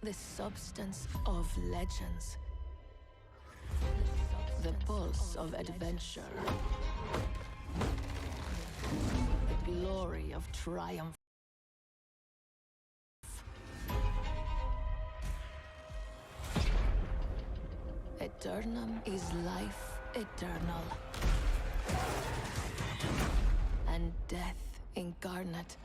The substance of legends. The pulse of adventure. The glory of triumph. Eternum is life eternal. And death incarnate.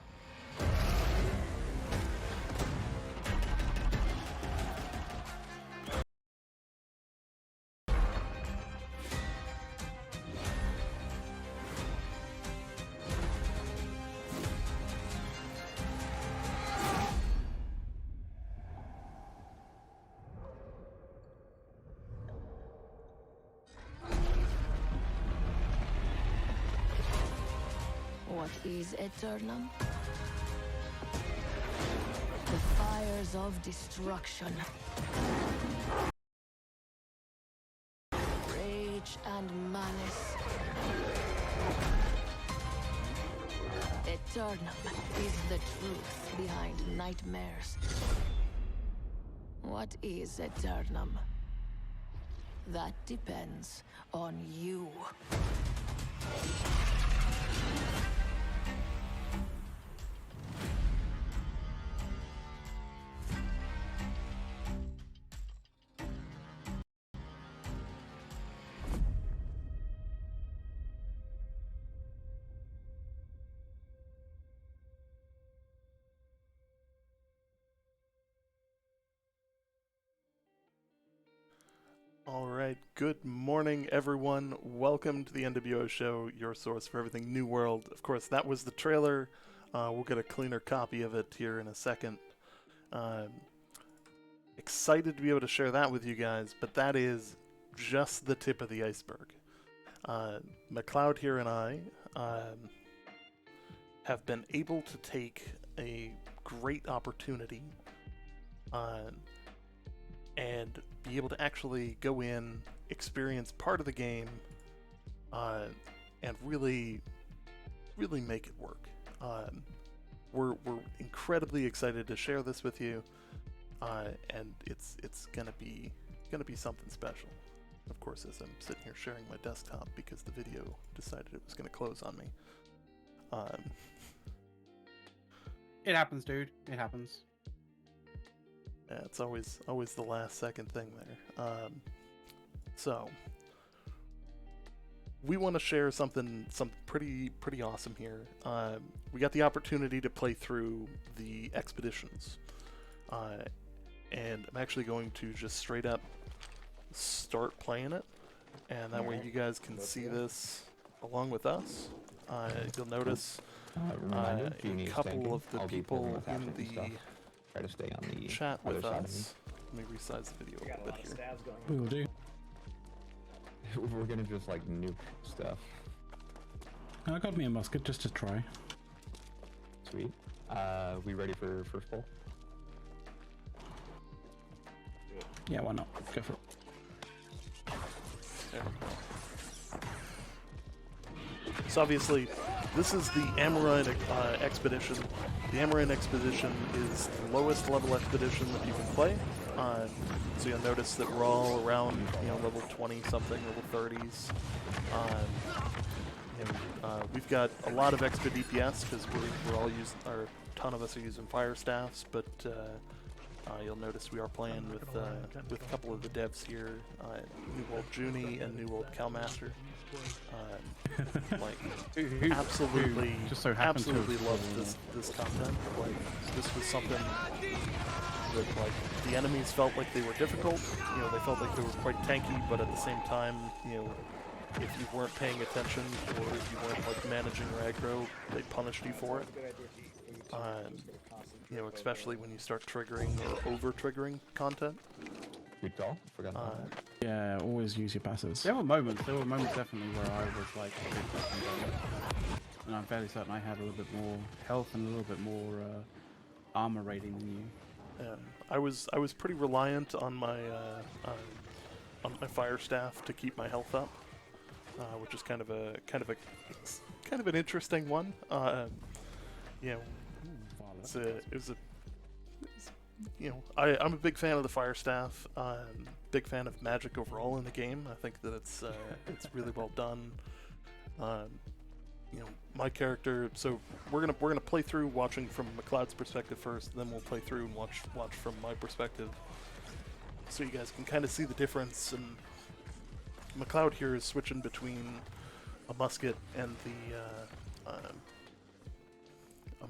What is Eternum? The fires of destruction. Rage and malice. Eternum is the truth behind nightmares. What is Eternum? That depends on you. Alright, good morning everyone. Welcome to the NWO show, your source for everything New World. Of course, that was the trailer. We'll get a cleaner copy of it here in a second. Excited to be able to share that with you guys, but that is just the tip of the iceberg. McLeod here and I have been able to take a great opportunity and be able to actually go in, experience part of the game, and really make it work. We're incredibly excited to share this with you, and it's gonna be something special. Of course, as I'm sitting here sharing my desktop because the video decided it was gonna close on me. It happens, dude. It happens. Yeah, it's always the last second thing there. So we want to share something pretty awesome here. We got the opportunity to play through the expeditions, and I'm actually going to just straight up start playing it, and that way you guys can see this along with us. You'll notice a couple of the people in the Try to stay on the chat with other side us. Let me resize the video a little bit here. We will do. We're gonna just like nuke stuff. I got me a musket just to try. Sweet. We ready for first pull? Yeah, why not? Go for it. There we go. So obviously, this is the Amaran expedition. The Amaran expedition is the lowest level expedition that you can play. So you'll notice that we're all around, level 20 something, level 30s. We've got a lot of extra DPS because we're all using, or a ton of us are using fire staffs, but you'll notice we are playing with a couple of the devs here, New World Junie and New World Calmaster. Absolutely, just so absolutely love this content. Like, this was something that, like, the enemies felt like they were difficult. They felt like they were quite tanky, but at the same time, if you weren't paying attention or if you weren't like managing your aggro, they punished you for it. Especially when you start triggering or over-triggering content. Good call. Forgot about that. Yeah, always use your passives. There were moments definitely where I was like a bit up and down. And I'm fairly certain I had a little bit more health and a little bit more armor rating than you. I was pretty reliant on my fire staff to keep my health up, which is kind of an interesting one. It was you know, I'm a big fan of the Fire Staff. Big fan of magic overall in the game. I think that it's really well done. You know, my character. So we're gonna play through watching from McLeod's perspective first, then we'll play through and watch from my perspective, so you guys can kind of see the difference. And McLeod here is switching between a musket and a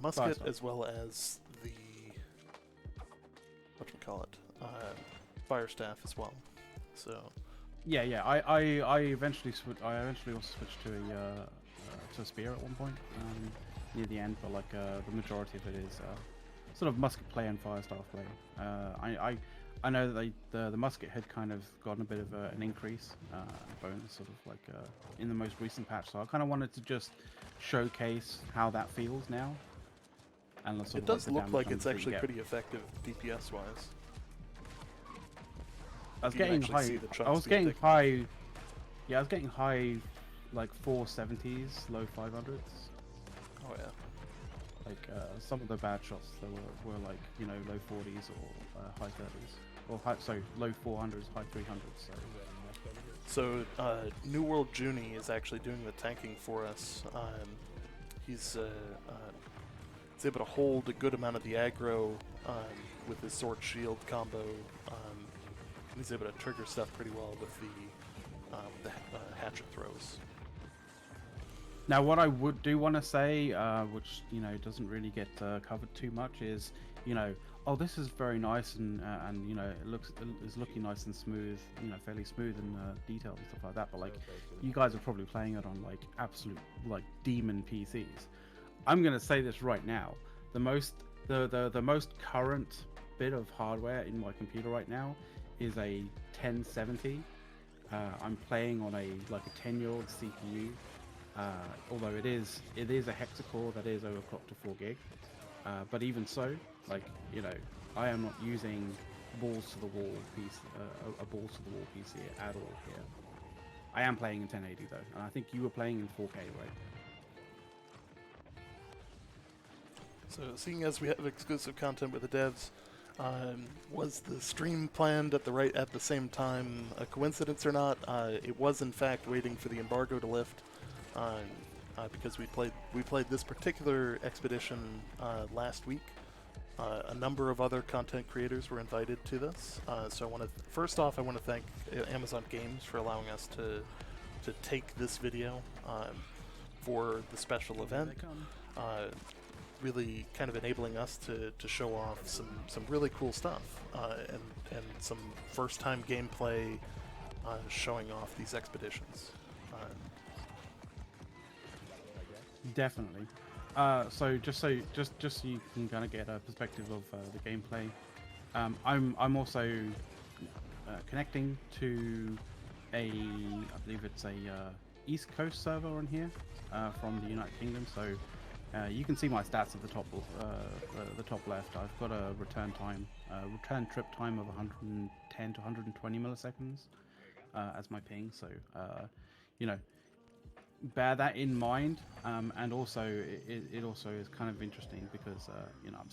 musket, as well as the fire staff as well. So yeah. I eventually also switched to a spear at one point near the end, but like the majority of it is sort of musket play and fire staff play. I know that the musket had kind of gotten a bit of an increase bonus sort of like in the most recent patch, so I kind of wanted to just showcase how that feels now. And sort it of does like look like it's actually pretty effective DPS wise. I was getting high. I was getting high. Yeah, I was getting high, like 470s, low 500s. Oh yeah. Like some of the bad shots that were like, you know, low 40s or high 30s, or low 400s, high 300s. So New World Junie is actually doing the tanking for us. He's able to hold a good amount of the aggro with his sword shield combo. He's able to trigger stuff pretty well with the hatchet throws. Now, what I do want to say, which you know doesn't really get covered too much, is oh, this is very nice and you know is looking nice and smooth, you know, fairly smooth and detailed and stuff like that. But like, you guys are probably playing it on like absolute like demon PCs. I'm gonna say this right now: the most current bit of hardware in my computer right now is a 1070. I'm playing on a 10-year-old CPU. Although it is a hexacore that is overclocked to 4 gig, but even so, like, you know, I am not using balls to the wall a balls to the wall PC at all here. I am playing in 1080 though, and I think you were playing in 4K, right? So, seeing as we have exclusive content with the devs, was the stream planned at the same time a coincidence or not? It was in fact waiting for the embargo to lift. Because we played this particular expedition last week. A number of other content creators were invited to this. So first off, I want to thank Amazon Games for allowing us to take this video for the special event. Really kind of enabling us to show off some really cool stuff and some first-time gameplay showing off these expeditions. Definitely. So just so you can kind of get a perspective of the gameplay, I'm also connecting to I believe it's a East Coast server on here from the United Kingdom. So you can see my stats at the top left. I've got a return trip time of 110 to 120 milliseconds as my ping. So you know, bear that in mind, and also it also is kind of interesting because you know, I'm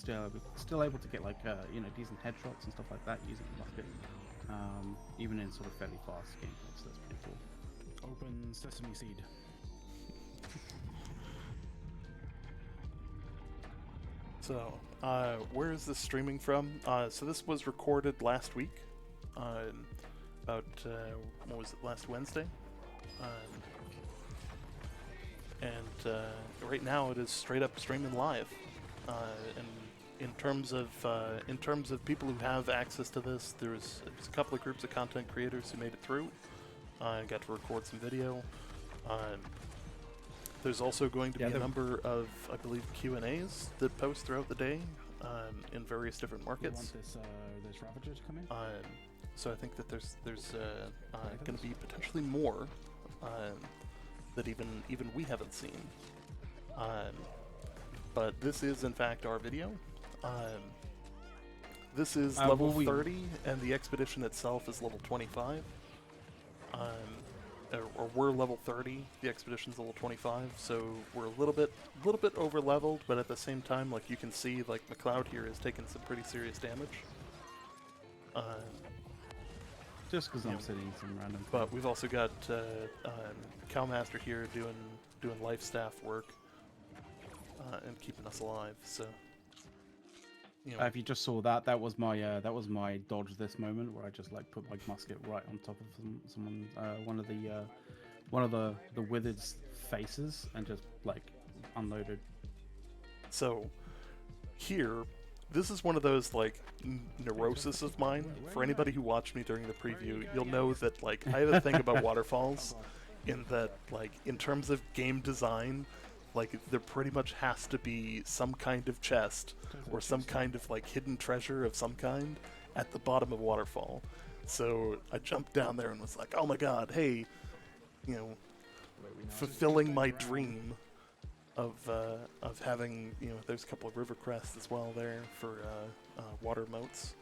still able to get like you know, decent headshots and stuff like that using the musket, even in sort of fairly fast gameplay. So that's pretty cool. Open sesame seed. So where is this streaming from? So this was recorded last week, about what was it, last Wednesday? And right now it is straight up streaming live. And in terms of people who have access to this, there's a couple of groups of content creators who made it through and got to record some video. There's also going to be a number of, I believe, Q&As that post throughout the day in various different markets. You want this Ravager to come in? So I think that there's going to be potentially more that even we haven't seen. But this is in fact our video. This is level 30, and the expedition itself is level 25. or we're level 30. The expedition's level 25, so we're a little bit over leveled, but at the same time, like you can see, like McLeod here has taken some pretty serious damage. Just because you I'm know, sitting some random. But we've also got Cowmaster here doing life staff work and keeping us alive. So, you know, If you just saw that, that was my dodge this moment, where I just like put my musket right on top of someone, one of the withered's faces, and just like unloaded. so here, this is one of those like neurosis of mine. For anybody who watched me during the preview, you'll know that like I have a thing about waterfalls, in that like in terms of game design, like there pretty much has to be some kind of chest or some kind of like hidden treasure of some kind at the bottom of a waterfall. So I jumped down there and was like, oh my god, hey, you know, fulfilling my dream of having, you know, there's a couple of river crests as well there for water moats.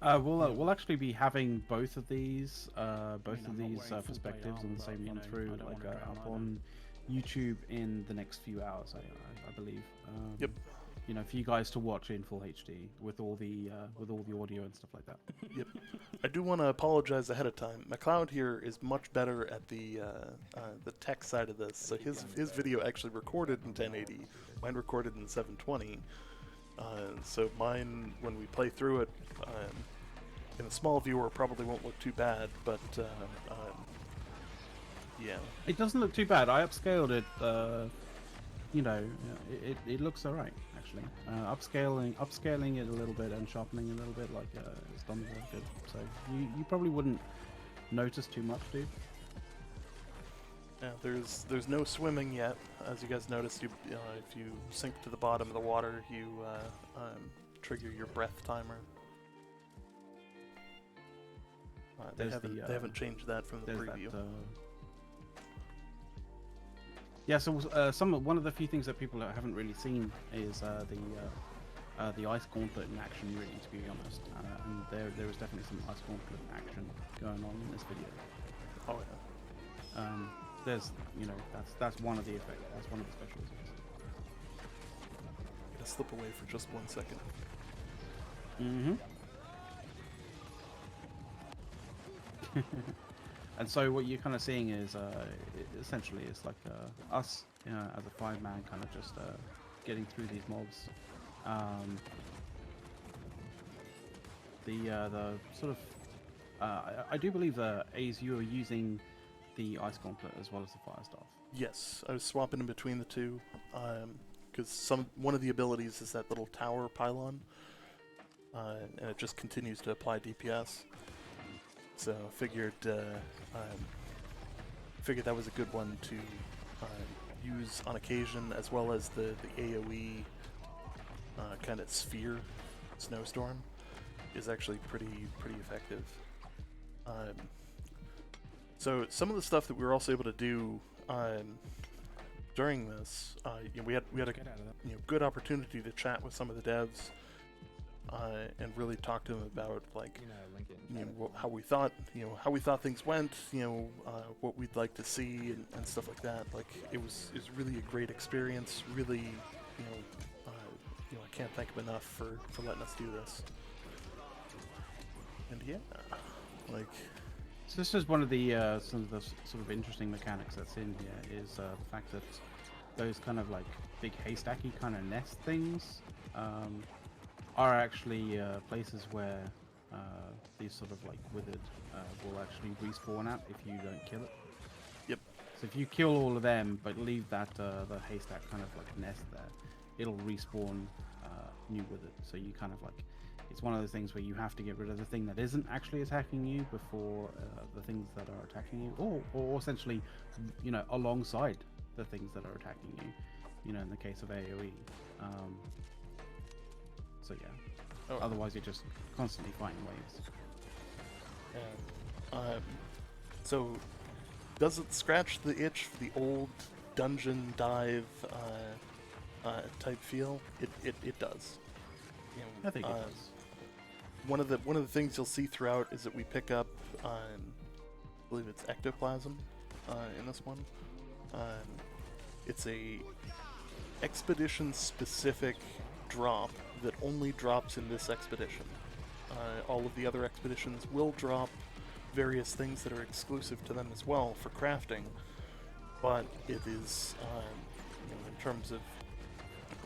We'll actually be having both of these perspectives on the same run through, like up on YouTube in the next few hours, I believe. Yep. You know, for you guys to watch in full HD with all the audio and stuff like that. Yep. I do want to apologize ahead of time. McLeod here is much better at the tech side of this. So his video actually recorded in 1080, mine recorded in 720. So mine, when we play through it, in a small viewer, probably won't look too bad. But yeah, it doesn't look too bad. I upscaled it. You know, it looks alright actually. Upscaling it a little bit and sharpening it a little bit, like it's done very good. So you probably wouldn't notice too much, dude. yeah. There's no swimming yet, as you guys noticed. You if you sink to the bottom of the water, you trigger your breath timer. They haven't changed that from the preview. Yeah, so one of the few things that people haven't really seen is the ice gauntlet in action, really, to be honest. And there is definitely some ice gauntlet action going on in this video. Oh yeah. There's, you know, that's one of the effects. That's one of the special effects. Gotta slip away for just 1 second. Mm-hmm. And so what you're kind of seeing is, essentially, it's like us, you know, as a 5-man, kind of just getting through these mobs. The sort of, I do believe Ace, you are using the ice gauntlet as well as the fire staff. Yes, I was swapping in between the two, because one of the abilities is that little tower pylon, and it just continues to apply DPS. So figured that was a good one to use on occasion, as well as the AOE kind of sphere snowstorm is actually pretty effective. So some of the stuff that we were also able to do during this, you know, we had a good opportunity to chat with some of the devs and really talk to them about, like, how we thought things went, what we'd like to see and stuff like that. Like, it was really a great experience. Really, I can't thank them enough for letting us do this. And yeah, like. So this is one of the some of the sort of interesting mechanics that's in here is the fact that those kind of like big haystacky kind of nest things are actually places where these sort of like withered will actually respawn at if you don't kill it. Yep. So if you kill all of them but leave that the haystack kind of like nest there, it'll respawn new withered. So you kind of like, it's one of those things where you have to get rid of the thing that isn't actually attacking you before the things that are attacking you, or essentially, alongside the things that are attacking you. In the case of AOE. So yeah. Oh. Otherwise, you're just constantly fighting waves. And so, does it scratch the itch for the old dungeon dive type feel? It does. I think it does. One of the things you'll see throughout is that we pick up believe it's ectoplasm in this one. It's a expedition-specific drop that only drops in this expedition. All of the other expeditions will drop various things that are exclusive to them as well for crafting, but it is, in terms of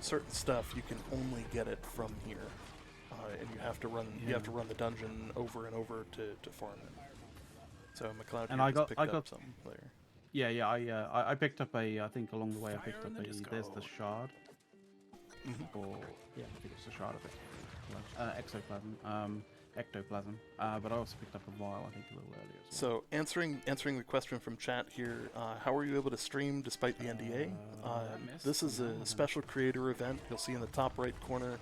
certain stuff, you can only get it from here, and you have to run the dungeon over and over to farm it. So McLeod, And I got something there. Yeah, I picked up I think along the way I picked up there's the shard. Or yeah, I think it's the shard of it. Ectoplasm. But I also picked up a vial, I think, a little earlier as well. So answering the question from chat here, how are you able to stream despite the NDA? This is a special creator event. You'll see in the top right corner,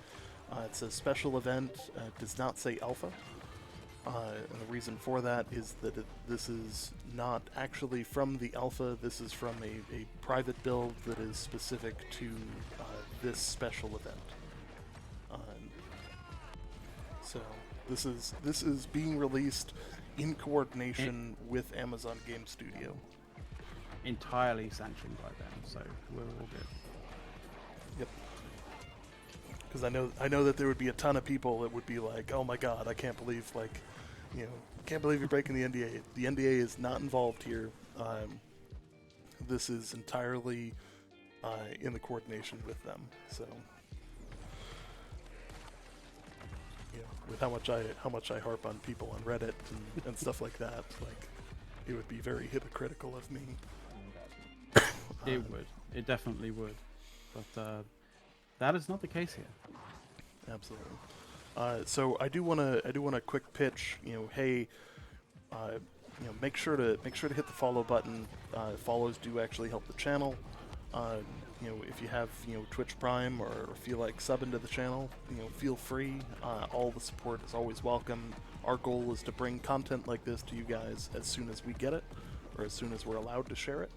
it says special event. It does not say alpha. And the reason for that is that this is not actually from the alpha. This is from a private build that is specific to this special event. So this is being released in coordination with Amazon Game Studio. Entirely sanctioned by them, so we're all good. Yep. Because I know that there would be a ton of people that would be like, "Oh my God, I can't believe can't believe you're breaking the NDA." The NDA is not involved here. This is entirely in the coordination with them. So, with how much I harp on people on Reddit and stuff like that, like it would be very hypocritical of me. It would. It definitely would. But that is not the case here. Absolutely. So I do want to quick pitch. Hey, make sure to hit the follow button. Follows do actually help the channel. If you have Twitch Prime or feel like subbing to the channel, feel free. All the support is always welcome. Our goal is to bring content like this to you guys as soon as we get it, or as soon as we're allowed to share it.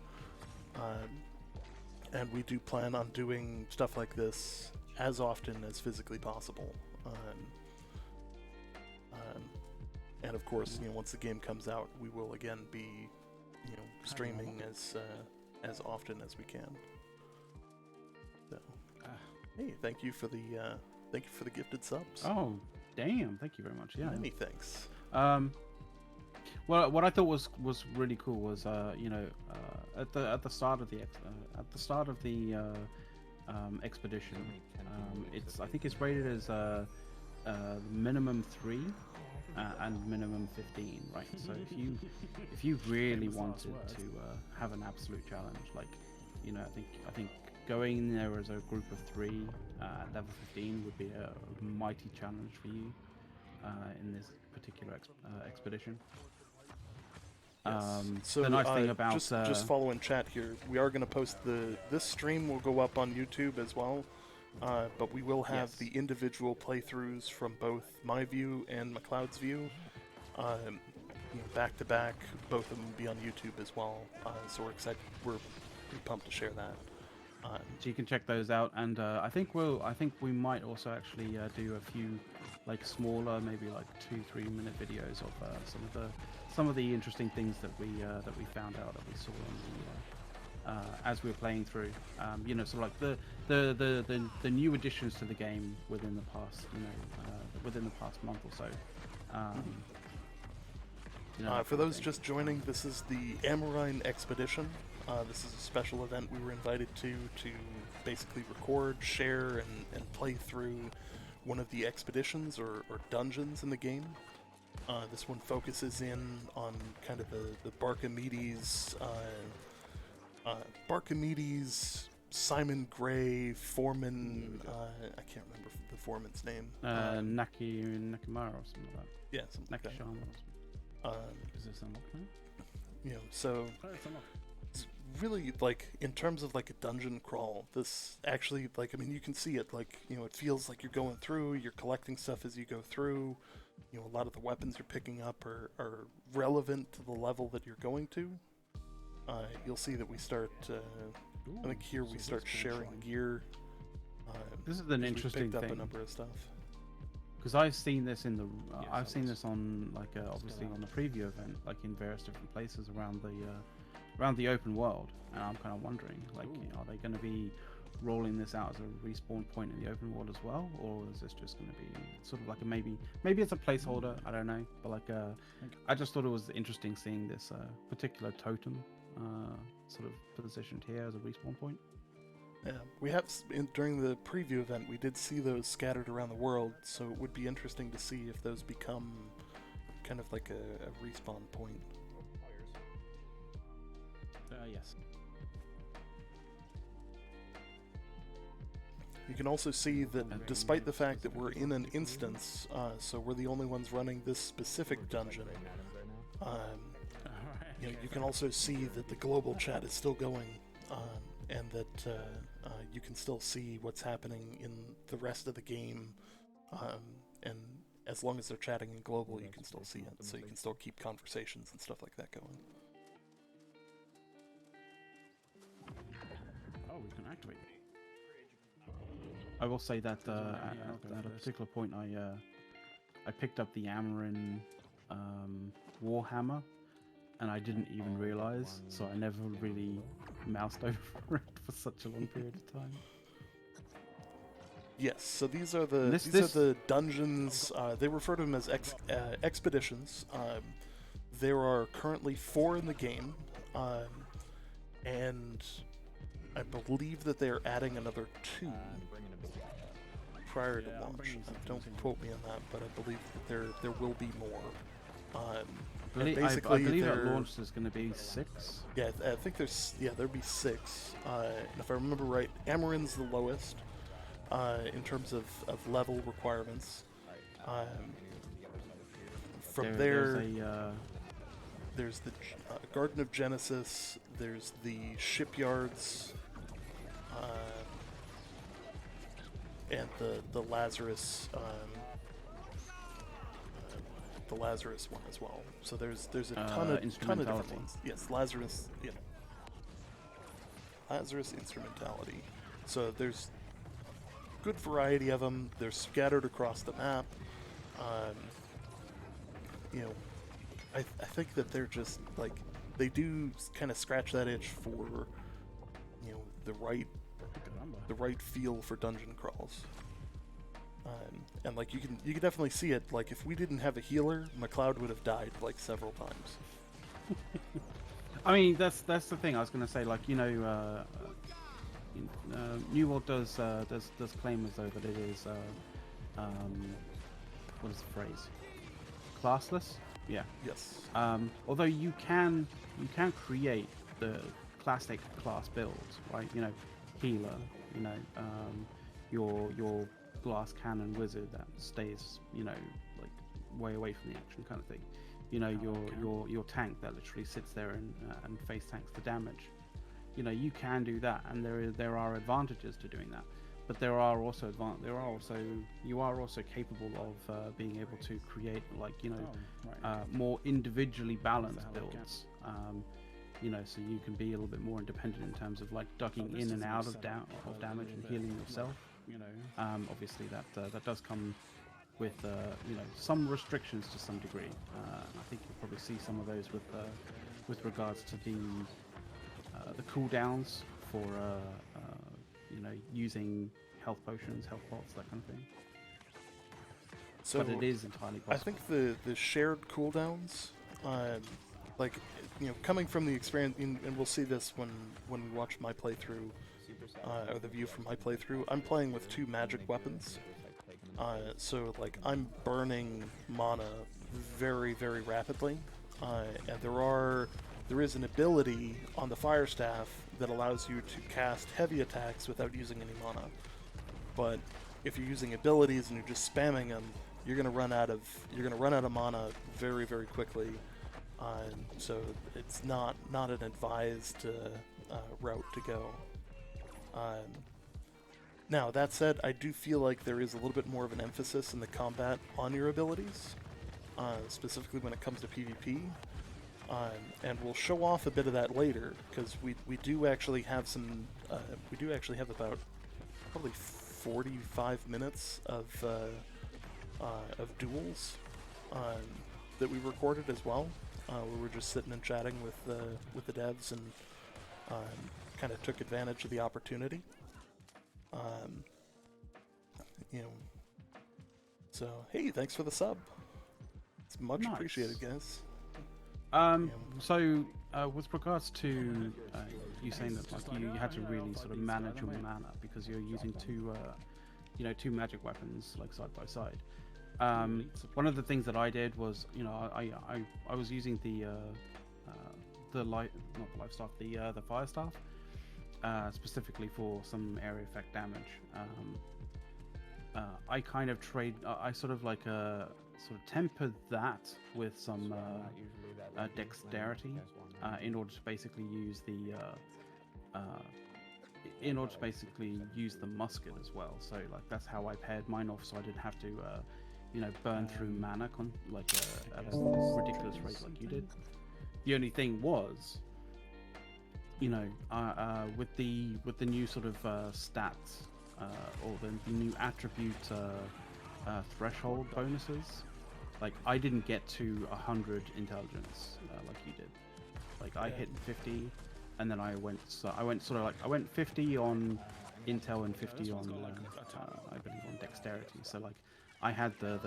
And we do plan on doing stuff like this as often as physically possible. And of course, once the game comes out, we will again be, streaming as often as we can. So, hey, thank you for the gifted subs. Oh, damn! Thank you very much. Yeah. Many thanks. Well, what I thought was really cool was at the start of the expedition, I think it's rated as minimum 3 and minimum 15, right? So if you really wanted to have an absolute challenge, like I think going in there as a group of 3 at level 15 would be a mighty challenge for you in this particular expedition. Yes. So the nice thing about just follow in chat here. We are going to post this stream will go up on YouTube as well, but we will have the individual playthroughs from both my view and McLeod's view, back to back. Both of them will be on YouTube as well. So we're excited. We're pretty pumped to share that. So you can check those out, and I think we might also actually do a few smaller, maybe 2-3 minute videos of some of the interesting things that we found out, that we saw on the as we were playing through. So like the new additions to the game within the past month or so. For those just joining, this is the Amarine Expedition. This is a special event we were invited to basically record, share, and play through one of the expeditions or dungeons in the game. This one focuses in on kind of the Barkamedes, Simon Gray, Foreman, I can't remember the Foreman's name. Nakimara or something like that. Yeah, something like that. Nakishama or something. Is this unlocked now? So it's really in terms of a dungeon crawl, this actually you can see it it feels like you're going through, you're collecting stuff as you go through. A lot of the weapons you're picking up are relevant to the level that you're going to. You'll see that we start I think here we start sharing gear. This is an interesting picked up thing. a number of stuff. Because I've seen this in the I've seen sounds- this on like obviously on the preview event, like in various different places around the open world, and I'm kind of wondering, like, are they going to be rolling this out as a respawn point in the open world as well, or is this just going to be sort of like a maybe it's a placeholder? I don't know, but like I just thought it was interesting seeing this particular totem sort of positioned here as a respawn point. Yeah, we have during the preview event we did see those scattered around the world, so it would be interesting to see if those become kind of like a respawn point. Yes. You can also see that despite the fact that we're in an instance, so we're the only ones running this specific dungeon, you can also see that the global chat is still going, and that you can still see what's happening in the rest of the game, and as long as they're chatting in global, you can still see it, so you can still keep conversations and stuff like that going. Oh, we can activate it. I will say that at a particular point, I picked up the Amarin Warhammer, and I didn't even realize, so I never really moused over it for such a long period of time. Yes, so these are the dungeons. They refer to them as expeditions. There are currently 4 in the game, and I believe that they are adding another 2 prior to launch. Don't quote me on that, but I believe that there will be more. I believe at launch there's going to be 6. Yeah, I think there'll be 6. And if I remember right, Amarin's the lowest in terms of level requirements. From there's the Garden of Genesis. There's the shipyards. And the Lazarus, the Lazarus one as well. So there's a ton of different ones. Yes, Lazarus. Yeah. Lazarus Instrumentality. So there's good variety of them. They're scattered across the map. I think that they're just like they do kind of scratch that itch for the right feel for dungeon crawls. And like you can definitely see it. Like if we didn't have a healer, McLeod would have died like several times. I mean, that's the thing I was going to say. Like New World does claim as though that it is what is the phrase? Classless. Yeah. Yes. Although you can create the classic class builds, right? Healer. Your glass cannon wizard that stays, like way away from the action kind of thing. Your tank that literally sits there and face tanks the damage. You can do that, and there are advantages to doing that. But you are also capable of being able to create more individually balanced builds. So you can be a little bit more independent in terms of like ducking in and out of damage and healing yourself. Obviously that does come with some restrictions to some degree. I think you'll probably see some of those with regards to the cooldowns for using health potions, health pots, that kind of thing. So but it is entirely possible. I think the shared cooldowns, like coming from the experience, and we'll see this when we watch my playthrough, or the view from my playthrough. I'm playing with 2 magic weapons, so like I'm burning mana very, very rapidly, and there is an ability on the fire staff that allows you to cast heavy attacks without using any mana. But if you're using abilities and you're just spamming them, you're gonna run out of mana very, very quickly. So it's not an advised route to go. Now that said, I do feel like there is a little bit more of an emphasis in the combat on your abilities, specifically when it comes to PvP. And we'll show off a bit of that later, because we do actually have some. We do actually have about probably 45 minutes of of duels that we recorded as well. We were just sitting and chatting with the devs and kind of took advantage of the opportunity. You know, so hey, thanks for the sub. It's much Nice. appreciated, guys. So with regards to you saying that like you had to really sort of manage your mana because you're using two magic weapons like side by side. One of the things that I did was, you know, I was using the the fire staff specifically for some area effect damage. I kind of I sort of like sort of tempered that with some dexterity in order to basically use the musket as well. So like that's how I paired mine off, so I didn't have to you know, burn through mana at a ridiculous rate like you did. The only thing was, you know, with the new sort of stats or the new attribute threshold bonuses, like I didn't get to 100 intelligence like you did. Like I hit 50, and then I went 50 on intel and 50 on I believe on dexterity. So like I had the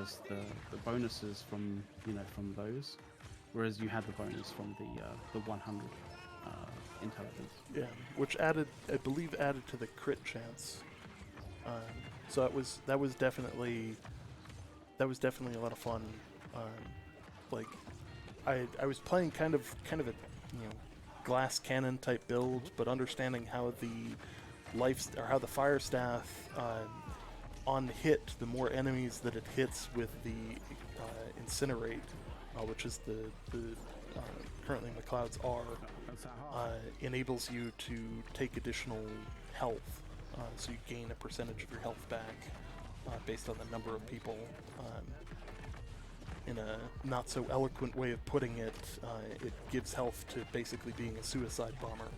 bonuses from, you know, from those, whereas you had the bonus from the 100 intelligence. Yeah, which added, I believe, added to the crit chance. So that was definitely a lot of fun. Like I was playing kind of a, you know, glass cannon type build, but understanding how how the fire staff on hit, the more enemies that it hits with the incinerate, which is the currently McLeod's R, enables you to take additional health, so you gain a percentage of your health back based on the number of people. In a not so eloquent way of putting it, it gives health to basically being a suicide bomber.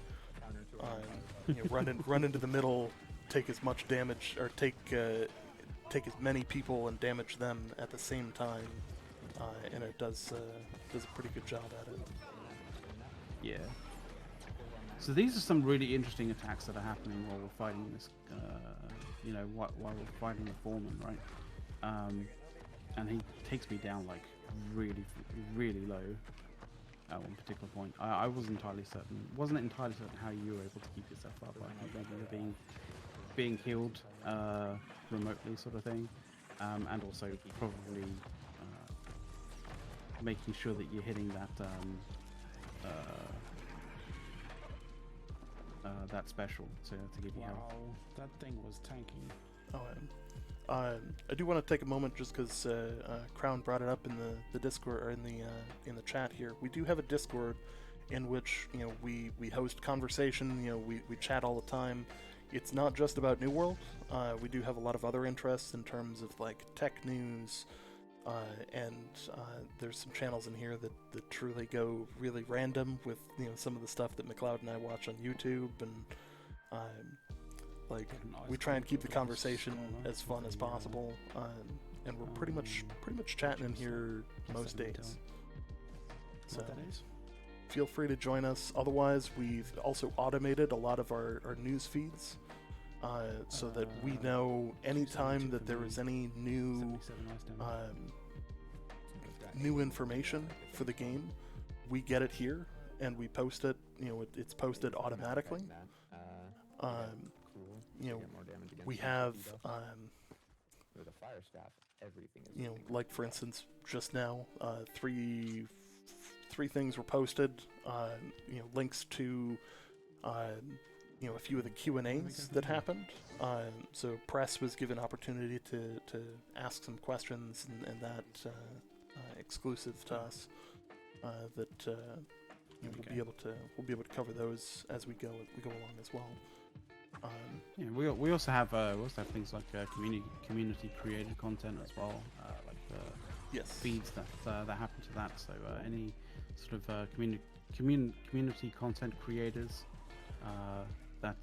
You know, run into the middle, take as much damage, or take as many people and damage them at the same time, and it does a pretty good job at it. Yeah. So these are some really interesting attacks that are happening while we're fighting this, you know, while we're fighting the foreman, right? And he takes me down like really, really low at one particular point. I wasn't entirely certain how you were able to keep yourself up. I think maybe you're being healed remotely, sort of thing, and also probably making sure that you're hitting that special to give you health. That thing was tanking. Oh, I do want to take a moment just because Crown brought it up in the Discord, or in the chat here. We do have a Discord in which, you know, we host conversation. You know, we chat all the time. It's not just about New World. We do have a lot of other interests in terms of like tech news, and there's some channels in here that truly go really random with, you know, some of the stuff that McLeod and I watch on YouTube, and like we try and keep the conversation as fun as possible, and we're pretty much chatting in here most days. So feel free to join us. Otherwise, we've also automated a lot of our news feeds, so that we know anytime that there is any new information for the game, we get it here and we post it. You know, it's posted automatically. You know, we have you know, like for instance, just now, three things were posted. You know, links to you know, a few of the Q&As that happened. So press was given opportunity to ask some questions, and that exclusive to us. That you know, we'll be able to cover those as we go along as well. Yeah, we also have things like community created content as well, like the feeds that happen to that. So any sort of community content creators that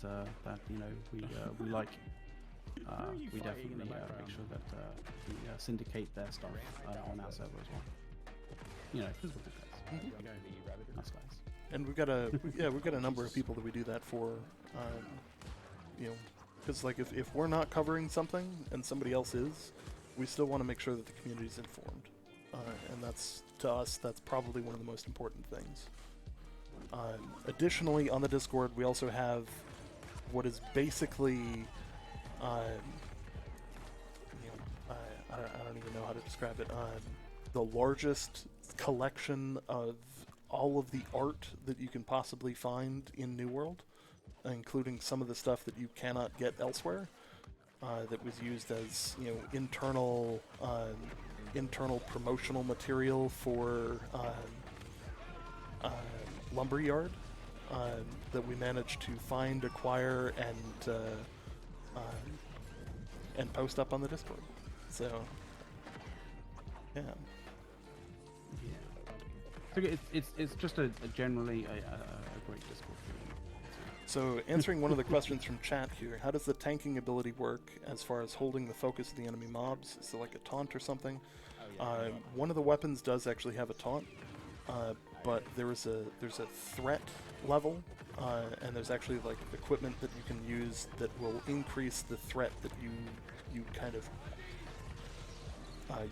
you know we like, we definitely make sure that we syndicate their stuff on our server as well. You know, because we're good guys. Nice guys. And we've got a number of people that we do that for. You know, because like if we're not covering something and somebody else is, we still want to make sure that the community's informed. And that's, to us, that's probably one of the most important things. Additionally, on the Discord, we also have what is basically, you know, I don't even know how to describe it. The largest collection of all of the art that you can possibly find in New World, including some of the stuff that you cannot get elsewhere. That was used as, you know, internal promotional material for Lumberyard that we managed to find, acquire, and post up on the Discord. So, yeah. So it's just a generally a great Discord feeling. So, answering one of the questions from chat here, how does the tanking ability work as far as holding the focus of the enemy mobs? Is it like a taunt or something? One of the weapons does actually have a taunt, but there's a threat level, and there's actually like equipment that you can use that will increase the threat that you kind of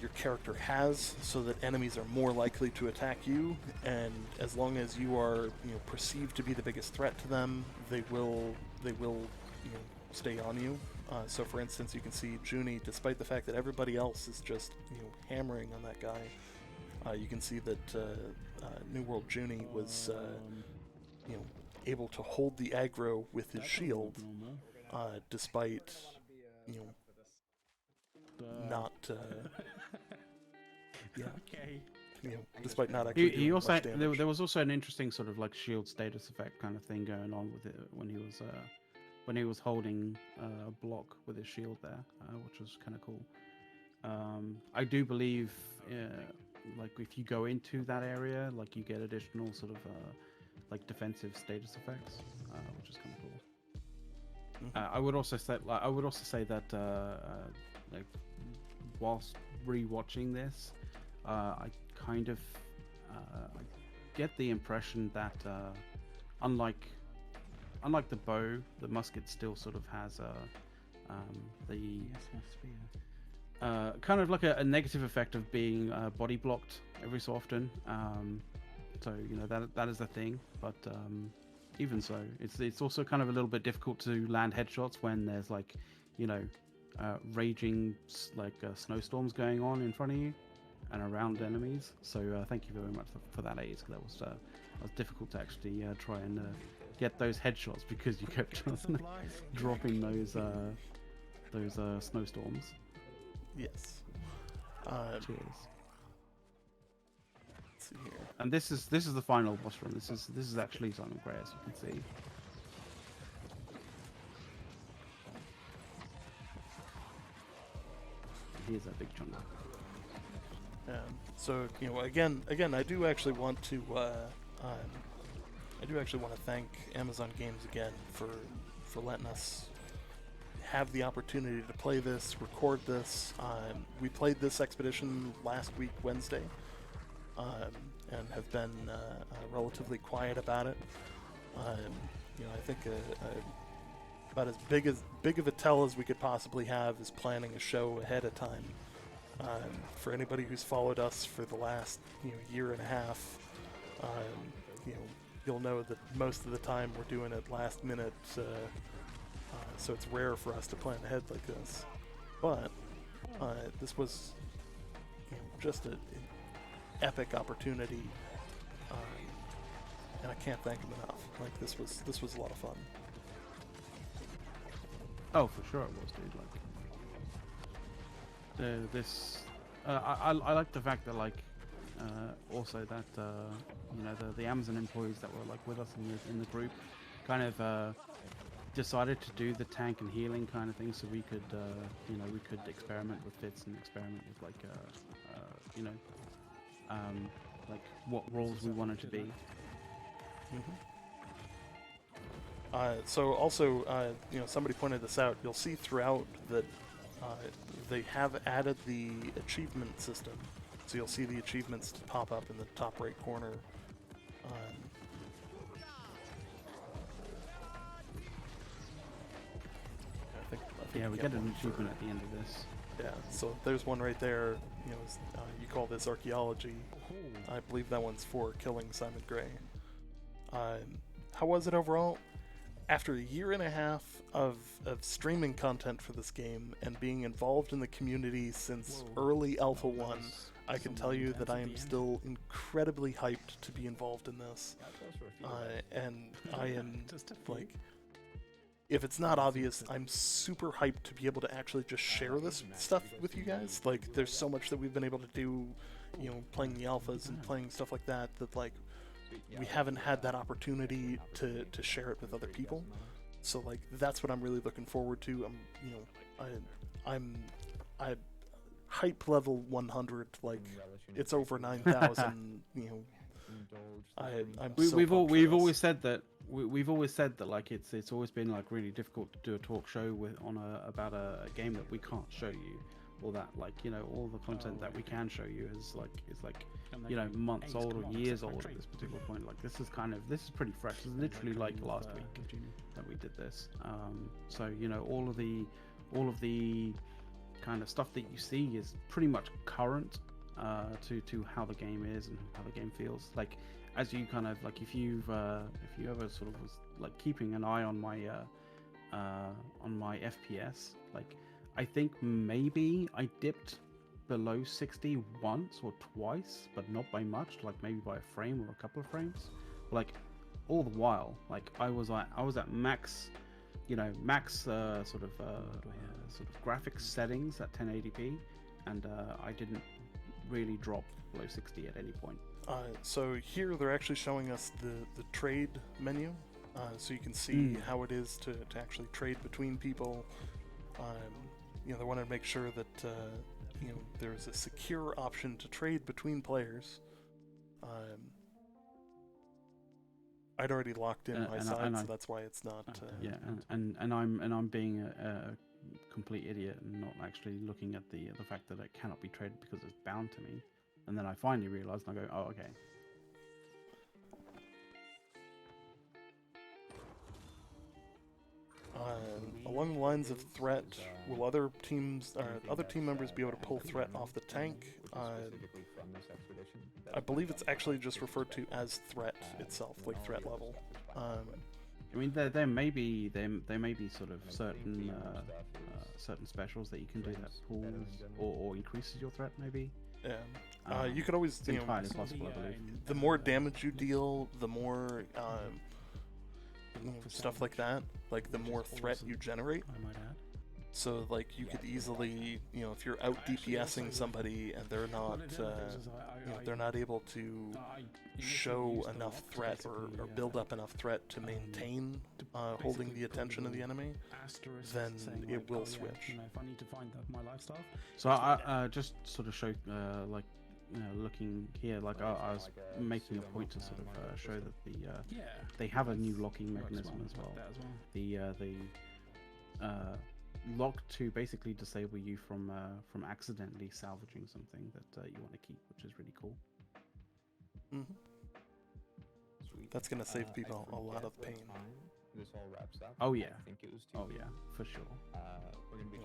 your character has, so that enemies are more likely to attack you, and as long as you are, you know, perceived to be the biggest threat to them, they will you know, stay on you. So for instance, you can see Junie, despite the fact that everybody else is just, you know, hammering on that guy, you can see that New World Junie was you know, able to hold the aggro with his shield, despite, you know, not yeah, you know, despite not actually doing he also much damage. there was also an interesting sort of like shield status effect kind of thing going on with it when he was holding a block with his shield there, which was kind of cool. I do believe like if you go into that area, like you get additional sort of like defensive status effects, which is kind of cool. I would also say that like whilst rewatching this, I kind of I get the impression that unlike the bow, the musket still sort of has the kind of like a negative effect of being body blocked every so often. So you know that is the thing, but even so, it's also kind of a little bit difficult to land headshots when there's like, you know, raging like snowstorms going on in front of you and around enemies. So thank you very much for that, Ace. That was difficult to actually try and get those headshots because you kept dropping those snowstorms. Yes. Cheers. Let's see here. And this is the final boss run. This is actually Simon Gray, as you can see. Here's a big chunk. So you know, again, I do actually want to thank Amazon Games again for letting us have the opportunity to play this, record this. We played this expedition last week, Wednesday, and have been relatively quiet about it. You know, I think about as big of a tell as we could possibly have is planning a show ahead of time. For anybody who's followed us for the last, you know, year and a half, you know, you'll know that most of the time we're doing it last minute, so it's rare for us to plan ahead like this. But this was, you know, just an epic opportunity, and I can't thank them enough. Like this was a lot of fun. Oh, for sure it was, dude. Like, I like the fact that like, also that you know the Amazon employees that were like with us in the group, kind of decided to do the tank and healing kind of thing, so we could you know, we could experiment with fits and experiment with like you know, like what roles we wanted to be. So also, somebody pointed this out. You'll see throughout that they have added the achievement system. So you'll see the achievements pop up in the top right corner. I think Yeah, we you get one an for- achievement at the end of this. Yeah, so there's one right there. You call this archaeology. I believe that one's for killing Simon Gray. How was it overall? After a year and a half of streaming content for this game and being involved in the community since early Alpha 1, I can tell you that I am still incredibly hyped to be involved in this. And I am, like, if it's not obvious, I'm super hyped to be able to actually just share this stuff with you guys. Like, there's so much that we've been able to do, playing the alphas and playing stuff like that, like, we haven't had that opportunity to share it with other people. So, like, that's what I'm really looking forward to. I'm hype level 100, like, it's over 9,000, We've always said that like it's always been like really difficult to do a talk show about a game that we can't show you, or that, like, all the content that we can show you is like months old or years old at this particular point. Like, this is pretty fresh. It's literally like last week that we did this. So all of the kind of stuff that you see is pretty much current to how the game is and how the game feels. Like, as you kind of like, if you ever sort of was like keeping an eye on my FPS, like, I think maybe I dipped below 60 once or twice, but not by much, like maybe by a frame or a couple of frames. Like, all the while, like, I was at max, sort of graphics settings at 1080p, and I didn't really drop below 60 at any point. So here they're actually showing us the trade menu, so you can see how it is to actually trade between people. They want to make sure that there's a secure option to trade between players. I'd already locked in my side, so that's why it's not. And I'm being a complete idiot and not actually looking at the fact that it cannot be traded because it's bound to me. And then I finally realized, and I go, oh, okay. Along the lines of threat, will other team members be able to pull threat off the tank? I believe it's actually just referred to as threat itself, like threat level. I mean, there may be sort of certain specials that you can do that pulls or increases your threat, maybe. Yeah. You could always, entirely possible, I believe. The more damage you deal, the more stuff like that, like the more threat you generate. I might add. So, like, you could easily, if you're out DPSing somebody and they're not, they're not able to show enough threat or build up enough threat to maintain holding the attention of the enemy, then it will switch. So I just sort of show, like, looking here, like I was making a point to sort of show that they have a new locking mechanism as well. The lock to basically disable you from accidentally salvaging something that you want to keep, which is really cool. Mm-hmm. That's gonna save people a lot of pain. This all wraps up. Oh yeah. I think it was oh yeah, for sure. We're gonna be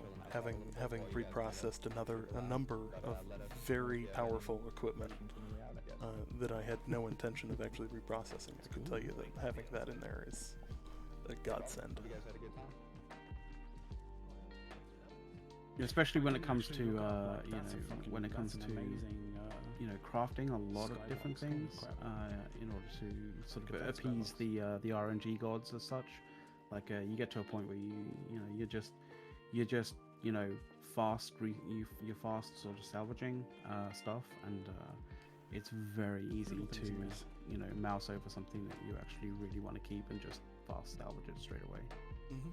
having pre-processed a number of very powerful equipment that I had no intention of actually reprocessing. I can tell you that having that in there is a godsend. You guys had a good time? Especially when it comes to when it comes to crafting a lot of different things in order to sort of appease the RNG gods as such. Like you get to a point where you're just fast you're fast sort of salvaging stuff, and it's very easy to mouse over something that you actually really want to keep and just fast salvage it straight away. Mm-hmm.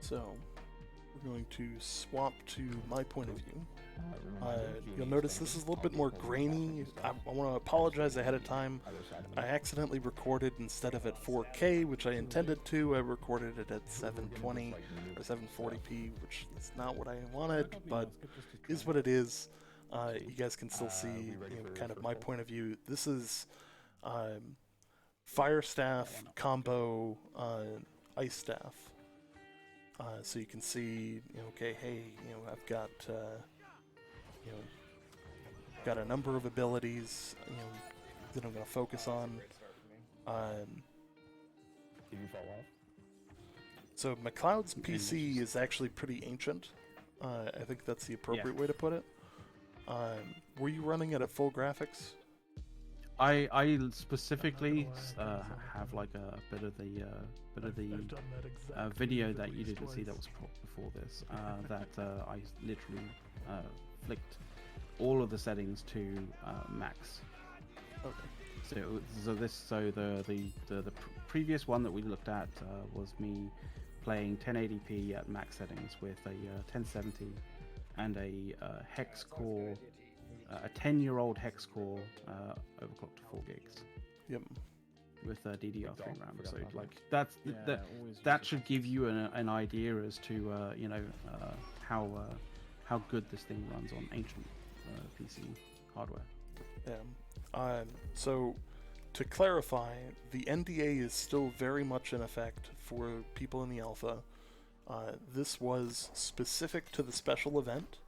So we're going to swap to my point of view. You'll notice this is a little bit more grainy. I want to apologize ahead of time. I accidentally recorded instead of at 4K, which I intended to. I recorded it at 720 or 740p, which is not what I wanted, but is what it is. You guys can still see kind of my point of view. This is Fire Staff combo Ice Staff. So you can see, okay, hey, I've got got a number of abilities, that I'm going to focus on. So McLeod's PC is actually pretty ancient. I think that's the appropriate way to put it. Were you running it at full graphics? I specifically have like a bit of the video that you didn't see that was before this. That I literally flicked all of the settings to max. Okay. So the previous one that we looked at was me playing 1080p at max settings with a 1070 and a hex core, a 10-year-old hex core overclocked to 4 gigs. Yep. With DDR3 RAM. So like that should give you an idea as to how good this thing runs on ancient PC hardware. Yeah. So to clarify, the NDA is still very much in effect for people in the alpha. This was specific to the special event.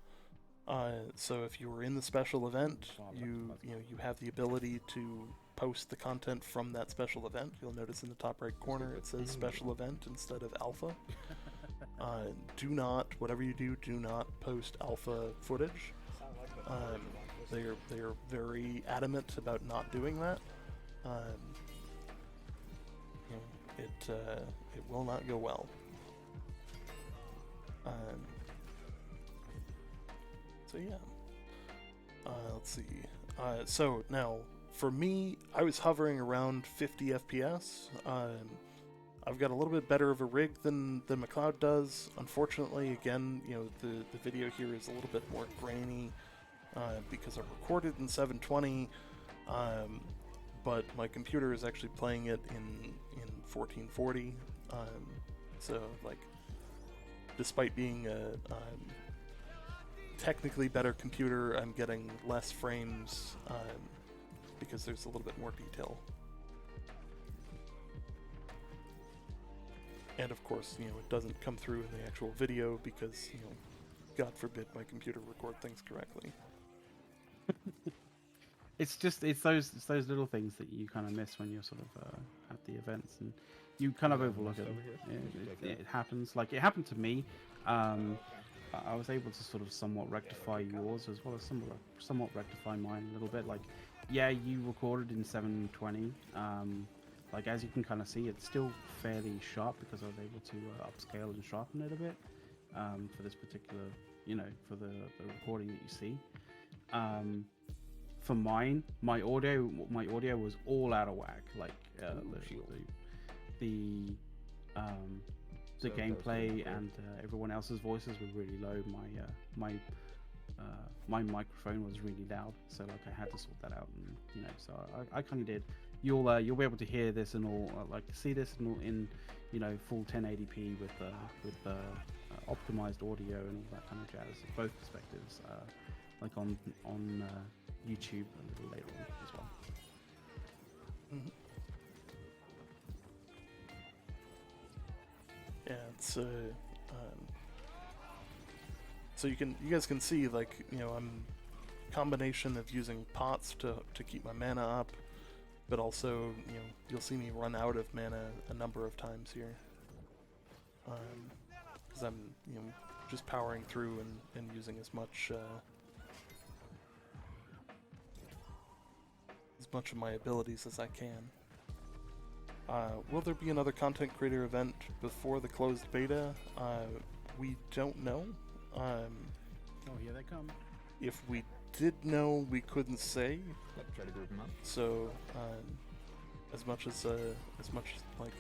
So if you were in the special event, you have the ability to post the content from that special event. You'll notice in the top right corner it says special event instead of alpha. Whatever you do not post alpha footage. They are very adamant about not doing that. It will not go well. So yeah. Let's see. So now, for me, I was hovering around 50 FPS. I've got a little bit better of a rig than McLeod does. Unfortunately, again, the video here is a little bit more grainy because I recorded in 720, but my computer is actually playing it in 1440. So like, despite being a technically better computer, I'm getting less frames because there's a little bit more detail. And of course, it doesn't come through in the actual video because, God forbid my computer record things correctly. It's those little things that you kind of miss when you're sort of at the events, and you kind of overlook it. It happens. Like, it happened to me. I was able to sort of somewhat rectify yours as well as somewhat rectify mine a little bit. Like, yeah, you recorded in 720. Like, as you can kind of see, it's still fairly sharp because I was able to upscale and sharpen it a bit for this particular, for the recording that you see. For mine, my audio was all out of whack. Like, the gameplay and everyone else's voices were really low. My microphone was really loud, so like I had to sort that out, and so I kind of did. You'll be able to hear this and all, see this in full 1080p with optimized audio and all that kind of jazz, both perspectives, like on YouTube a little later on as well. Mm-hmm. Yeah, it's so you guys can see, like, I'm combination of using pots to keep my mana up, but also you'll see me run out of mana a number of times here, because I'm just powering through and using as much of my abilities as I can. Will there be another content creator event before the closed beta? We don't know. Oh, here they come. If we did know, we couldn't say. Try to group them up. So, as much like,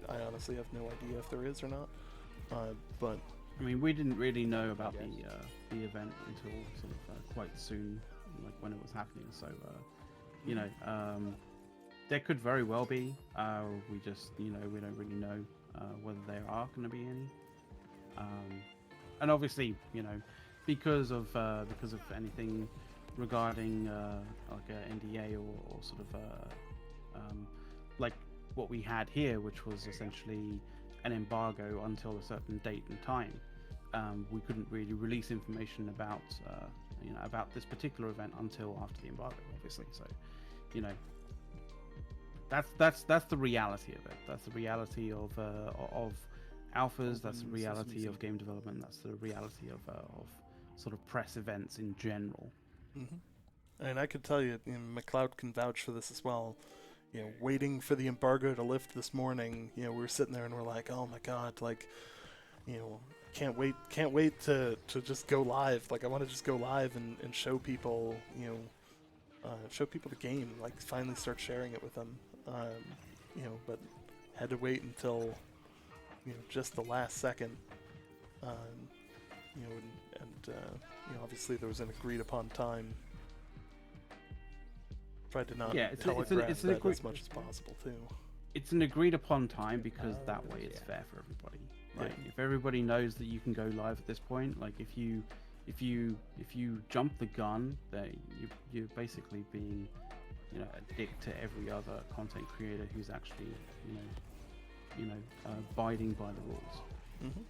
I honestly have no idea if there is or not. But I mean, we didn't really know about the event until sort of quite soon, like when it was happening. So, you know, there could very well be. We just, you know, we don't really know whether there are going to be any. And obviously, you know, because of anything regarding like an NDA or sort of like what we had here, which was essentially an embargo until a certain date and time. We couldn't really release information about you know, about this particular event until after the embargo, obviously. So, you know, that's the reality of it. That's the reality of alphas. That's the reality of game development. That's the reality of sort of press events in general. Mm-hmm. And I could tell you, McLeod can vouch for this as well. You know, waiting for the embargo to lift this morning, you know, we were sitting there and we're like, oh my god, like, you know, can't wait to just go live. Like, I want to just go live and show people, you know, show people the game, like finally start sharing it with them. You know, but had to wait until, you know, just the last second. You know, and you know, obviously there was an agreed upon time. Tried to not telegraph that as much as possible too. It's an agreed upon time because that way it's fair for everybody, right? Yeah. If everybody knows that you can go live at this point, like if you jump the gun, then you're basically being, you know, a dick to every other content creator who's actually, you know, abiding by the rules. Mm-hmm.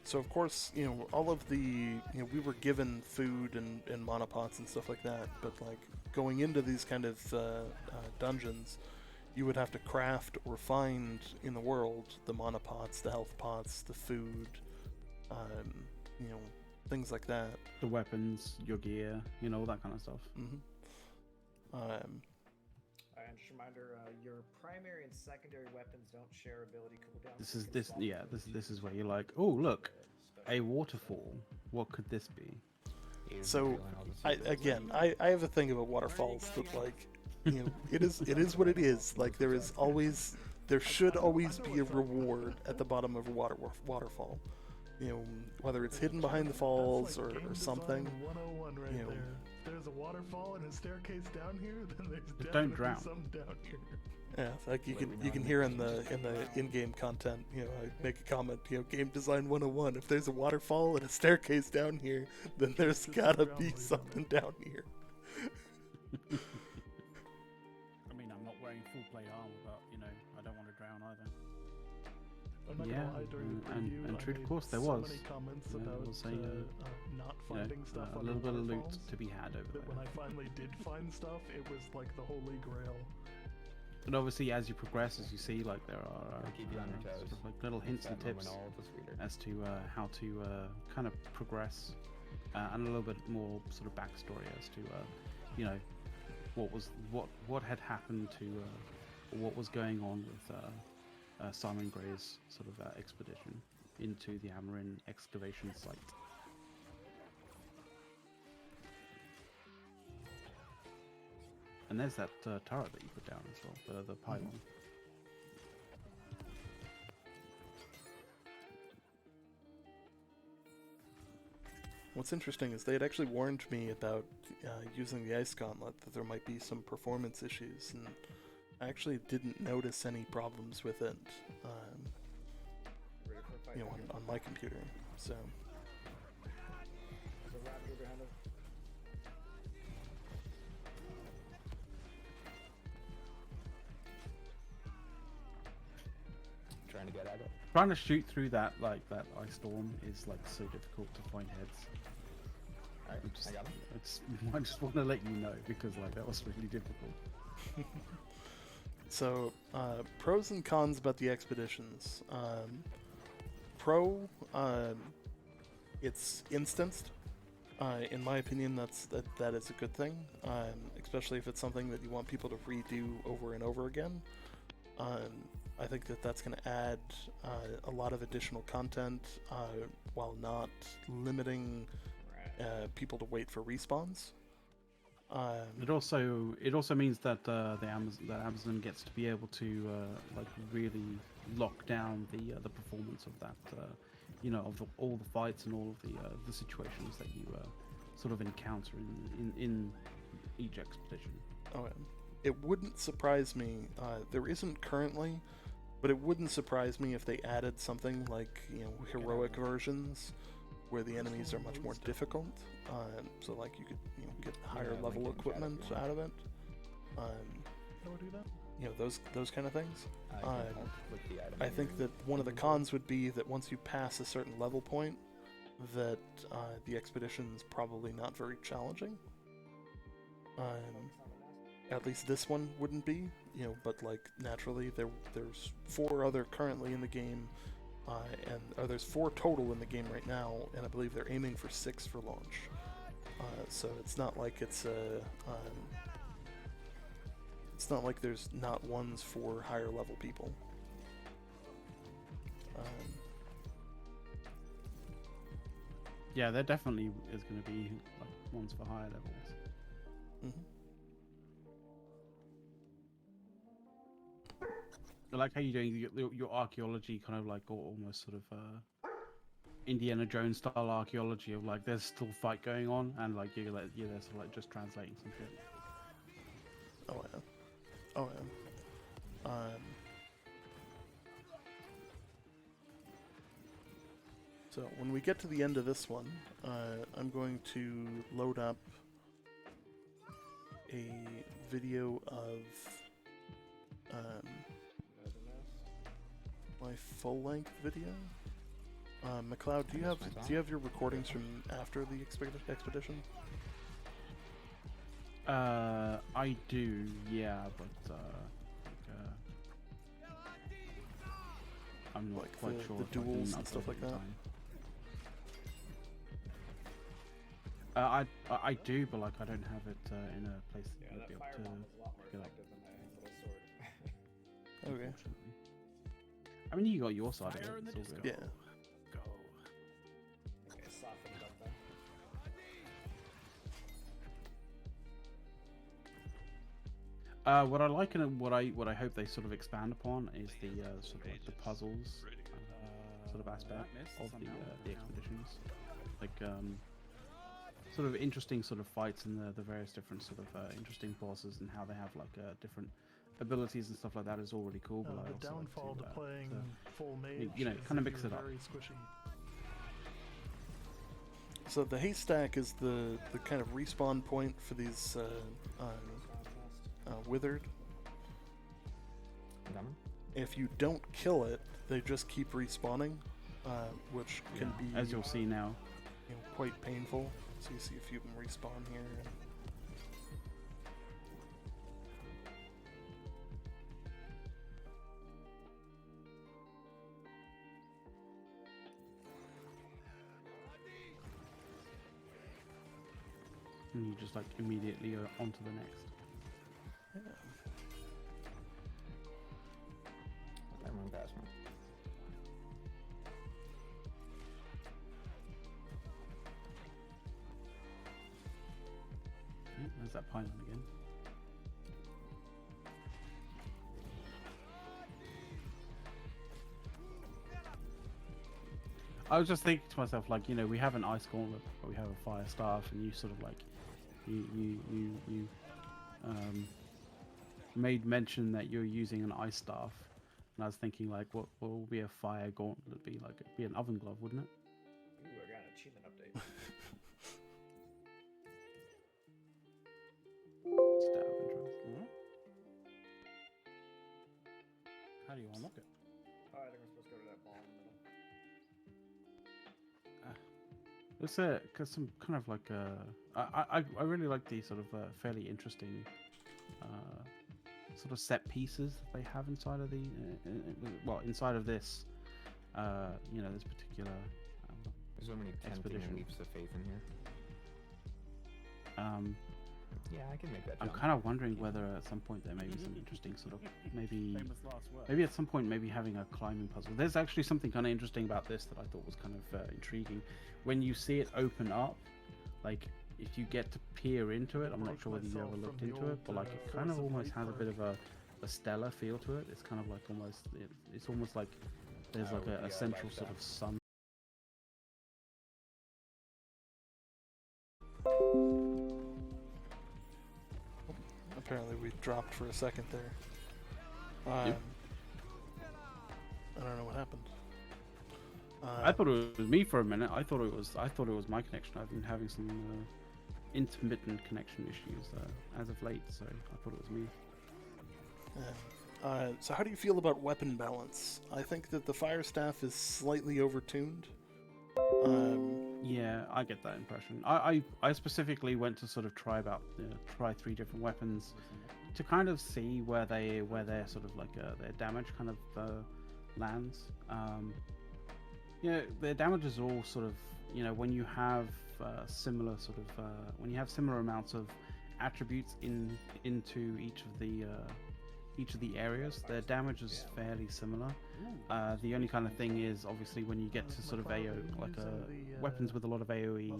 So of course, you know, all of the, you know, we were given food and monopots and stuff like that, but like going into these kind of dungeons, you would have to craft or find in the world the monopots, the health pots, the food, you know, things like that. The weapons, your gear, you know, all that kind of stuff. Mm-hmm. And just a reminder, your primary and secondary weapons don't share ability cooldowns. This is where you're like, oh look, a waterfall. What could this be? So, I have a thing about waterfalls that, like, you know, it is what it is. Like, there should always be a reward at the bottom of a waterfall. You know, whether it's hidden behind the falls or something. 101 right, you know, there. There's a waterfall and a staircase down here. Then there's definitely some down here. Yeah, like you can hear in the in-game content, you know, I make a comment, you know, game design 101. If there's a waterfall and a staircase down here, then there's gotta be something down here. I mean, I'm not wearing full plate armor, but you know, I don't want to drown either. I'm not gonna lie, during the preview, and true, of course, there was. So many comments about not finding stuff. A little bit of loot to be had over there. When I finally did find stuff, it was like the holy grail. And obviously, as you progress, as you see, like there are sort of like little hints and tips as to how to kind of progress, and a little bit more sort of backstory as to you know, what had happened to what was going on with Simon Gray's sort of expedition into the Amarin excavation site. And there's that turret that you put down as well, the pylon. What's interesting is they had actually warned me about using the ice gauntlet, that there might be some performance issues, and I actually didn't notice any problems with it, you know, on my computer. So. Trying to get at it. Trying to shoot through that ice storm is like so difficult to find heads. Alright, I got him. I just want to let you know because like that was really difficult. So, pros and cons about the expeditions. Pro, it's instanced. In my opinion, that is a good thing, especially if it's something that you want people to redo over and over again. I think that's going to add a lot of additional content while not limiting people to wait for respawns. It also means that Amazon gets to be able to like really lock down the performance of that, of all the fights and all of the situations that you sort of encounter in each expedition. Oh, it wouldn't surprise me. There isn't currently, but it wouldn't surprise me if they added something like heroic versions, where the enemies are much more difficult. So like you could get higher level equipment out of it. How would do that? Those kind of things. With the item I in think your that one of the inventory. cons would be that once you pass a certain level point, that the expedition's probably not very challenging. At least this one wouldn't be, but like naturally there's 4 other currently in the game, and there's 4 total in the game right now, and I believe they're aiming for 6 for launch. So it's not like it's not like there's not ones for higher level people. Yeah, there definitely is going to be like ones for higher levels. Mm-hmm. I like how you're doing your archaeology, kind of like almost sort of Indiana Jones style archaeology of like there's still fight going on, and like you're there sort of like just translating some shit. Oh yeah. So when we get to the end of this one, I'm going to load up a video of my full-length video. McLeod, do you have your recordings from after the expedition? I do, yeah, but I'm not Like quite the sure. the if I can duels and upload stuff like it in that? time. I do, but like I don't have it in a place Yeah, that that I'd be able firebomb was a lot more get up. effective than my little sword. Okay. Unfortunately. I mean, you got your side of it. It's all good. Yeah. Okay, soften it up then. What I like and what I hope they sort of expand upon is the sort of like the puzzles sort of aspect of the expeditions, like sort of interesting sort of fights and the various different sort of interesting bosses and how they have like different abilities and stuff like that is all really cool. But I The also downfall like to playing full mage, you know, is kind of that mix you're it up. very squishy. So the haystack is the kind of respawn point for these withered. Diamond? If you don't kill it, they just keep respawning, which can be, as you'll see now. quite painful. So you see a few of them respawn here. And you just like immediately on to the next. Yeah. That went past me. There's that pylon again. I was just thinking to myself, like, we have an ice gauntlet, but we have a fire staff, and you sort of like, you made mention that you're using an ice staff, and I was thinking, like, what will be a fire gauntlet be? Like, it'd be an oven glove, wouldn't it? Ooh, I got an achievement update. Just out of interest. Alright. How do you unlock it? Oh, I think we're supposed to go to that ball in the middle. It's cause some kind of like I really like the sort of fairly interesting sort of set pieces that they have inside of the inside of this this particular There's so many tempting expedition. leaps of faith in here. Yeah, I can make that I'm jump. kind of wondering whether at some point there may be some interesting sort of maybe at some point maybe having a climbing puzzle. There's actually something kind of interesting about this that I thought was kind of intriguing. When you see it open up, like if you get to peer into it, I'm not sure whether you ever looked into it, but like it kind of almost has a bit of a stellar feel to it. It's kind of like almost, it's almost like there's like a central sort of sun. Apparently we dropped for a second there. Yep. I don't know what happened. I thought it was me for a minute. I thought it was my connection. I've been having some intermittent connection issues as of late, so I thought it was me. So how do you feel about weapon balance? I think that the fire staff is slightly overtuned. Yeah, I get that impression. I specifically went to sort of try 3 different weapons to kind of see where their sort of like their damage kind of lands. Their damage is all sort of, when you have similar sort of when you have similar amounts of attributes into each of the areas, their damage is fairly similar. The only kind of thing is obviously when you get to sort of weapons with a lot of AoE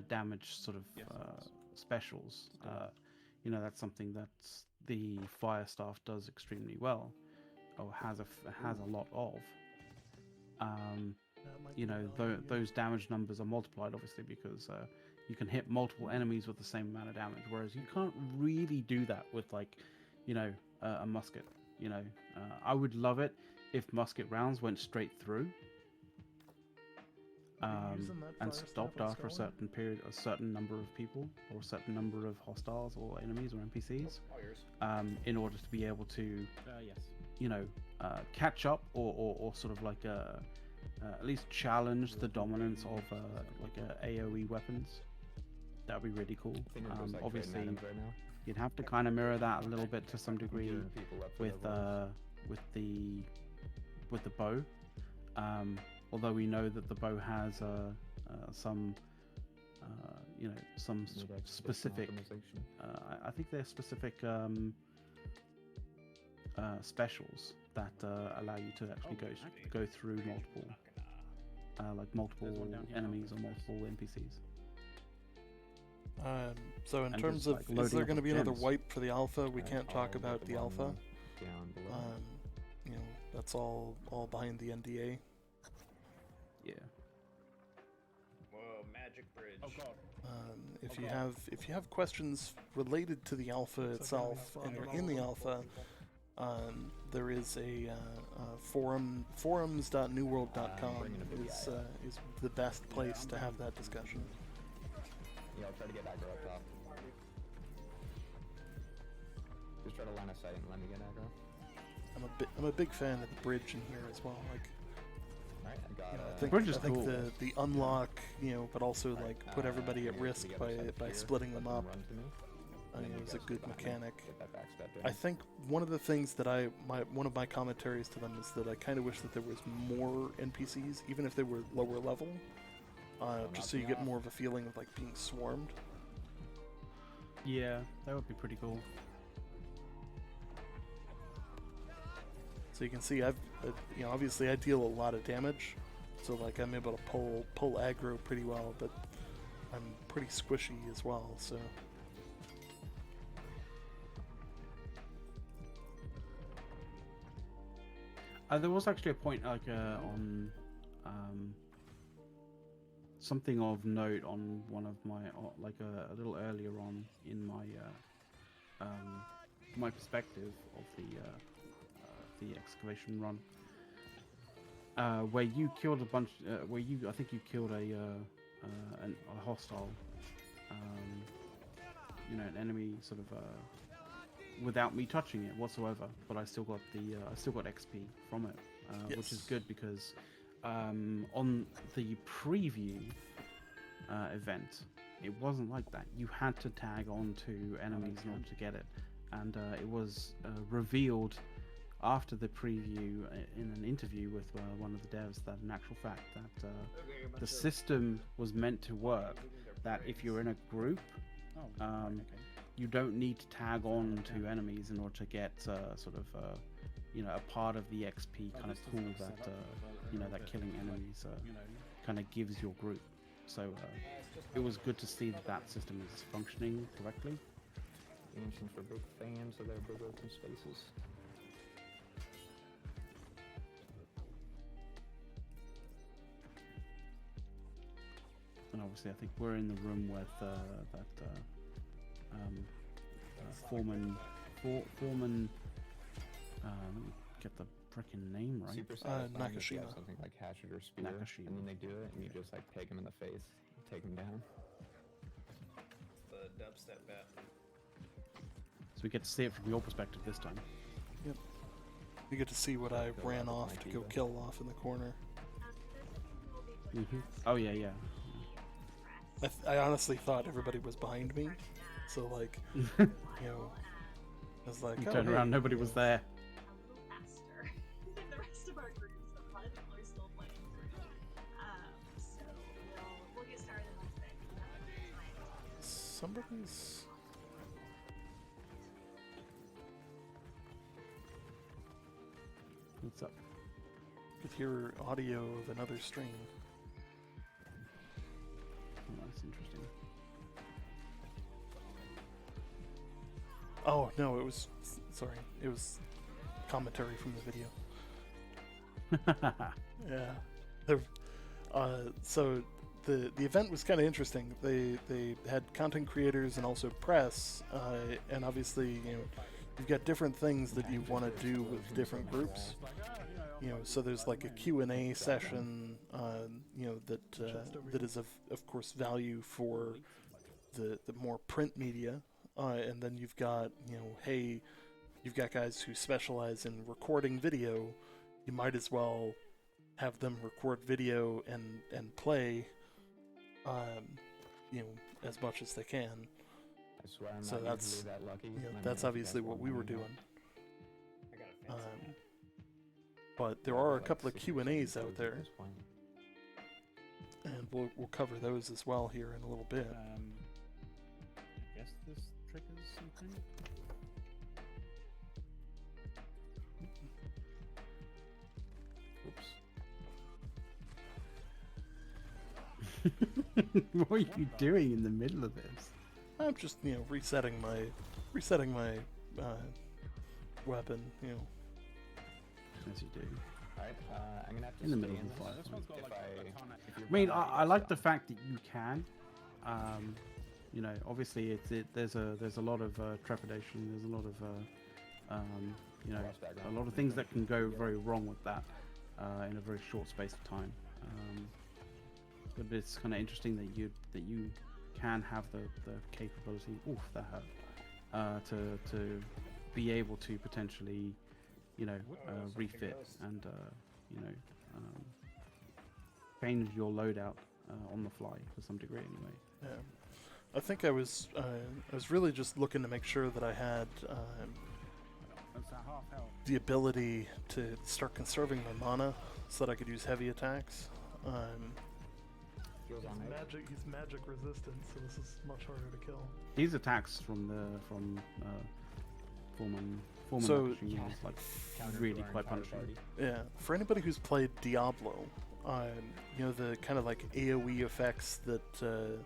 damage sort of specials, that's something that the fire staff does extremely well, or has a lot of. Those damage numbers are multiplied obviously because you can hit multiple enemies with the same amount of damage, whereas you can't really do that with like a musket. I would love it if musket rounds went straight through and stopped after a certain number of people or a certain number of hostiles or enemies or NPCs, in order to be able to catch up or sort of like at least challenge the dominance of AoE weapons. That would be really cool. Obviously, you'd have to kind of mirror that a little bit to some degree with the bow. Although we know that the bow has some specific. I think there's specific specials that allow you to actually go through multiple enemies or multiple NPCs. So in terms of, is there going to be another wipe for the alpha? We can't talk about the alpha. That's all behind the NDA. Yeah. Whoa, magic bridge. Oh god. If you have questions related to the alpha itself, and you're in the alpha, there is a forums.newworld.com is the best place to have that discussion. Yeah, I'll try to get aggro up top. Just try to line of sight and let me get aggro. I'm a big fan of the bridge in here as well. Like, Alright, I got I think the unlock, but also like put everybody at risk by splitting them up. It was a good mechanic. I think one of the things that one of my commentaries to them is that I kind of wish that there was more NPCs, even if they were lower level, just so you get more of a feeling of like being swarmed. Yeah, that would be pretty cool. So you can see obviously I deal a lot of damage, so like I'm able to pull aggro pretty well, but I'm pretty squishy as well, so. There was actually a point like on something of note on one of my like a little earlier on in my perspective of the excavation run, where you killed a bunch, I think you killed a hostile, an enemy sort of without me touching it whatsoever, but I still got XP from it, Yes. which is good because on the preview event, it wasn't like that. You had to tag on to enemies in order to get it, and it was revealed after the preview in an interview with one of the devs that in actual fact that the system was meant to work, that if you're in a group, you don't need to tag on to enemies in order to get sort of a part of the XP kind of pool that that killing enemies kind of gives your group. So it was good to see that that system is functioning correctly. Ancients were big fans of their big open spaces. And obviously, I think we're in the room with Foreman. Foreman. Let me get the freaking name right. Super satisfying if you have Nakashima. something like hatchet or spear, Nakashima. and then they do it, and you just like peg him in the face, take him down. The dubstep bet. So we get to see it from your perspective this time. Yep. You get to see what I Go ran out with off my to go Kiva. kill off in the corner. Oh yeah, yeah. I honestly thought everybody was behind me, so like, you know, I was like, You oh, turn hey, around, nobody was there. A little faster than the rest of our groups. A lot of people are still playing through. So we'll get started in a little bit. Somebody's. What's up? You could hear audio of another stream. Oh, that's interesting. Oh no, it was. Sorry, it was commentary from the video. Yeah. So the event was kind of interesting. They had content creators and also press, and obviously you've got different things that you want to do with different groups. So there's like a Q&A session, that is of course value for the more print media, and then you've got hey, you've got guys who specialize in recording video. You might as well have them record video and play, as much as they can. I swear I'm So not that's usually that lucky. and I that's managed obviously that what one we were time. doing. I got a fancy Um, but there are a couple of 60% Q&As out at there, this point. and we'll cover those as well here in a little bit. I guess this triggers something. What are you doing in the middle of this? I'm just resetting my weapon. As you do. Alright, I'm gonna have to In the stay middle of in the this fight. if you're I mean, running I like the stuff. fact that you can. Obviously, there's a lot of trepidation. There's a lot of a lot of things that can go very wrong with that in a very short space of time. But it's kind of interesting that you can have the capability. Oof, that hurt. To be able to potentially, refit and change your loadout on the fly to some degree, anyway. Yeah. I think I was really just looking to make sure that I had the ability to start conserving my mana so that I could use heavy attacks. Feels on it. He's magic resistant, so this is much harder to kill. These attacks from Foreman So- Nakashima is like Counter really to our quite entire punishing. party. Yeah, for anybody who's played Diablo, the kind of like AoE effects that are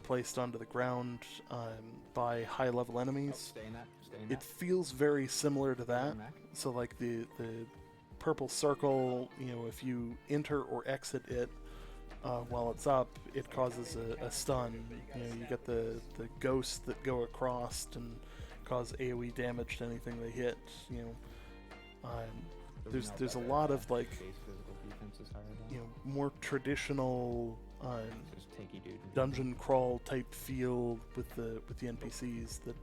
placed onto the ground by high-level enemies, Stay in that. it feels very similar to that. Mac. So like the purple circle, if you enter or exit it while it's up, it causes a stun. You get the ghosts that go across and cause AoE damage to anything they hit. There's a lot of like Base physical defense is higher than. more traditional Just tanky dude. dungeon crawl type feel with the NPCs that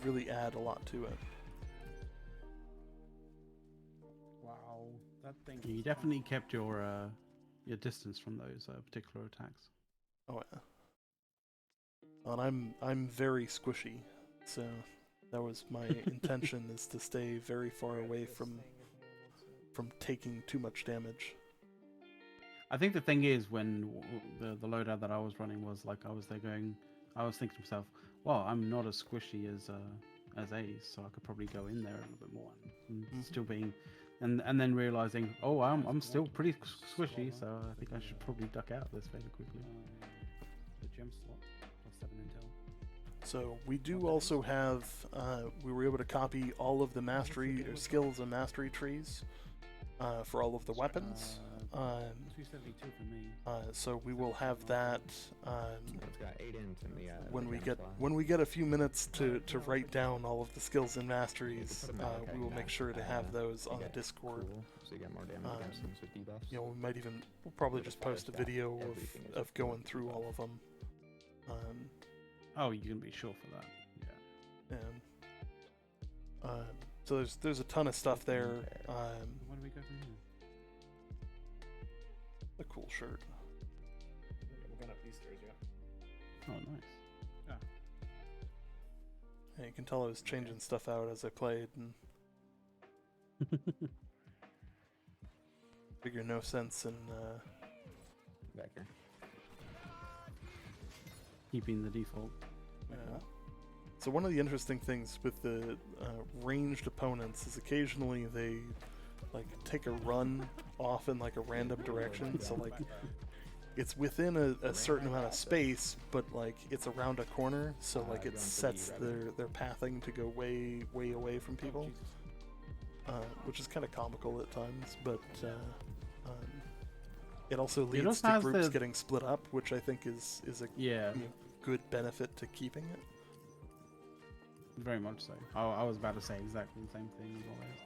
really add a lot to it. Wow, that thing. You definitely kept your distance from those particular attacks. Oh yeah. And I'm very squishy, so that was my intention, is to stay very far away from taking too much damage. I think the thing is, when the loadout that I was running was like, I was thinking to myself, well, I'm not as squishy as Ace, so I could probably go in there a little bit more and Mhm. still being and then realizing, oh, I'm still pretty squishy, so I think I should probably duck out this fairly quickly. The gem slot +7 intel. So we do also have, we were able to copy all of the mastery or skills and mastery trees for all of the weapons. 272 for me. So we will have that It's got 8 int in the when we get a few minutes to write down all of the skills and masteries. We will make sure to have those on the Discord. Cool. So you get more damage against things with debuffs. You know, we'll probably just post a video of going through all of them. Oh, you can be sure for that. Yeah. And so there's a ton of stuff there. Where do we go from here? A cool shirt. We're going up these stairs, yeah. Oh, nice. And you can tell I was changing stuff out as I played, and figure no sense in Back here. Keeping the default. yeah. So one of the interesting things with the ranged opponents is occasionally they like take a run off in like a random direction. So like it's within a certain amount of space, but like it's around a corner. So like it sets their pathing to go way away from people, which is kind of comical at times. But it also leads to groups getting split up, which I think is a good benefit to keeping it. Very much so. I was about to say exactly the same thing as always.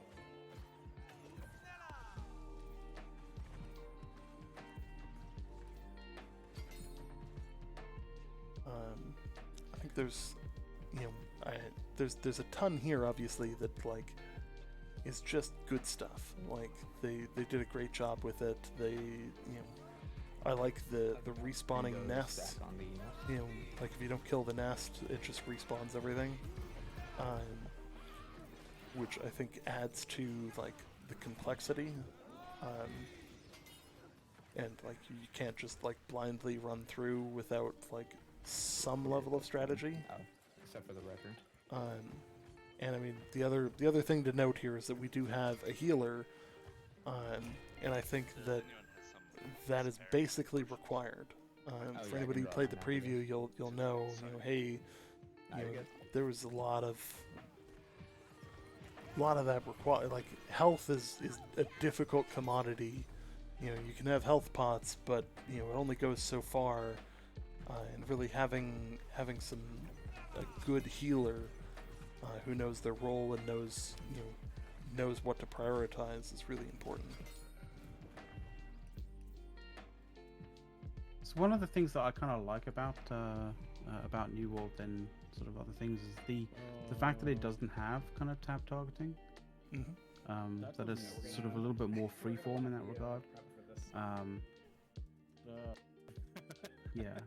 I think there's, there's a ton here, obviously, that like is just good stuff. Like they did a great job with it. I like the respawning nests. Like if you don't kill the nest, it just respawns everything, which I think adds to like the complexity. And like you can't just like blindly run through without like some level of strategy. Except for the record. And I mean the other thing to note here is that we do have a healer, and I think that is basically required. For anybody who played the preview, you'll know, hey, there was a lot of that required. Like health is a difficult commodity. You can have health pots, but it only goes so far. And really having a good healer who knows their role and knows what to prioritize is really important. So one of the things that I kind of like about New World than sort of other things is the fact that it doesn't have kind of tab targeting. Mm-hmm. That is sort of a little bit more freeform in that regard. Yeah,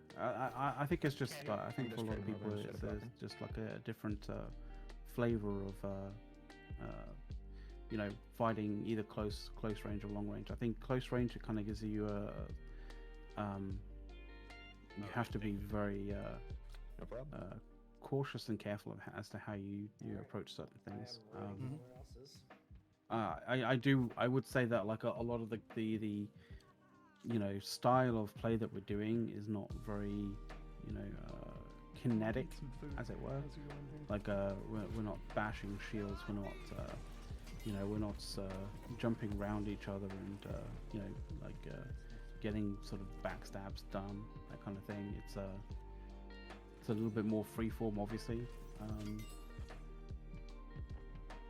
I think it's just I think for a lot of people it's just like a different flavor of fighting either close range or long range. I think close range, it kind of gives you you have to be very cautious and careful as to how you approach certain things. I would say that like a lot of the style of play that we're doing is not very kinetic, as it were. Like we're not bashing shields, we're not jumping around each other and getting sort of backstabs done, that kind of thing. It's a little bit more freeform, obviously,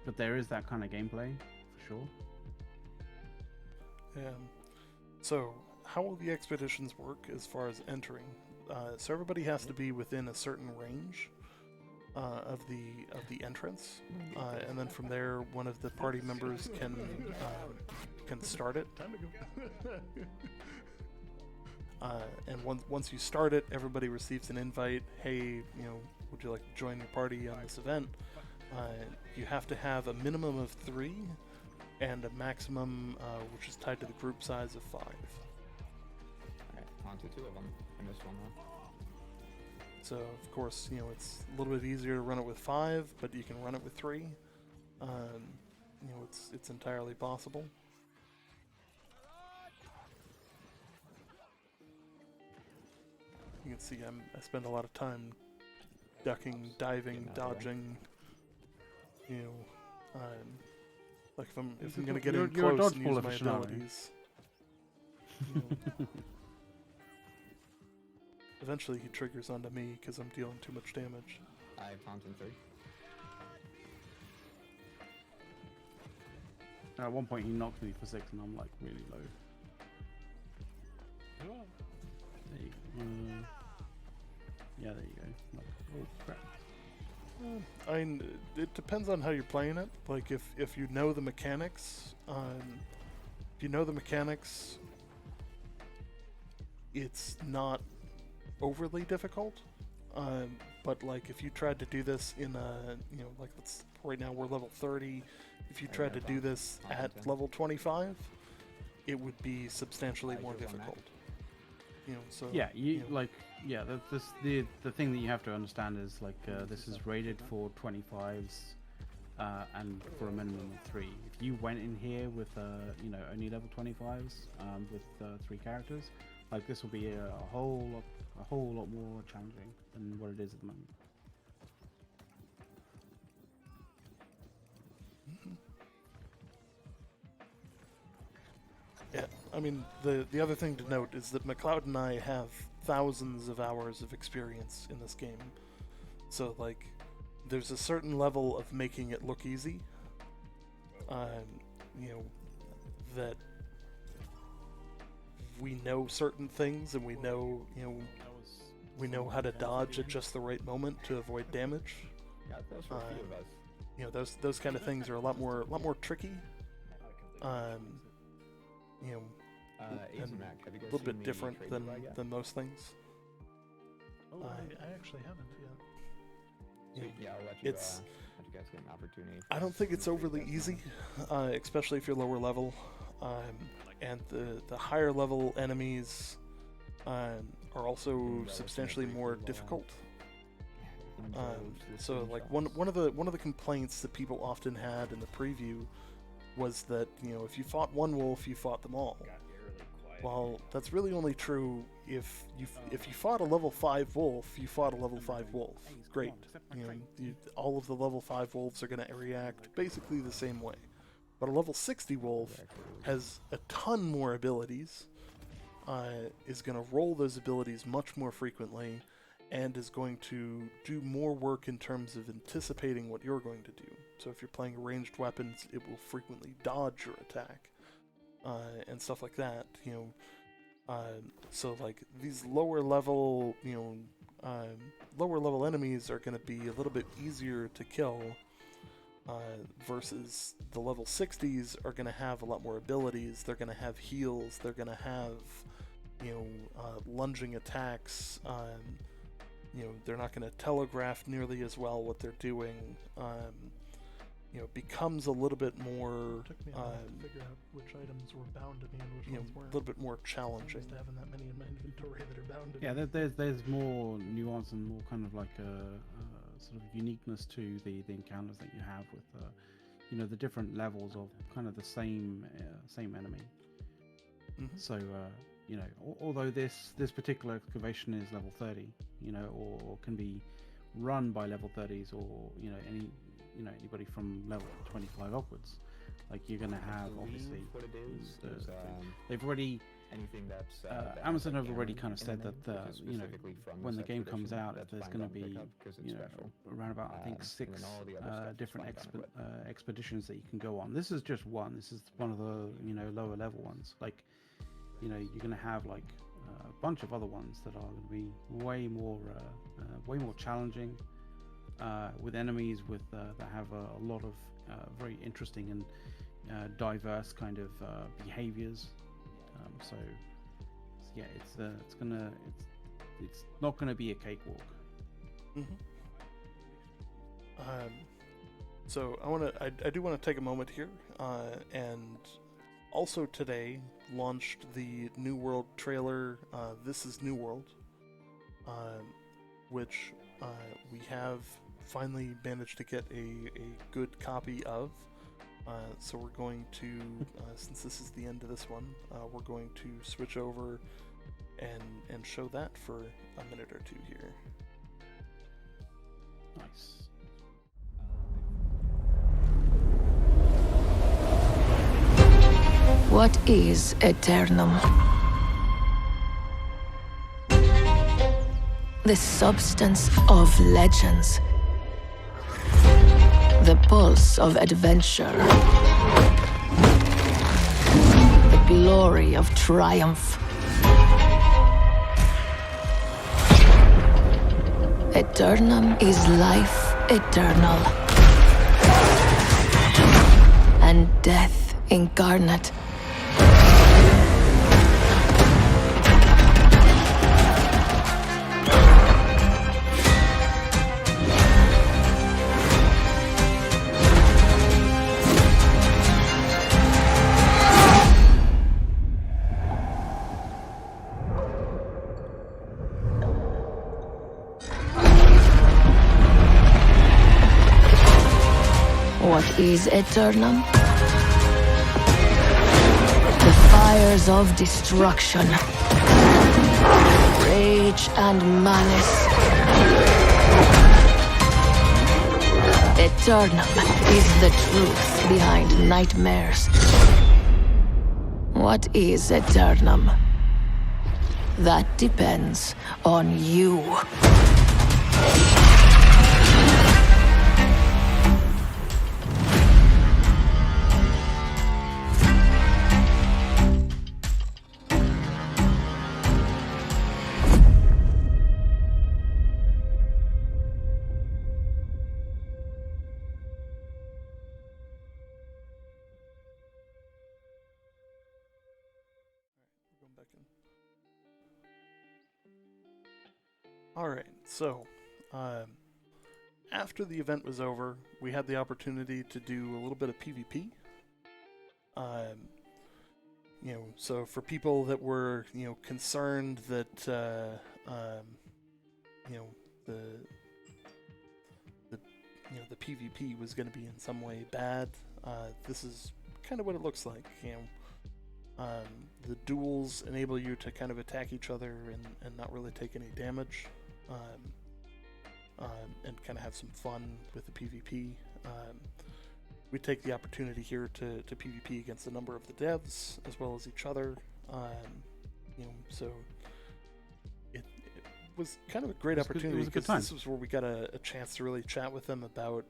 but there is that kind of gameplay for sure. Yeah. So how will the expeditions work as far as entering? So everybody has to be within a certain range of the entrance, and then from there, one of the party members can start it. And once you start it, everybody receives an invite. Hey, would you like to join your party on this event? You have to have a minimum of 3 and a maximum, which is tied to the group size of 5. Alright, on to 2 of them. I missed one though. So of course, it's a little bit easier to run it with 5, but you can run it with 3. it's entirely possible. You can see I spend a lot of time ducking, diving, dodging. Like if I'm gonna get in you're a close and dodgeball use my aficionado. abilities. Eventually he triggers onto me because I'm dealing too much damage. I have Fountain 3. At one point he knocked me for 6 and I'm like really low. There you go. Yeah, there you go. Like, oh crap. It depends on how you're playing it. Like if you know the mechanics, it's not overly difficult. But like if you tried to do this in a, like right now we're level 30. If you tried to do this at level 25, it would be substantially more difficult. So yeah, the thing that you have to understand is like this is rated for 25s and for a minimum of 3. If you went in here with only level 25s with 3 characters, like this will be a whole lot more challenging than what it is at the moment. Yeah, I mean, the other thing to note is that McLeod and I have thousands of hours of experience in this game. So, like, there's a certain level of making it look easy. That we know certain things and we know how to dodge at just the right moment to avoid damage. Yeah, those were a few of us. Those kind of things are a lot more tricky. And a little bit different than most things. Oh, I actually haven't yet. Yeah, I'll let you guys get an opportunity. I don't think it's overly easy, especially if you're lower level. And the higher level enemies are also substantially more difficult. So like one of the complaints that people often had in the preview was that if you fought one wolf, you fought them all. Well, that's really only true if you fought a level 5 wolf, you fought a level 5 wolf. Great. All of the level 5 wolves are going to react basically the same way. But a level 60 wolf has a ton more abilities, is going to roll those abilities much more frequently, and is going to do more work in terms of anticipating what you're going to do. So if you're playing ranged weapons, it will frequently dodge your attack, and stuff like that. So like these lower level enemies are going to be a little bit easier to kill, versus the level 60s are going to have a lot more abilities. They're going to have heals. They're going to have lunging attacks. They're not going to telegraph nearly as well what they're doing. Becomes a little bit more. It took me a while to figure out which items were bound to me and which ones a weren't. little bit more I'm challenging. used to having that many in my inventory that are bound to me. Yeah, there's more nuance and more kind of like a sort of uniqueness to the encounters that you have with the different levels of kind of the same enemy. Mm-hmm. So although this particular excavation is level 30, or can be run by level 30s, or anybody from level 25 upwards, like you're going to have obviously what it is, they've already anything that's Amazon have already kind of said that when the game comes out, there's going to be around about I think 6 different expeditions that you can go on. This is just one. This is one of the lower level ones. Like you're going to have like a bunch of other ones that are going to be way more challenging, with enemies that have a lot of very interesting and diverse kind of behaviors. So yeah, it's not gonna be a cakewalk. Mm-hmm. So I do want to take a moment here, and also today launched the New World trailer. This is New World, which we have finally managed to get a good copy of. So we're going to, since this is the end of this one, we're going to switch over and show that for a minute or two here. Nice. What is Eternum? The substance of legends. The pulse of adventure. The glory of triumph. Eternum is life eternal. And death incarnate. What is Eternum? The fires of destruction, rage and malice. Eternum is the truth behind nightmares. What is Eternum? That depends on you. Alright, so, after the event was over, we had the opportunity to do a little bit of PvP. So for people that were, concerned that, the PvP was going to be in some way bad, this is kind of what it looks like, the duels enable you to kind of attack each other and not really take any damage, and kind of have some fun with the PvP. We take the opportunity here to PvP against a number of the devs as well as each other. So it was kind of a great opportunity because this was where we got a chance to really chat with them about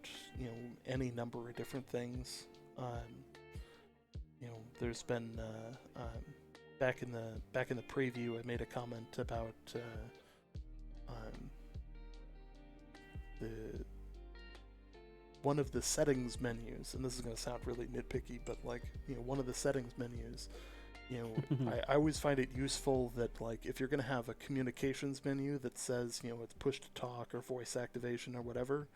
any number of different things. There's been back in the preview, I made a comment about one of the settings menus, and this is going to sound really nitpicky, but one of the settings menus, I always find it useful that if you're going to have a communications menu that says it's push to talk or voice activation or whatever,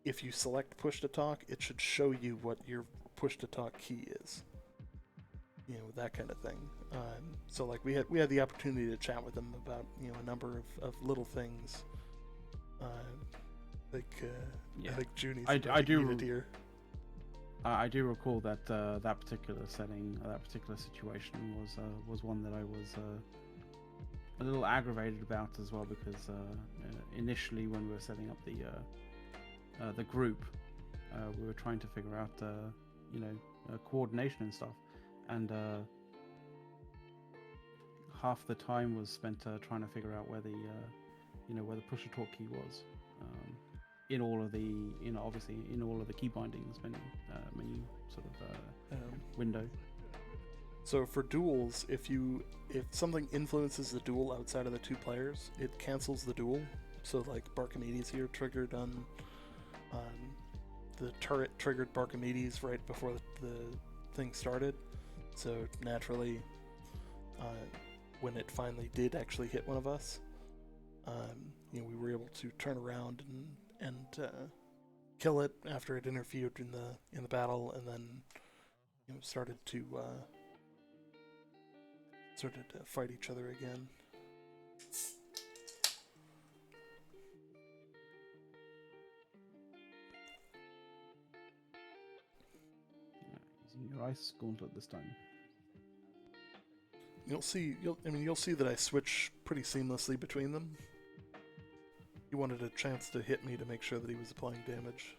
if you select push to talk, it should show you what your push to talk key is. That kind of thing. So we had the opportunity to chat with them about a number of little things. I think Junie's I do recall that that particular setting, that particular situation was one that I was a little aggravated about as well, because initially when we were setting up the group, we were trying to figure out coordination and stuff, and half the time was spent trying to figure out where the where the push to talk key was. In all of the, obviously in all of the key bindings menu sort of window. So for duels, if something influences the duel outside of the two players, it cancels the duel. So Barkimedes here triggered on the turret triggered Barkimedes right before the thing started. So naturally, when it finally did actually hit one of us, we were able to turn around and kill it after it interfered in the battle, and then started to fight each other again. ice gauntlet this time. You'll see that I switch pretty seamlessly between them. He wanted a chance to hit me to make sure that he was applying damage.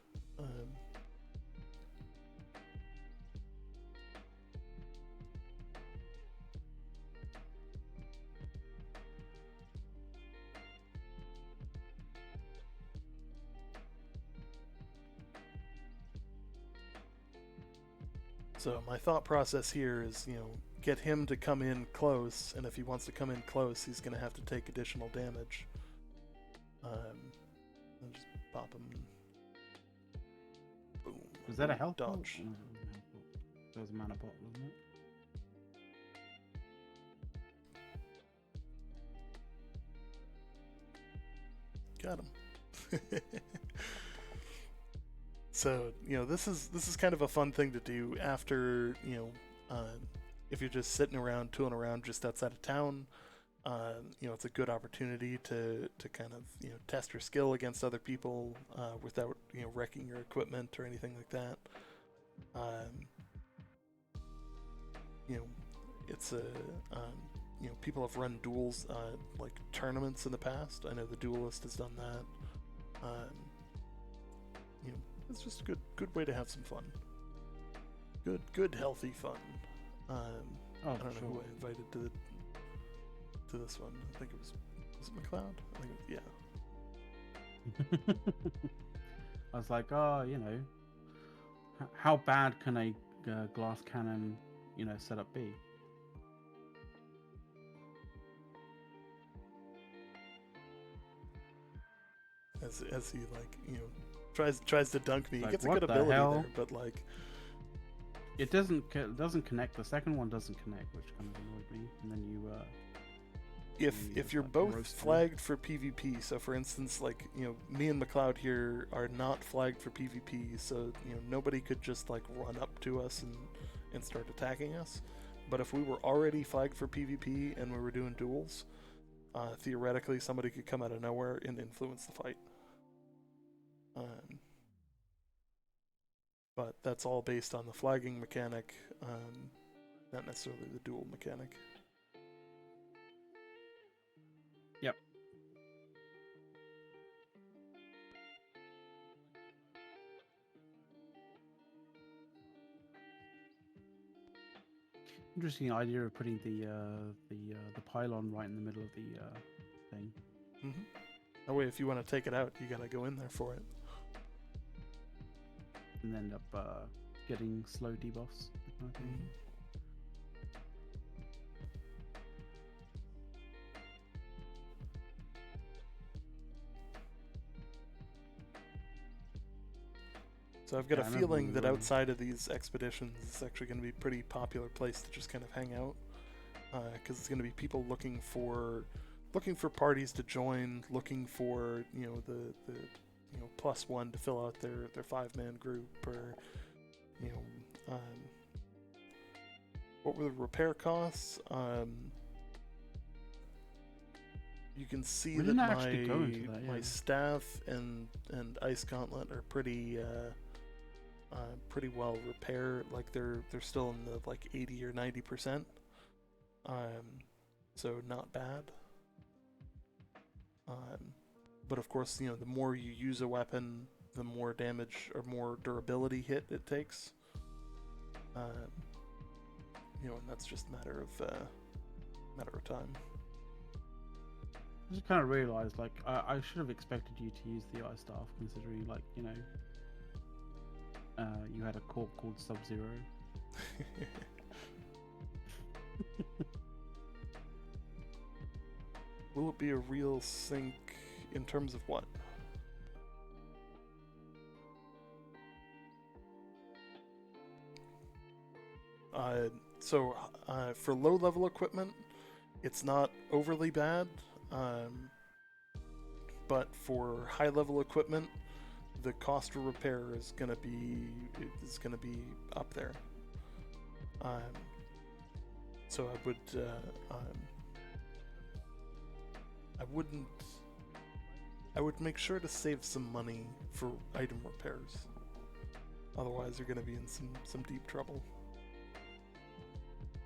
So my thought process here is, get him to come in close, and if he wants to come in close, he's going to have to take additional damage. And just pop him. Boom. Was that a health dodge? Pot? That was a mana pot, wasn't it? Got him. So, this is kind of a fun thing to do after, if you're just sitting around, tooling around just outside of town. It's a good opportunity to kind of, test your skill against other people without, wrecking your equipment or anything like that. It's a, people have run duels, like tournaments in the past. I know the Duelist has done that. It's just a good way to have some fun. Good healthy fun. I don't know who I invited to this one. I think was it McLeod? I think yeah. I was like, how bad can a glass cannon, setup be? As he tries to dunk me. He gets a good ability there, but it doesn't connect. The second one doesn't connect, which kind of annoyed me. And then if you're both flagged for PvP, so for instance, me and McLeod here are not flagged for PvP, so nobody could just run up to us and start attacking us. But if we were already flagged for PvP and we were doing duels, theoretically somebody could come out of nowhere and influence the fight. But that's all based on the flagging mechanic, not necessarily the duel mechanic. Yep. Interesting idea of putting the pylon right in the middle of the thing. Mm-hmm. That way, if you want to take it out, you gotta go in there for it. And end up getting slow debuffs. Mm-hmm. So I've got a feeling that outside of these expeditions, it's actually going to be a pretty popular place to just kind of hang out, because it's going to be people looking for parties to join, looking for the +1 to fill out their 5-man group, or what were the repair costs? You can see that my staff and Ice Gauntlet are pretty well repaired. They're still in the 80 or 90%. So not bad. But of course, the more you use a weapon, the more damage or more durability hit it takes. And that's just a matter of time. I just kind of realized, I should have expected you to use the ice staff, considering, you had a corp called Sub-Zero. Will it be a real sync in terms of what? For low-level equipment, it's not overly bad. But for high-level equipment, the cost for repair is gonna be up there. So I would make sure to save some money for item repairs. Otherwise, you're gonna be in some deep trouble.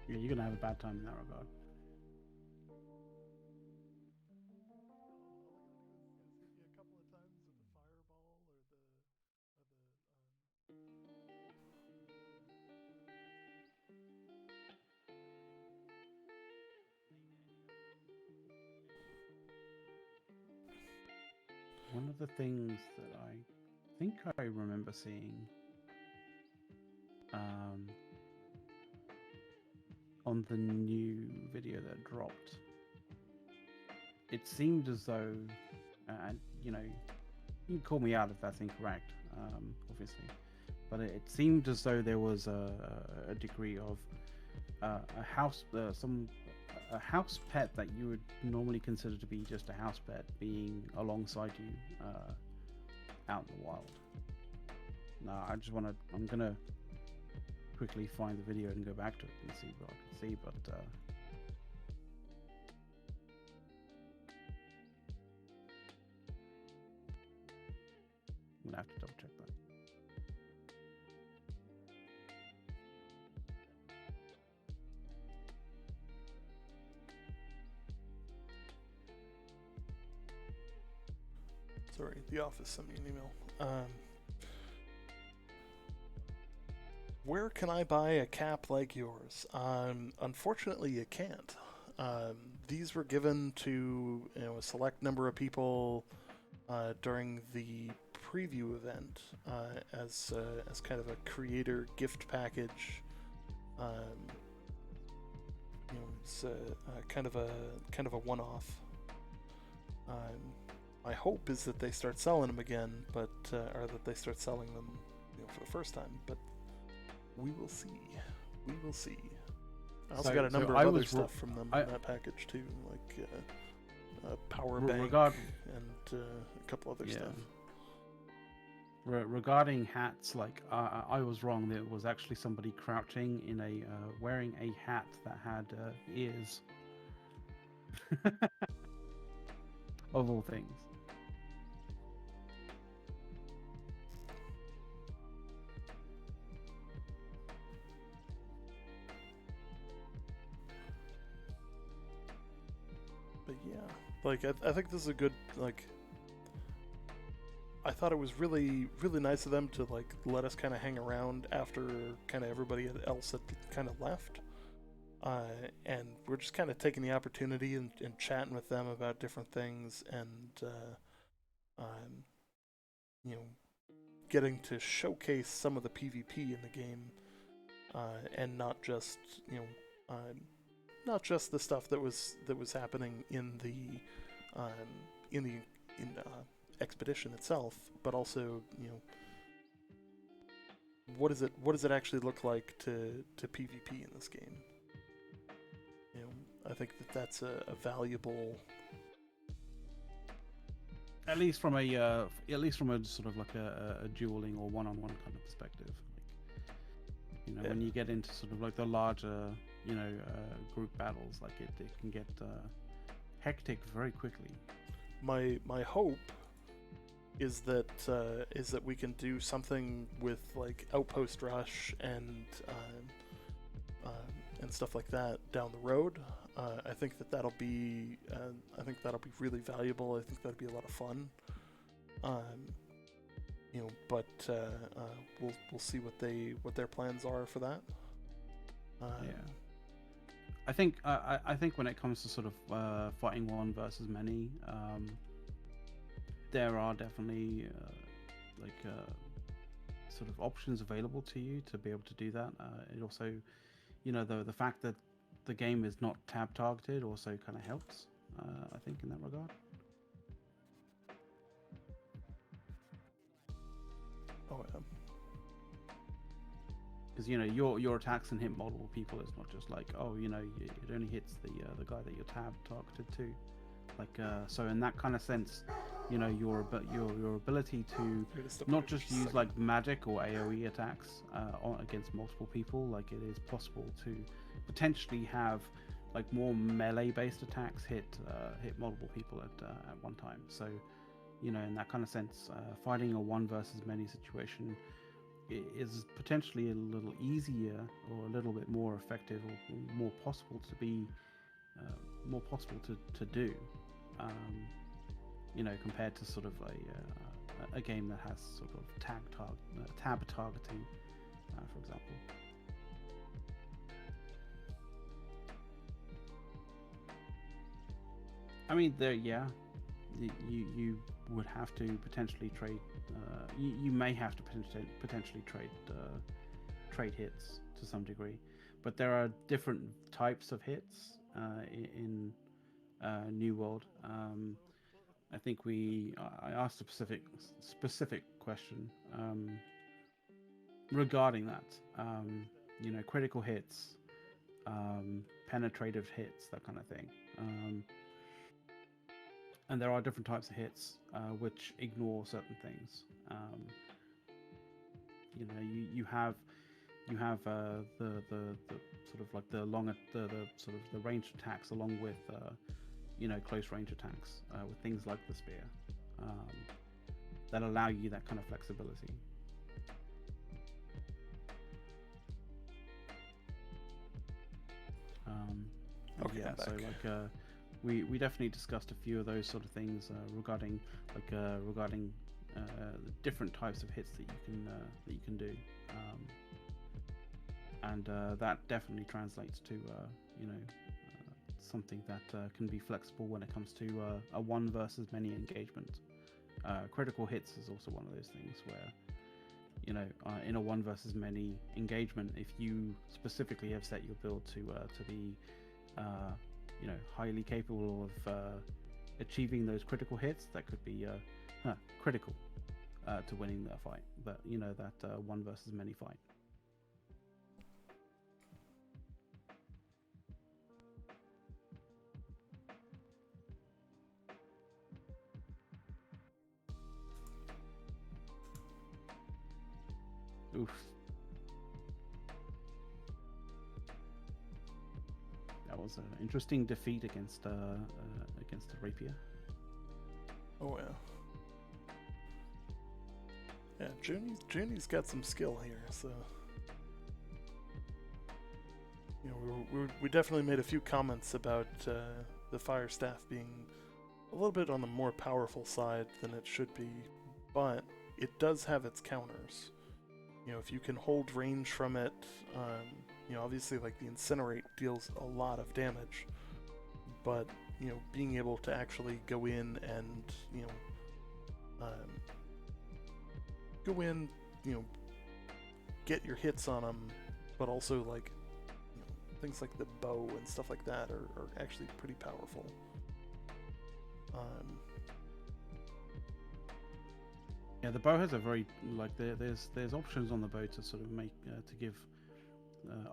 Yeah, you're gonna have a bad time in that regard. One of the things that I think I remember seeing on the new video that dropped, it seemed as though, and you know, you can call me out if that's incorrect, obviously, but it seemed as though there was a degree of a house pet that you would normally consider to be just a house pet being alongside you out in the wild. Now, I'm gonna quickly find the video and go back to it and see what I can see, but I'm gonna have to double check that. Sorry, the office sent me an email. Where can I buy a cap like yours? Unfortunately, you can't. These were given to a select number of people during the preview event as kind of a creator gift package. It's kind of a one-off. My hope is that they start selling them again, but or that they start selling them for the first time. But we will see. We will see. I also got a number of other stuff from them in that package too, like a power bank and a couple other stuff. Regarding hats, like I was wrong. There was actually somebody crouching in a wearing a hat that had ears. Of all things. But yeah, like I think this is a good, like, I thought it was really nice of them to like let us kind of hang around after kind of everybody else had kind of left. And we're just kind of taking the opportunity and chatting with them about different things and getting to showcase some of the PvP in the game, and not just the stuff that was happening in the expedition itself, but also what does it actually look like to PvP in this game. I think that's a valuable, at least from a sort of like a dueling or one-on-one kind of perspective. Like, when you get into sort of like the larger group battles, like it can get hectic very quickly. My hope is that we can do something with like Outpost Rush and stuff like that down the road. I think that'll be really valuable. I think that'll be a lot of fun. But we'll see what their plans are for that. Yeah. I think when it comes to sort of fighting one versus many, there are definitely sort of options available to you to be able to do that. It also, the fact that the game is not tab targeted also kind of helps, I think, in that regard. Oh yeah. Because your attacks can hit multiple people. It's not just like, it only hits the guy that you're tab targeted to. Like so in that kind of sense, your ability to not just use like magic or AoE attacks against multiple people, like it is possible to potentially have like more melee based attacks hit multiple people at one time. So in that kind of sense, fighting a one versus many situation is potentially a little easier or a little bit more effective or more possible to be to do, compared to sort of a game that has sort of tab targeting, for example. I mean, you would have to potentially trade. You may have to potentially trade hits to some degree, but there are different types of hits in New World. I think I asked a specific question regarding that. Critical hits, penetrative hits, that kind of thing. And there are different types of hits which ignore certain things. You have the sort of like the longer the sort of the ranged attacks along with close range attacks with things like the spear that allow you that kind of flexibility. Okay, yeah, so like we definitely discussed a few of those sort of things regarding the different types of hits that you can do, and that definitely translates to something that can be flexible when it comes to a one versus many engagement. Critical hits is also one of those things where in a one versus many engagement, if you specifically have set your build to be highly capable of achieving those critical hits, that could be critical to winning that fight. But that one versus many fight. Oof. That was an interesting defeat against a rapier. Oh yeah. Yeah, Junie's got some skill here, so we definitely made a few comments about the fire staff being a little bit on the more powerful side than it should be, but it does have its counters. If you can hold range from it, obviously like the incinerate deals a lot of damage, but being able to actually go in and get your hits on them, but also like things like the bow and stuff like that are actually pretty powerful. Yeah, the bow has a very there's options on the bow to sort of make to give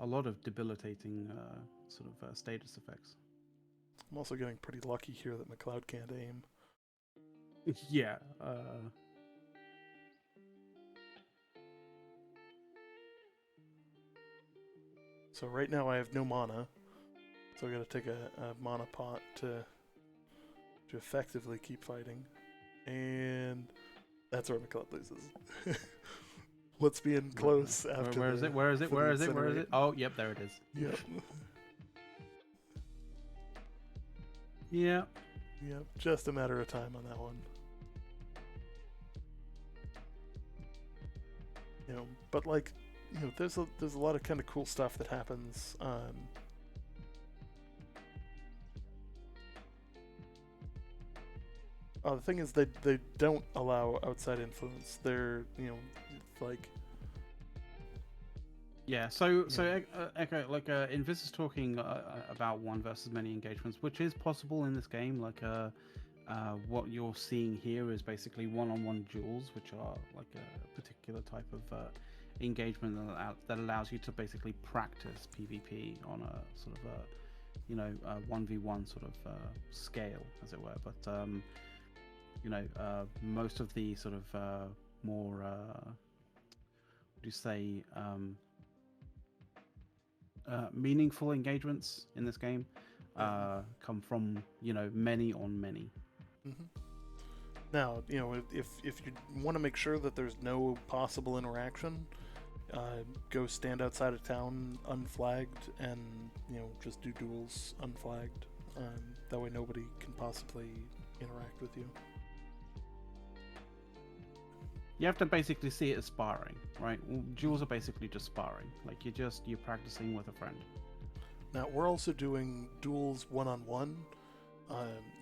a lot of debilitating status effects. I'm also getting pretty lucky here that McLeod can't aim. Yeah. So right now I have no mana, so I gotta take a mana pot to effectively keep fighting, and that's where McLeod loses. Let's be in close after. Where is it? Where is it? Where is it? Where is it? Oh, yep, there it is. Yep. Yep. Yep. Just a matter of time on that one. But like, there's a lot of kind of cool stuff that happens. The thing is, they don't allow outside influence. They're like. Yeah. So Echo, like Invis is talking about one versus many engagements, which is possible in this game. Like what you're seeing here is basically one-on-one duels, which are like a particular type of engagement that allows you to basically practice PvP on a sort of a 1v1 sort of scale, as it were. But most of the sort of more what do you say meaningful engagements in this game come from many on many. Mm-hmm. Now if you want to make sure that there's no possible interaction, go stand outside of town unflagged and, you know, just do duels unflagged. That way nobody can possibly interact with you. You have to basically see it as sparring, right? Duels are basically just sparring. Like you're practicing with a friend. Now we're also doing duels one-on-one.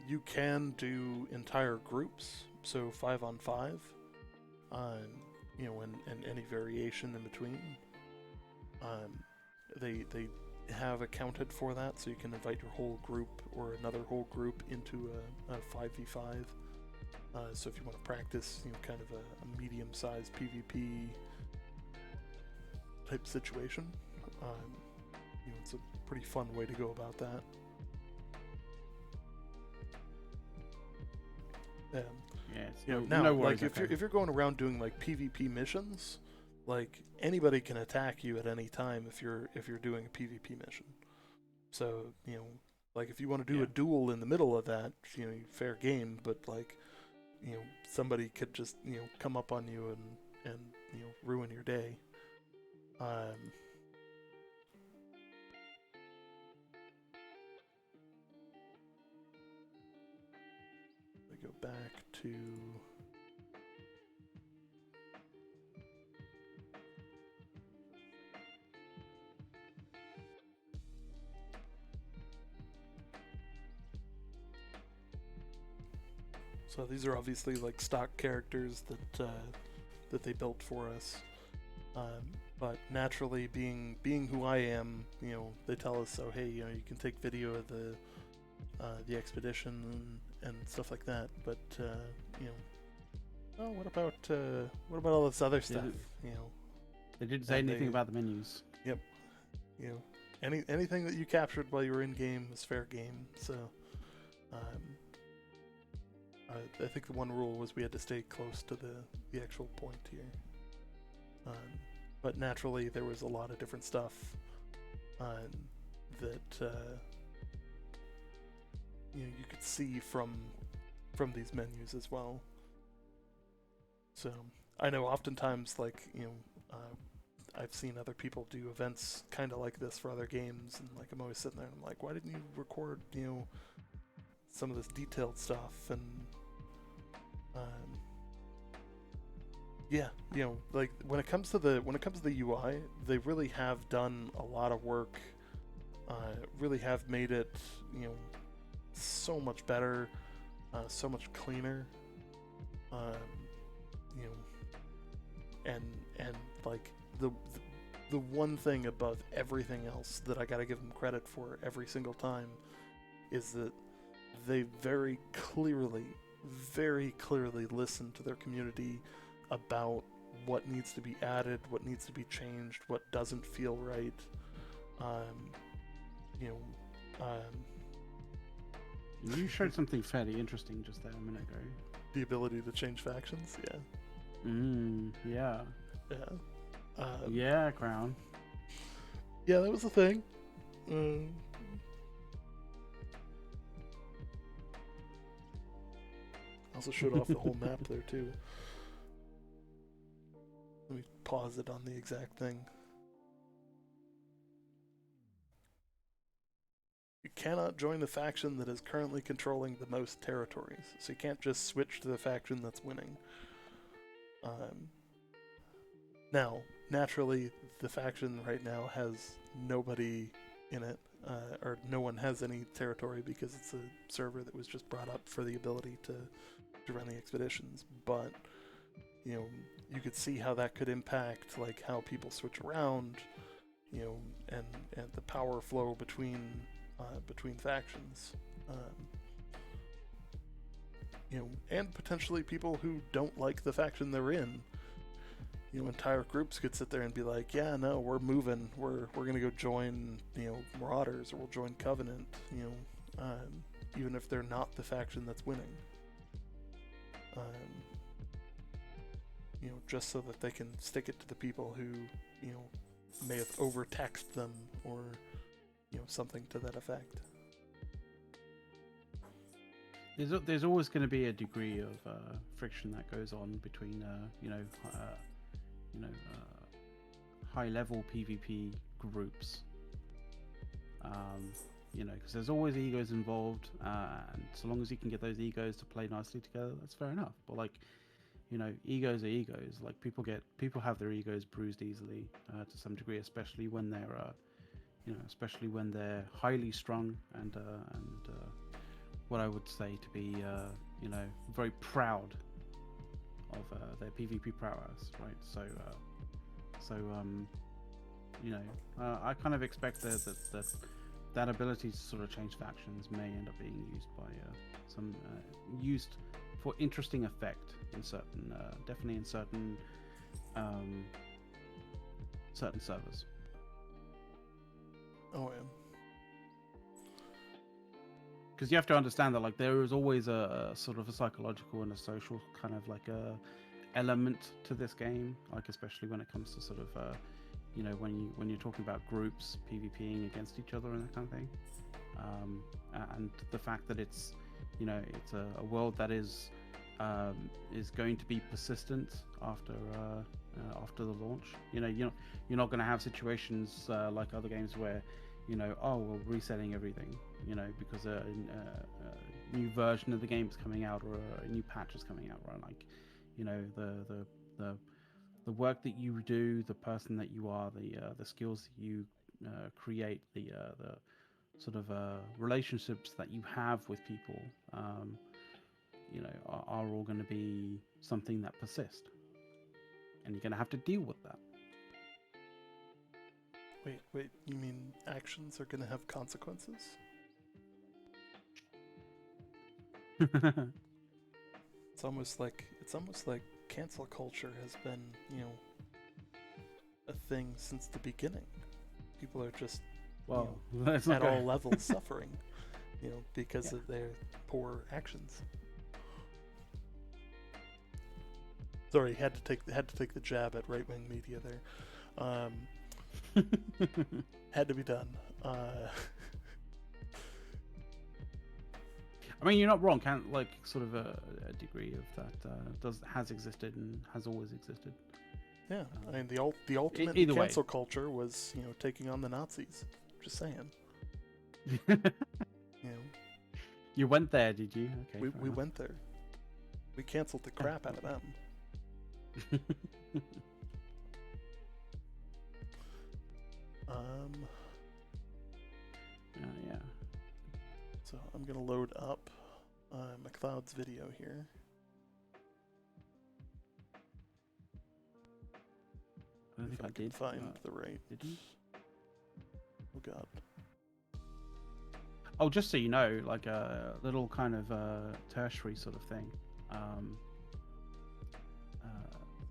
You can do entire groups, so 5-on-5. You know, and any variation in between. They have accounted for that, so you can invite your whole group or another whole group into a 5v5. So if you want to practice, you know, kind of a medium-sized PvP type situation, you know, it's a pretty fun way to go about that. Yeah, you know, no, now, no worries, like if you're going around doing like PvP missions, like anybody can attack you at any time if you're doing a PvP mission. So, you know, like if you want to do a duel in the middle of that, you know, fair game, but like, you know, somebody could just, you know, come up on you and you know, ruin your day. I go back to so these are obviously like stock characters that they built for us, but naturally, being who I am, you know, they tell us, oh hey, you know, you can take video of the expedition and stuff like that, but you know, oh, what about all this other stuff? You know, they didn't say anything about the menus. Yep. You know, anything that you captured while you were in game was fair game. So, I think the one rule was we had to stay close to the actual point here. But naturally, there was a lot of different stuff that you know, you could see from these menus as well. So I know oftentimes, like, you know, I've seen other people do events kind of like this for other games, and like I'm always sitting there and I'm like, why didn't you record, you know, some of this detailed stuff? And yeah, you know, like when it comes to the UI, they really have done a lot of work. Really have made it, you know, so much better, so much cleaner. You know, and like the one thing above everything else that I gotta give them credit for every single time is that they very clearly listen to their community about what needs to be added, what needs to be changed, what doesn't feel right. You know, you showed something fairly interesting just there a minute ago. The ability to change factions, yeah. Yeah. Yeah. Yeah, Crown. Yeah, that was the thing. Also showed off the whole map there too. Let me pause it on the exact thing. You cannot join the faction that is currently controlling the most territories, so you can't just switch to the faction that's winning. Now, naturally, the faction right now has nobody in it, or no one has any territory because it's a server that was just brought up for the ability to run the expeditions. But, you know, you could see how that could impact, like, how people switch around, you know, and the power flow between factions. You know, and potentially people who don't like the faction they're in. You know, entire groups could sit there and be like, yeah, no, we're moving. We're gonna go join, you know, Marauders, or we'll join Covenant, you know, even if they're not the faction that's winning. You know, just so that they can stick it to the people who, you know, may have overtaxed them, or, you know, something to that effect. There's always going to be a degree of friction that goes on between high-level PvP groups. You know, because there's always egos involved, and so long as you can get those egos to play nicely together, that's fair enough. But like, you know, egos are egos. Like people have their egos bruised easily to some degree, especially when they're, you know, especially when they're highly strung and what I would say to be, you know, very proud of their PvP prowess, right? So, you know, I kind of expect that ability to sort of change factions may end up being used by used for interesting effect in certain, definitely in certain servers. Oh yeah. Because you have to understand that like there is always a sort of a psychological and a social kind of like a element to this game, like especially when it comes to sort of you know, when you're talking about groups PvPing against each other and that kind of thing, and the fact that it's, you know, it's a world that is going to be persistent after the launch. You know, you're not going to have situations like other games where, you know, oh, we're resetting everything, you know, because a new version of the game is coming out or a new patch is coming out, right? Like, you know, the work that you do, the person that you are, the skills that you create, the sort of relationships that you have with people, you know, are all going to be something that persist, and you're going to have to deal with that. Wait, you mean actions are going to have consequences? It's almost like cancel culture has been, you know, a thing since the beginning. People are just, well, you know, at all levels suffering, you know, because of their poor actions. Sorry, had to take the jab at right-wing media there. Had to be done. I mean, you're not wrong. Can't like sort of a degree of that has existed and has always existed. Yeah, I mean the ultimate cancel culture was, you know, taking on the Nazis. Just saying. You know, you went there, did you? Okay, we went there. We canceled the crap out of them. Yeah. So I'm gonna load up McLeod's video here. I don't think I can did find the right. Did you? Oh God. Oh, just so you know, like a little kind of tertiary sort of thing.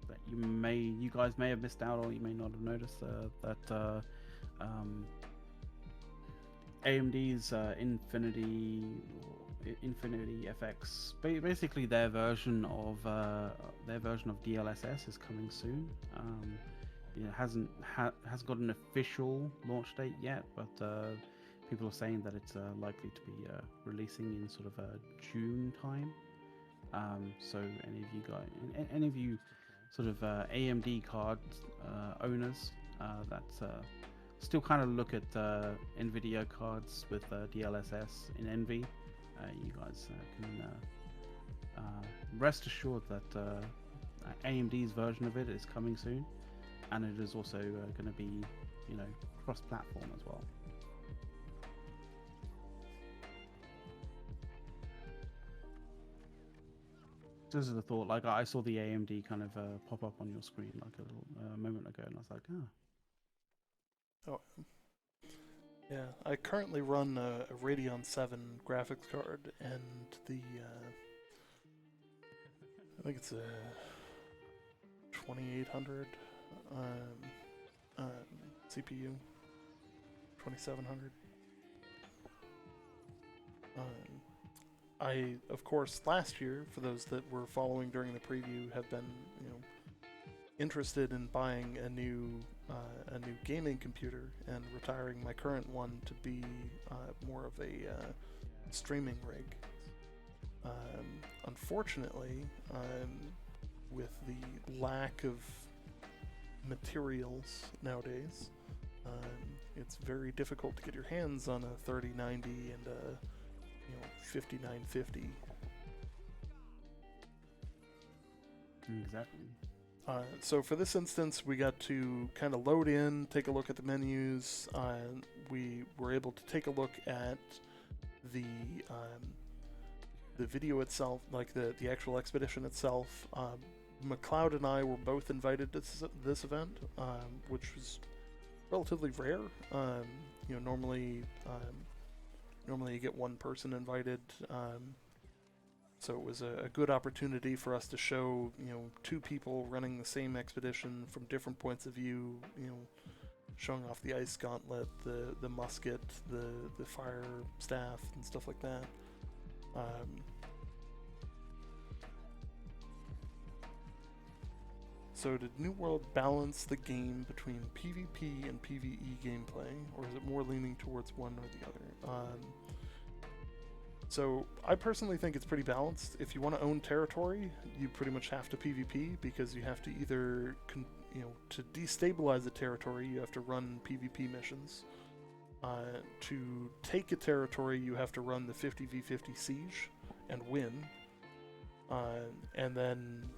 That you guys may have missed out, or you may not have noticed that AMD's Infinity FX, basically their version of DLSS is coming soon. It hasn't got an official launch date yet, but people are saying that it's likely to be releasing in sort of June time. So any of you sort of AMD card owners that still kind of look at NVIDIA cards with DLSS in Envy, you guys can rest assured that AMD's version of it is coming soon, and it is also going to be, you know, cross-platform as well. This is the thought. Like I saw the AMD kind of pop up on your screen like a little moment ago, and I was like, Oh. Yeah, I currently run a Radeon 7 graphics card, and the I think it's a 2800 CPU, 2700. I, of course, last year, for those that were following during the preview, have been, you know, interested in buying a new gaming computer and retiring my current one to be more of a streaming rig. Unfortunately, with the lack of materials nowadays. It's very difficult to get your hands on a 3090 and a 5950. Exactly. So for this instance, we got to kind of load in, take a look at the menus. We were able to take a look at the video itself, like the actual expedition itself. McLeod and I were both invited to this event, which was relatively rare. Normally you get one person invited. So it was a good opportunity for us to show, two people running the same expedition from different points of view, showing off the ice gauntlet, the musket, the fire staff, and stuff like that. So did New World balance the game between PvP and PvE gameplay, or is it more leaning towards one or the other? So I personally think it's pretty balanced. If you want to own territory, you pretty much have to PvP, because you have to either, to destabilize the territory, you have to run PvP missions. To take a territory, you have to run the 50v50 siege and win. And then,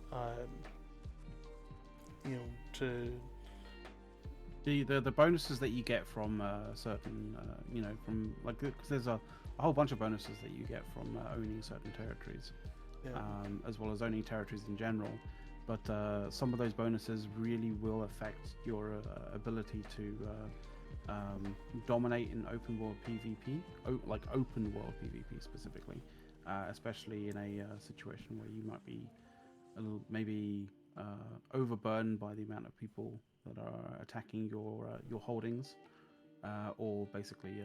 the bonuses that you get from certain, from like, because there's a whole bunch of bonuses that you get from owning certain territories, as well as owning territories in general. But some of those bonuses really will affect your ability to dominate in open world PvP, like open world PvP specifically, especially in a situation where you might be a little maybe overburdened by the amount of people that are attacking your holdings, or basically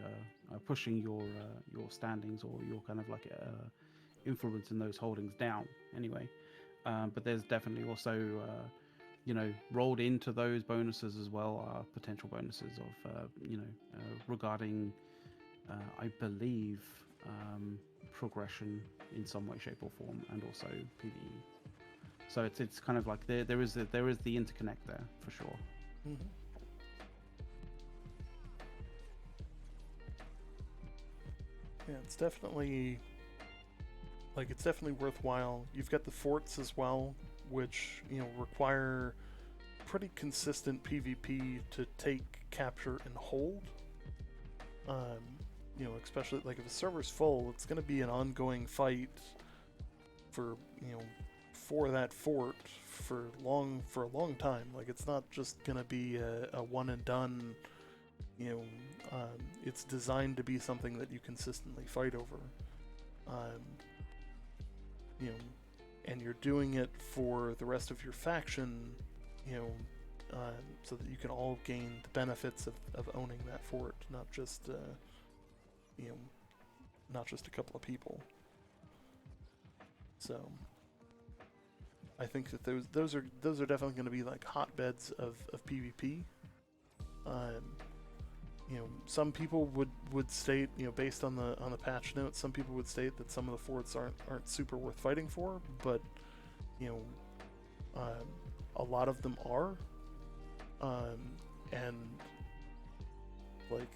pushing your standings, or your kind of like influence in those holdings down anyway. But there's definitely also rolled into those bonuses as well are potential bonuses of regarding I believe progression in some way, shape or form, and also PvE. So it's kind of like there is the interconnect there for sure. Mm-hmm. Yeah, it's definitely worthwhile. You've got the forts as well, which require pretty consistent PvP to take, capture, and hold. Especially like if a server's full, it's going to be an ongoing fight for that fort for a long time. Like, it's not just going to be a one and done. It's designed to be something that you consistently fight over. And you're doing it for the rest of your faction, so that you can all gain the benefits of owning that fort, not just a couple of people. So I think that those are definitely going to be like hotbeds of PvP. Some people would state, based on the patch notes, some people would state that some of the forts aren't super worth fighting for, but a lot of them are, and like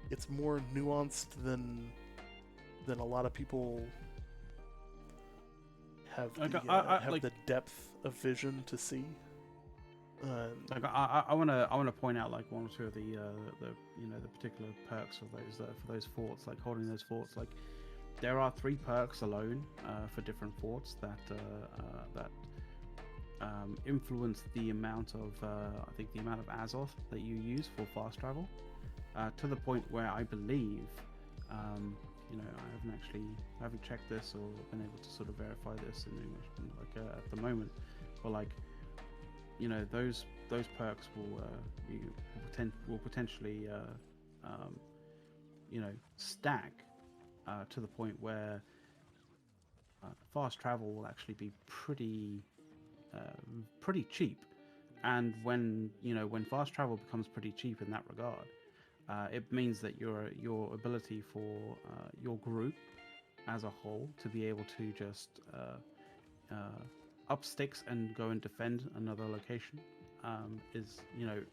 it's more nuanced than a lot of people have the depth of vision to see. I want to point out like one or two of the particular perks of those for those forts, like holding those forts. Like, there are 3 perks alone for different forts that influence the amount of I think the amount of Azoth that you use for fast travel, to the point where I believe I haven't checked this or been able to sort of verify this at the moment, but like, those perks will potentially stack to the point where fast travel will actually be pretty cheap. And when fast travel becomes pretty cheap in that regard, it means that your ability for your group as a whole to be able to just up sticks and go and defend another location is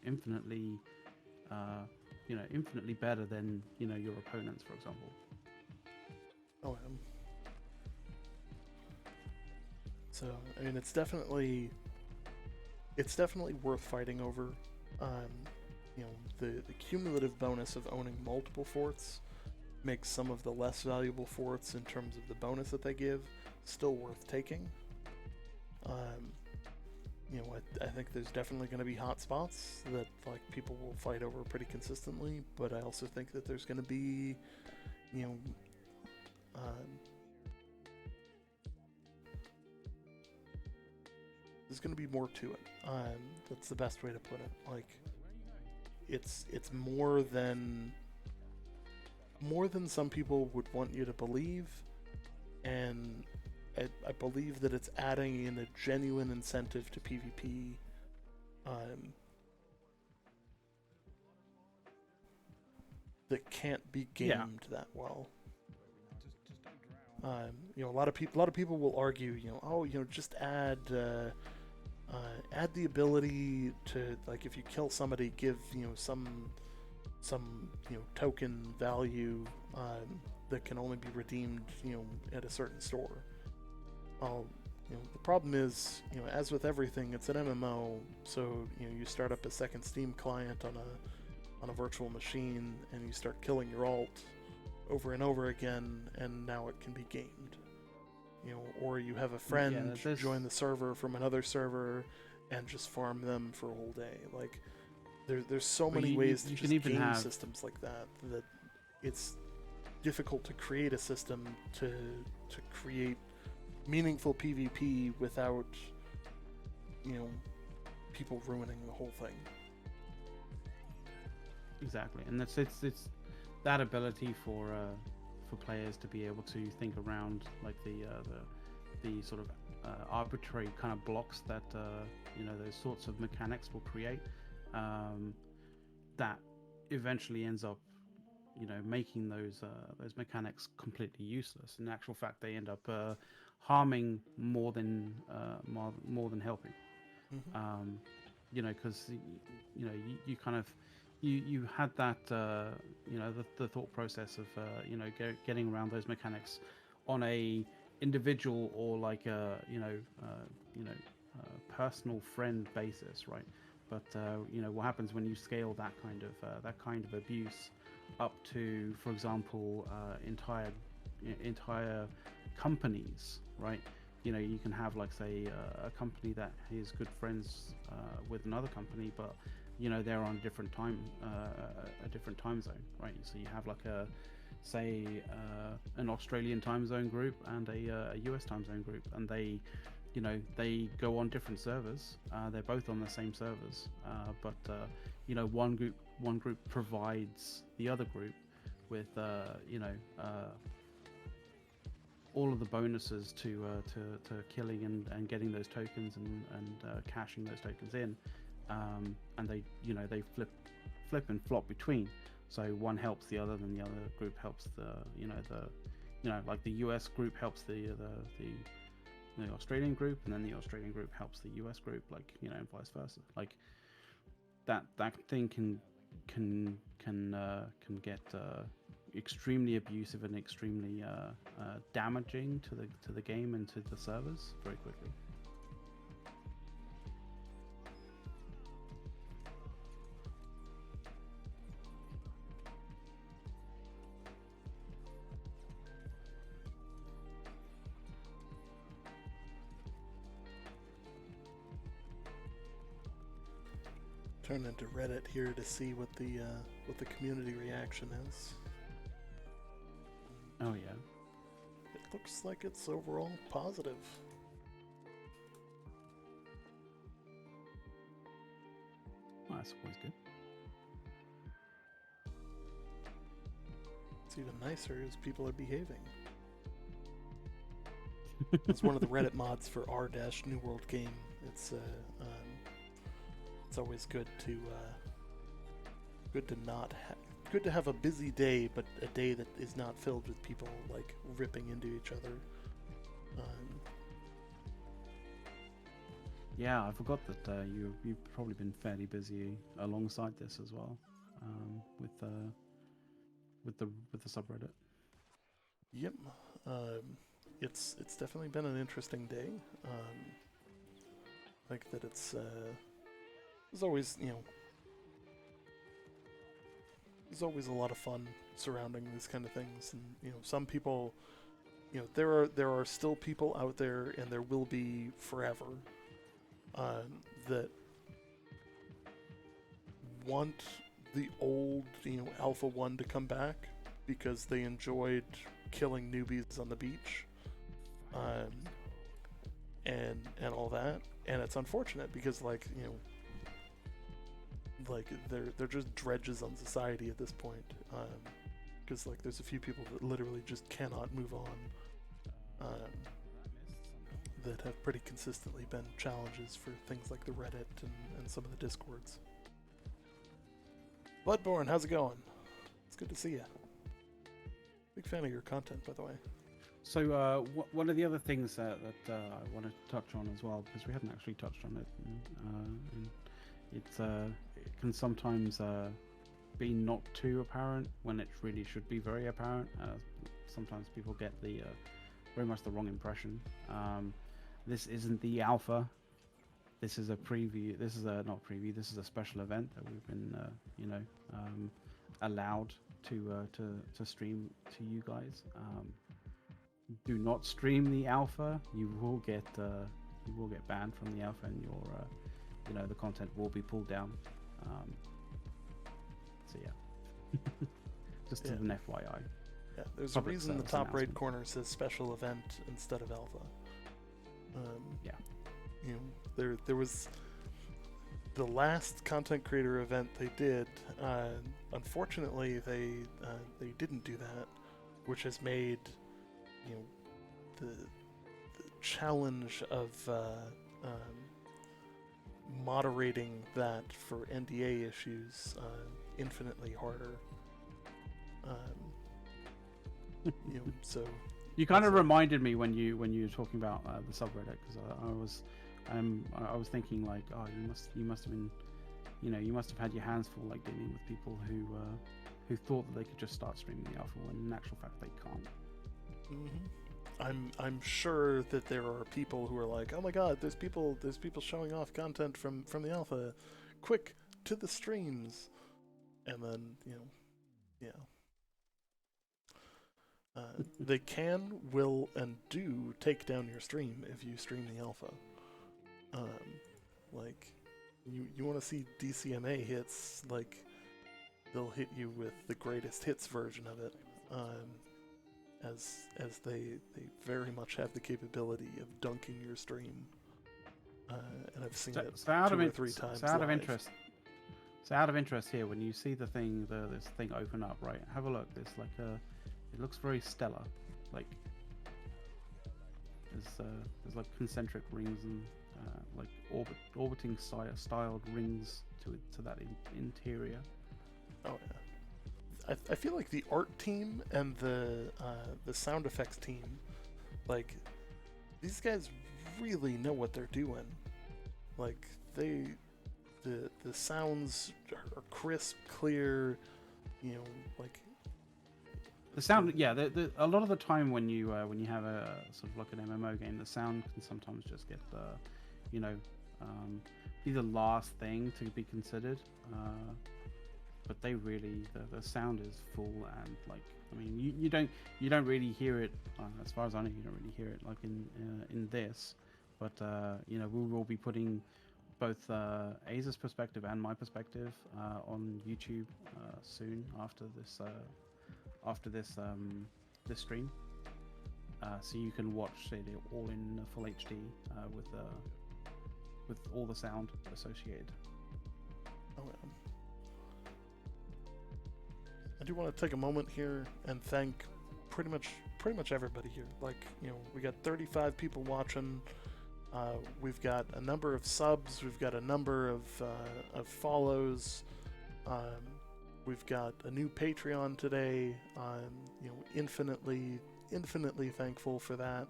infinitely infinitely better than your opponents, for example. Oh, so I mean, it's definitely worth fighting over. The cumulative bonus of owning multiple forts makes some of the less valuable forts in terms of the bonus that they give still worth taking. I think there's definitely going to be hot spots that like people will fight over pretty consistently, but I also think that there's going to be, there's going to be more to it. That's the best way to put it. Like, it's more than some people would want you to believe, and I believe that it's adding in a genuine incentive to PvP. That can't be gamed that well. A lot of people will argue, just add the ability to, like, if you kill somebody, give some token value that can only be redeemed at a certain store. The problem is, as with everything, it's an MMO, so you start up a second Steam client on a virtual machine and you start killing your alt over and over again, and now it can be gamed. Or you have a friend join the server from another server and just farm them for a whole day. Like, there's so many ways to just game systems like that it's difficult to create a system to create meaningful PvP without people ruining the whole thing. Exactly, and it's that ability for players to be able to think around, like the sort of arbitrary kind of blocks that those sorts of mechanics will create, that eventually ends up making those mechanics completely useless. In actual fact, they end up harming more than helping. Because you kind of you had that the thought process of getting around those mechanics on a individual or like a personal friend basis, right? But what happens when you scale that kind of abuse up to, for example, entire companies, right? You can have, like, say, a company that is good friends with another company, but they're on a different time zone, right? So you have, like, an Australian time zone group and a US time zone group, and they go on different servers. They're both on the same servers, but one group provides the other group with all of the bonuses to killing and getting those tokens and cashing those tokens in, and they flip and flop between. So one helps the other, then the other group helps like the US group helps the Australian group, and then the Australian group helps the US group, like, and vice versa. Like, that thing can get extremely abusive and extremely damaging to the game and to the servers very quickly. Turn into Reddit here to see what the community reaction is. Oh yeah. It looks like it's overall positive. Well, that's always good. It's even nicer as people are behaving. It's one of the Reddit mods for r-New World Game. It's always good to good to have a busy day, but a day that is not filled with people like ripping into each other. Yeah, I forgot that you've probably been fairly busy alongside this as well, with the subreddit. Yep. It's definitely been an interesting day. Like that there's always, there's always a lot of fun surrounding these kind of things, and some people, there are still people out there, and there will be forever, that want the old, Alpha 1 to come back because they enjoyed killing newbies on the beach, and all that, and it's unfortunate because they're just dredges on society at this point, because there's a few people that literally just cannot move on, that have pretty consistently been challenges for things like the Reddit and some of the Discords. Bloodborne, how's it going? It's good to see you. Big fan of your content, by the way. So one of the other things that I want to touch on as well, because we haven't actually touched on it, and it can sometimes be not too apparent when it really should be very apparent. Sometimes people get very much the wrong impression. This isn't the alpha. This is a preview. This is not preview. This is a special event that we've been, allowed to stream to you guys. Do not stream the alpha. You will get banned from the alpha, and your the content will be pulled down. So yeah, just as an FYI. Yeah, there's Public a reason the service top right announcement. corner says special event instead of alpha. Yeah. There was the last content creator event they did. Unfortunately, they didn't do that, which has made the challenge of moderating that for NDA issues infinitely harder. So You kind of reminded me when you were talking about the subreddit, because I was thinking like, oh, you must have been, you must have had your hands full like dealing with people who thought that they could just start streaming the alpha when in actual fact they can't. I'm sure that there are people who are like, oh my god, there's people showing off content from the alpha, quick to the streams, and then yeah. They can, will, and do take down your stream if you stream the alpha. You want to see DCMA hits, they'll hit you with the greatest hits version of it, as they very much have the capability of dunking your stream. And I've seen it 2 or 3 times. So out of interest here, when you see this thing open up, right? Have a look. It looks very stellar. Like there's like concentric rings and orbiting styled rings to that interior. Oh yeah. I feel like the art team and the sound effects team, these guys really know what they're doing. The sounds are crisp, clear, the sound, yeah. A lot of the time when you have a sort of like an MMO game, the sound can sometimes just get be the last thing to be considered. But they really, the sound is full, and you don't really hear it. As far as I know, you don't really hear it in this. But we will be putting both Aza's perspective and my perspective on YouTube soon after this stream, so you can watch it all in full HD with all the sound associated. Oh, yeah. I do want to take a moment here and thank pretty much everybody here. We got 35 people watching. We've got a number of subs. We've got a number of follows. We've got a new Patreon today. Infinitely thankful for that.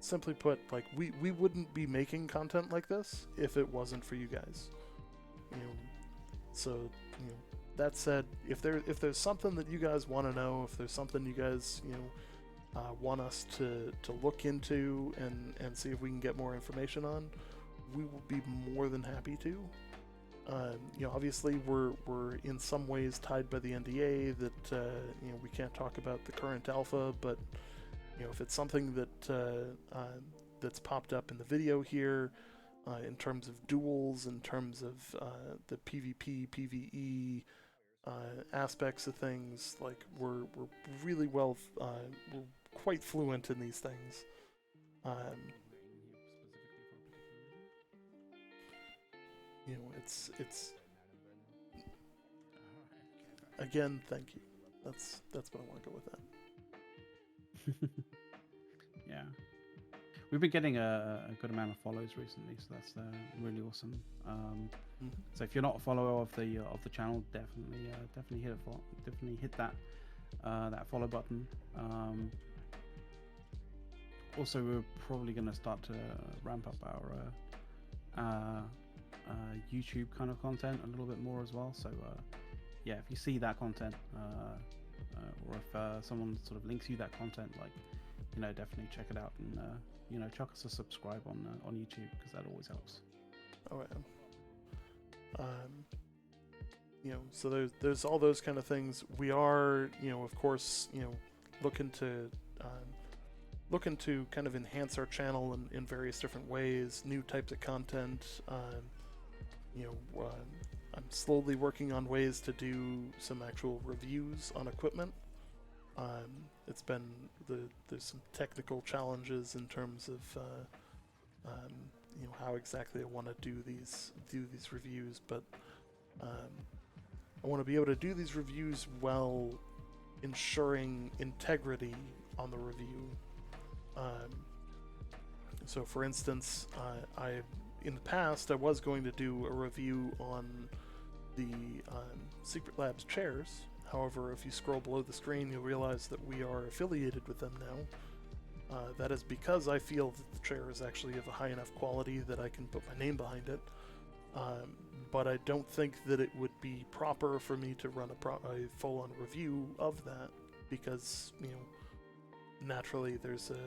simply put, like we wouldn't be making content like this if it wasn't for you guys. You know, so you know, that said, if there's something that you guys want to know, if there's something you guys want us to look into and see if we can get more information on, we will be more than happy to. You know, obviously we're in some ways tied by the NDA that you know, we can't talk about the current alpha, but you know, if it's something that that's popped up in the video here, in terms of duels, in terms of the PvP, PvE aspects of things, like we're really well, we're quite fluent in these things. You know, it's again, thank you. That's what I want to go with that. Yeah, we've been getting a good amount of follows recently, so that's really awesome. So if you're not a follower of the channel, definitely hit that that follow button. Also, we're probably going to start to ramp up our YouTube kind of content a little bit more as well. So yeah, if you see that content, or if someone sort of links you that content, like, you know, definitely check it out, and you know, chuck us a subscribe on YouTube, because that always helps. Oh yeah. You know, so there's all those kind of things. We are, you know, of course, you know, looking to kind of enhance our channel in various different ways, new types of content. You know, I'm slowly working on ways to do some actual reviews on equipment. It's been there's some technical challenges in terms of you know, how exactly I want to do these reviews, but I want to be able to do these reviews while ensuring integrity on the review. So for instance, in the past I was going to do a review on the Secret Labs chairs. However, if you scroll below the screen, you'll realize that we are affiliated with them now. That is because I feel that the chair is actually of a high enough quality that I can put my name behind it. But I don't think that it would be proper for me to run a full-on review of that, because, you know, naturally there's a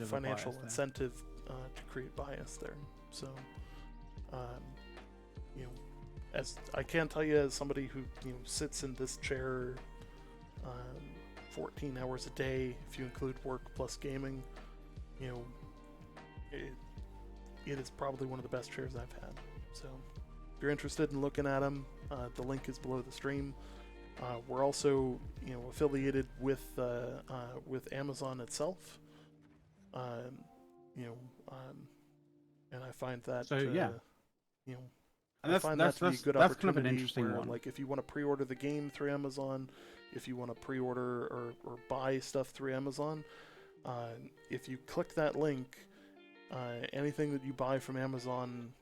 financial incentive to create bias there. So, you know, as I can tell you, as somebody who, you know, sits in this chair 14 hours a day, if you include work plus gaming, you know, it is probably one of the best chairs I've had. So if you're interested in looking at them, the link is below the stream. We're also, you know, affiliated with Amazon itself. You know, and I find that yeah, you know, and I find that to be a good that's opportunity. kind of an interesting where, one. like, if you want to pre-order the game through Amazon, if you want to pre-order or buy stuff through Amazon, if you click that link, anything that you buy from Amazon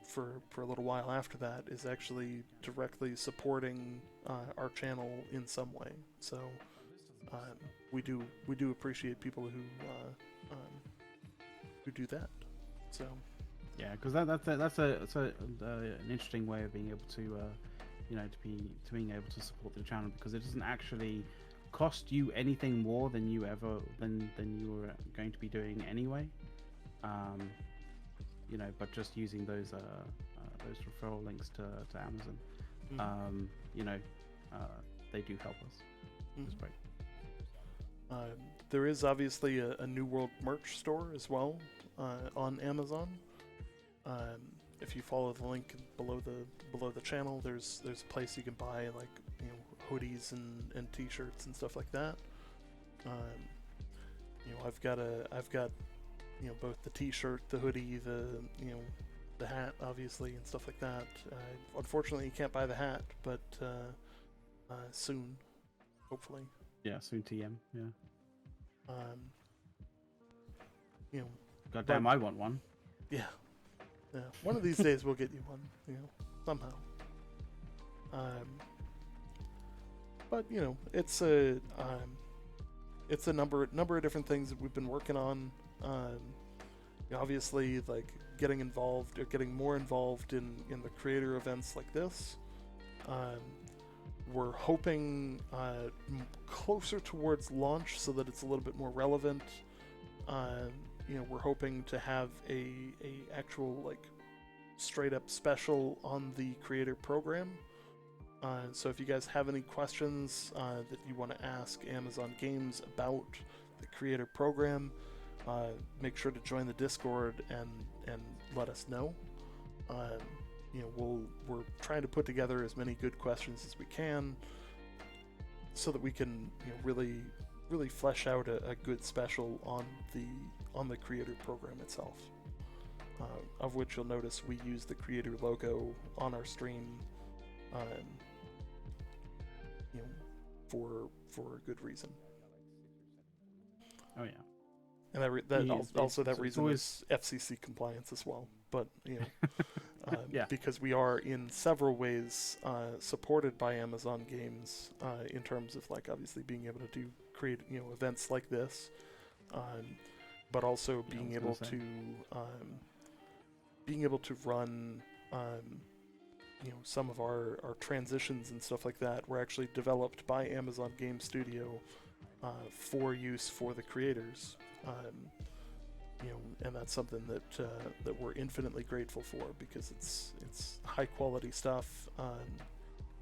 for a little while after that is actually directly supporting our channel in some way. So we do appreciate people who do that. So yeah, because that's an interesting way of being able to you know, to being able to support the channel, because it doesn't actually cost you anything more than you were going to be doing anyway. You know, but just using those referral links to Amazon, you know, they do help us. It's great. There is obviously a New World merch store as well on Amazon. If you follow the link below the channel, there's a place you can buy, like, you know, hoodies and t-shirts and stuff like that. You know, I've got you know, both the t-shirt, the hoodie, you know, the hat, obviously, and stuff like that. Unfortunately, you can't buy the hat, but soon, hopefully. Yeah, soon TM. Yeah. You know. Goddamn, I want one. Yeah. Yeah. One of these days we'll get you one. You know, somehow. But you know, it's a it's a number of different things that we've been working on. Obviously, like getting involved or getting more involved in the creator events like this. We're hoping closer towards launch so that it's a little bit more relevant. We're hoping to have a actual like straight up special on the creator program. So if you guys have any questions that you want to ask Amazon Games about the creator program, make sure to join the Discord and let us know. We're trying to put together as many good questions as we can, so that we can really flesh out a good special on the creator program itself. Of which you'll notice we use the creator logo on our stream, for a good reason. Oh yeah. And that reason is FCC compliance as well. But yeah. because we are in several ways supported by Amazon Games in terms of like obviously being able to create events like this, but also being able to run some of our transitions and stuff like that were actually developed by Amazon Game Studio for use for the creators. And that's something that we're infinitely grateful for, because it's high quality stuff,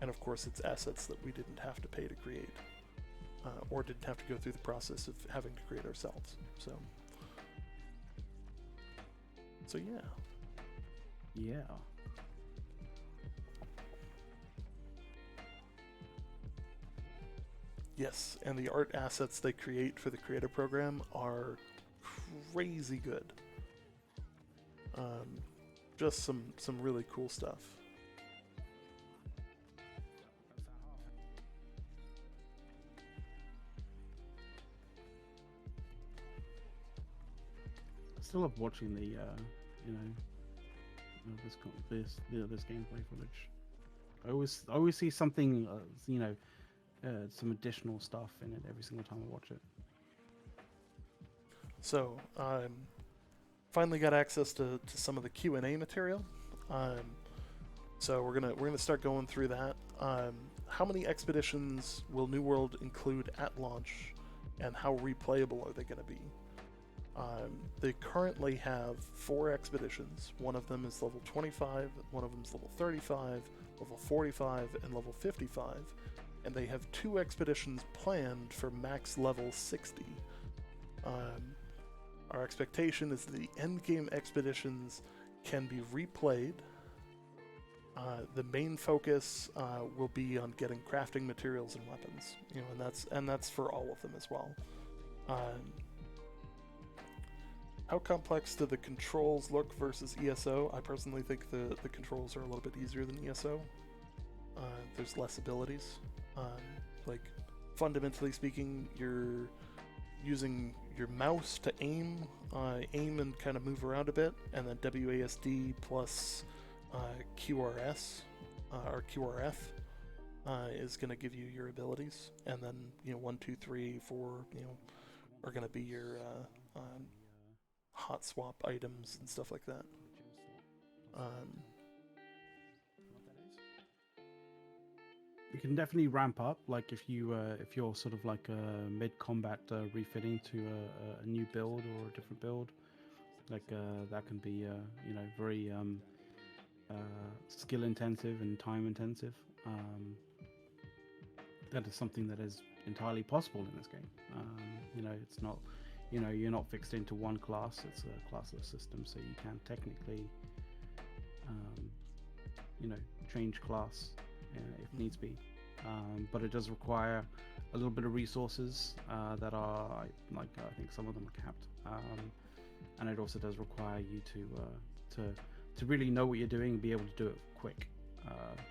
and of course it's assets that we didn't have to pay to create, or didn't have to go through the process of having to create ourselves. So yeah. Yes, and the art assets they create for the creator program are crazy good. Just some really cool stuff. I still love watching the this gameplay footage. I always see something, some additional stuff in it every single time I watch it. So, finally got access to some of the Q&A material. So we're gonna start going through that. How many expeditions will New World include at launch, and how replayable are they going to be? They currently have 4 expeditions. One of them is level 25, one of them is level 35, level 45, and level 55. And they have 2 expeditions planned for max level 60. Our expectation is that the endgame expeditions can be replayed. The main focus will be on getting crafting materials and weapons, and that's for all of them as well. How complex do the controls look versus ESO? I personally think the controls are a little bit easier than ESO. There's less abilities. Like, fundamentally speaking, you're using your mouse to aim and kind of move around a bit, and then WASD plus QRS or QRF is going to give you your abilities, and then 1, 2, 3, 4 are going to be your hot swap items and stuff like that. You can definitely ramp up, like if you're sort of like mid-combat refitting to a new build or a different build, like that can be very skill intensive and time intensive. That is something that is entirely possible in this game. It's not, you're not fixed into one class. It's a classless system, so you can technically change class if needs be, but it does require a little bit of resources that are I think some of them are capped, and it also does require you to really know what you're doing and be able to do it quick,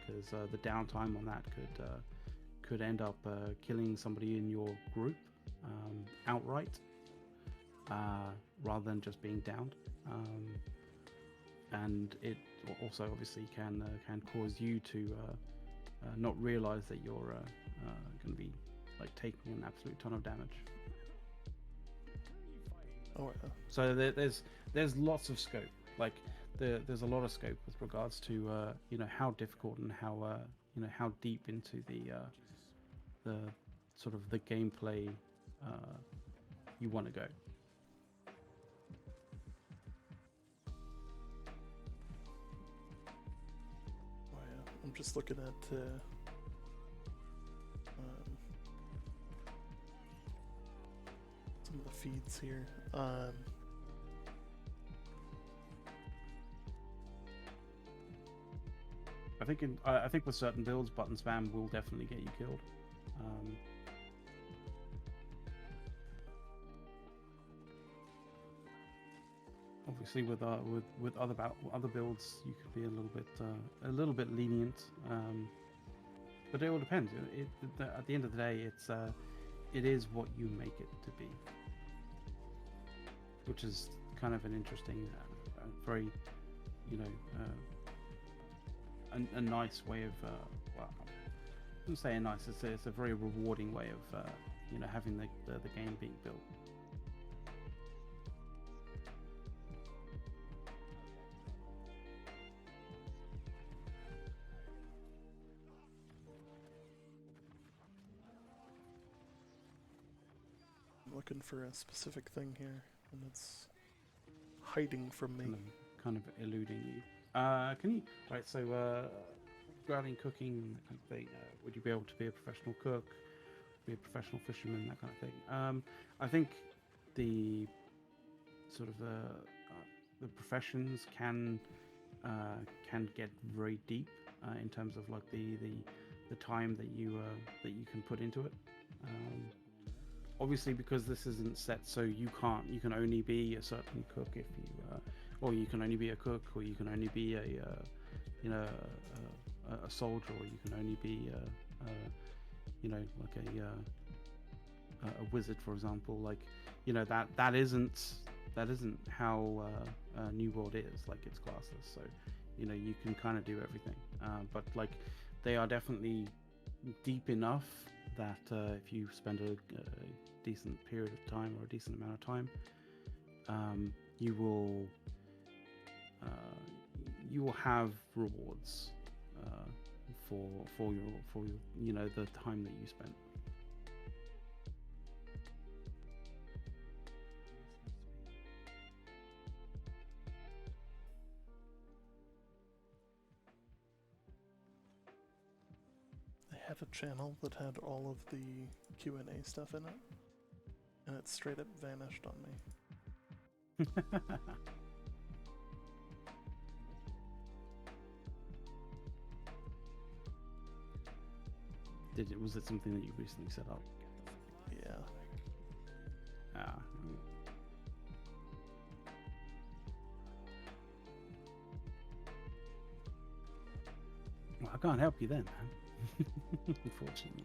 because the downtime on that could end up killing somebody in your group outright, rather than just being downed. And it also obviously can cause you to not realize that you're going to be like taking an absolute ton of damage. Oh yeah. So there's lots of scope. Like there's a lot of scope with regards to you know, how difficult and how you know, how deep into the sort of the gameplay you want to go. Oh yeah. I'm just looking at some of the feeds here. I think with certain builds, button spam will definitely get you killed. Obviously, with other builds, you could be a little bit lenient, but it all depends. At the end of the day, it is what you make it to be, which is kind of an interesting, very, you know, a nice way of well, I wouldn't say a nice. It's a very rewarding way of you know, having the game being built. I'm looking for a specific thing here, and it's hiding from me. Kind of eluding you. Can you? Right. So, regarding cooking, that kind of thing, would you be able to be a professional cook, be a professional fisherman, that kind of thing? I think the sort of the professions can get very deep in terms of like the time that you can put into it. Obviously, because this isn't set, so you can only be a certain cook if you, or you can only be a cook, or you can only be a, you know, a soldier, or you can only be, you know, like a wizard, for example. Like, you know, that isn't how New World is, like its classes. So, you know, you can kind of do everything, but like they are definitely deep enough that if you spend a decent period of time or a decent amount of time, you will have rewards for your you know, the time that you spent. I had a channel that had all of the Q&A stuff in it, and it straight up vanished on me. Was it something that you recently set up? Yeah. Well, I can't help you then, man. Unfortunately.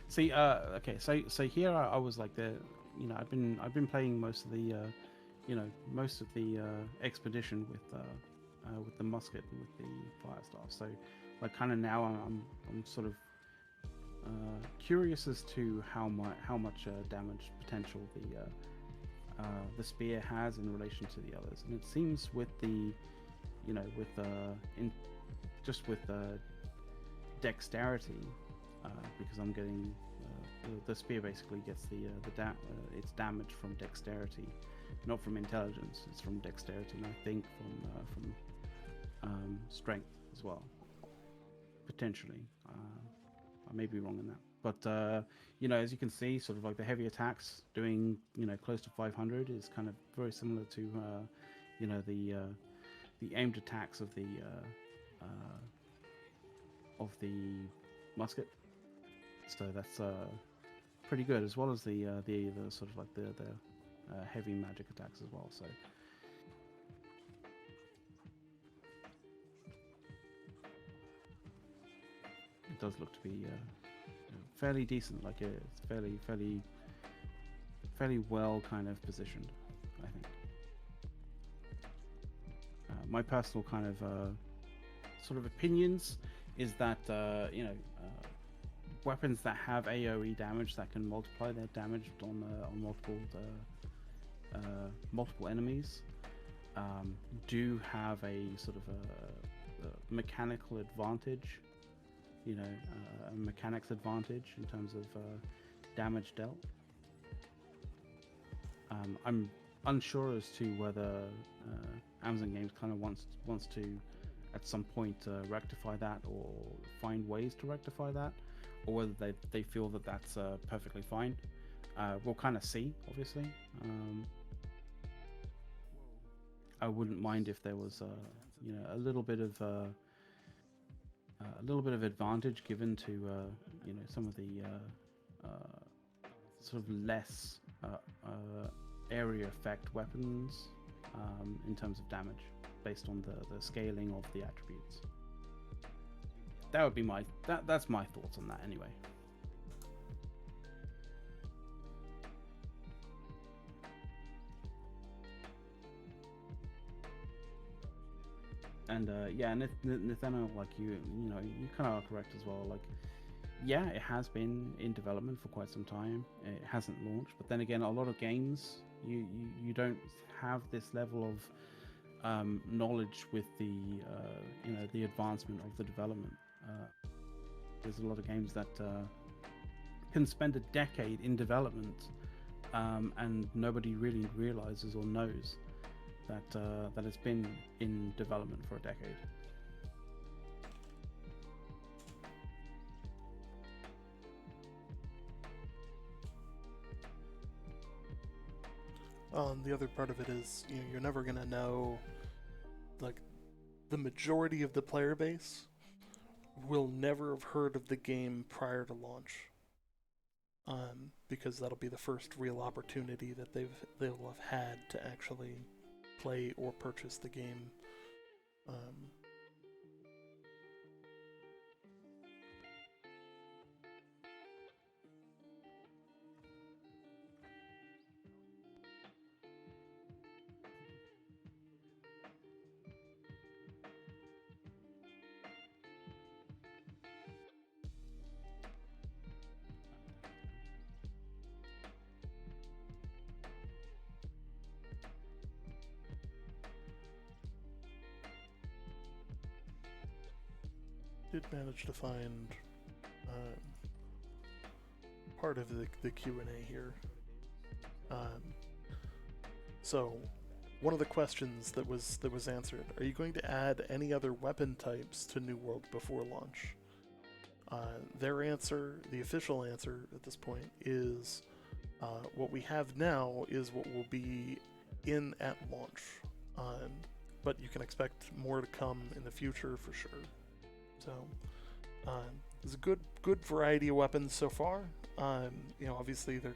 See, okay, so here I was like you know, I've been playing most of the, you know, most of the expedition with the musket and with the fire staff. So, like, kind of now I'm sort of curious as to how much damage potential the spear has in relation to the others, and it seems with the, you know, with dexterity, because I'm getting the spear basically gets its damage from dexterity, not from intelligence. It's from dexterity, and I think from strength as well, potentially. I may be wrong in that, but you know, as you can see, sort of like the heavy attacks doing, you know, close to 500 is kind of very similar to you know, the aimed attacks of the musket. So that's pretty good, as well as the sort of like the heavy magic attacks as well. So it does look to be fairly decent. Like it's fairly well kind of positioned, I think. My personal kind of sort of opinions is that you know, weapons that have AoE damage that can multiply their damage on multiple multiple enemies do have a sort of a mechanical advantage, a mechanics advantage in terms of damage dealt. I'm unsure as to whether Amazon Games kind of wants to at some point rectify that or find ways to rectify that, or whether they feel that that's perfectly fine. We'll kind of see, obviously. I wouldn't mind if there was a little bit of advantage given to some of the sort of less area effect weapons in terms of damage based on the scaling of the attributes. That would be that's my thoughts on that anyway. And Nathaniel, like you kind of are correct as well. Like, yeah, it has been in development for quite some time. It hasn't launched, but then again, a lot of games you don't have this level of knowledge with the the advancement of the development. There's a lot of games that can spend a decade in development, and nobody really realizes or knows that it's been in development for a decade. The other part of it is, you're never gonna know, like, the majority of the player base will never have heard of the game prior to launch, because that'll be the first real opportunity that they'll have had to actually play or purchase the game. Did manage to find part of the Q&A here. So one of the questions that was answered: are you going to add any other weapon types to New World before launch? Their answer, the official answer at this point, is what we have now is what will be in at launch. But you can expect more to come in the future for sure. So there's a good variety of weapons so far. Obviously they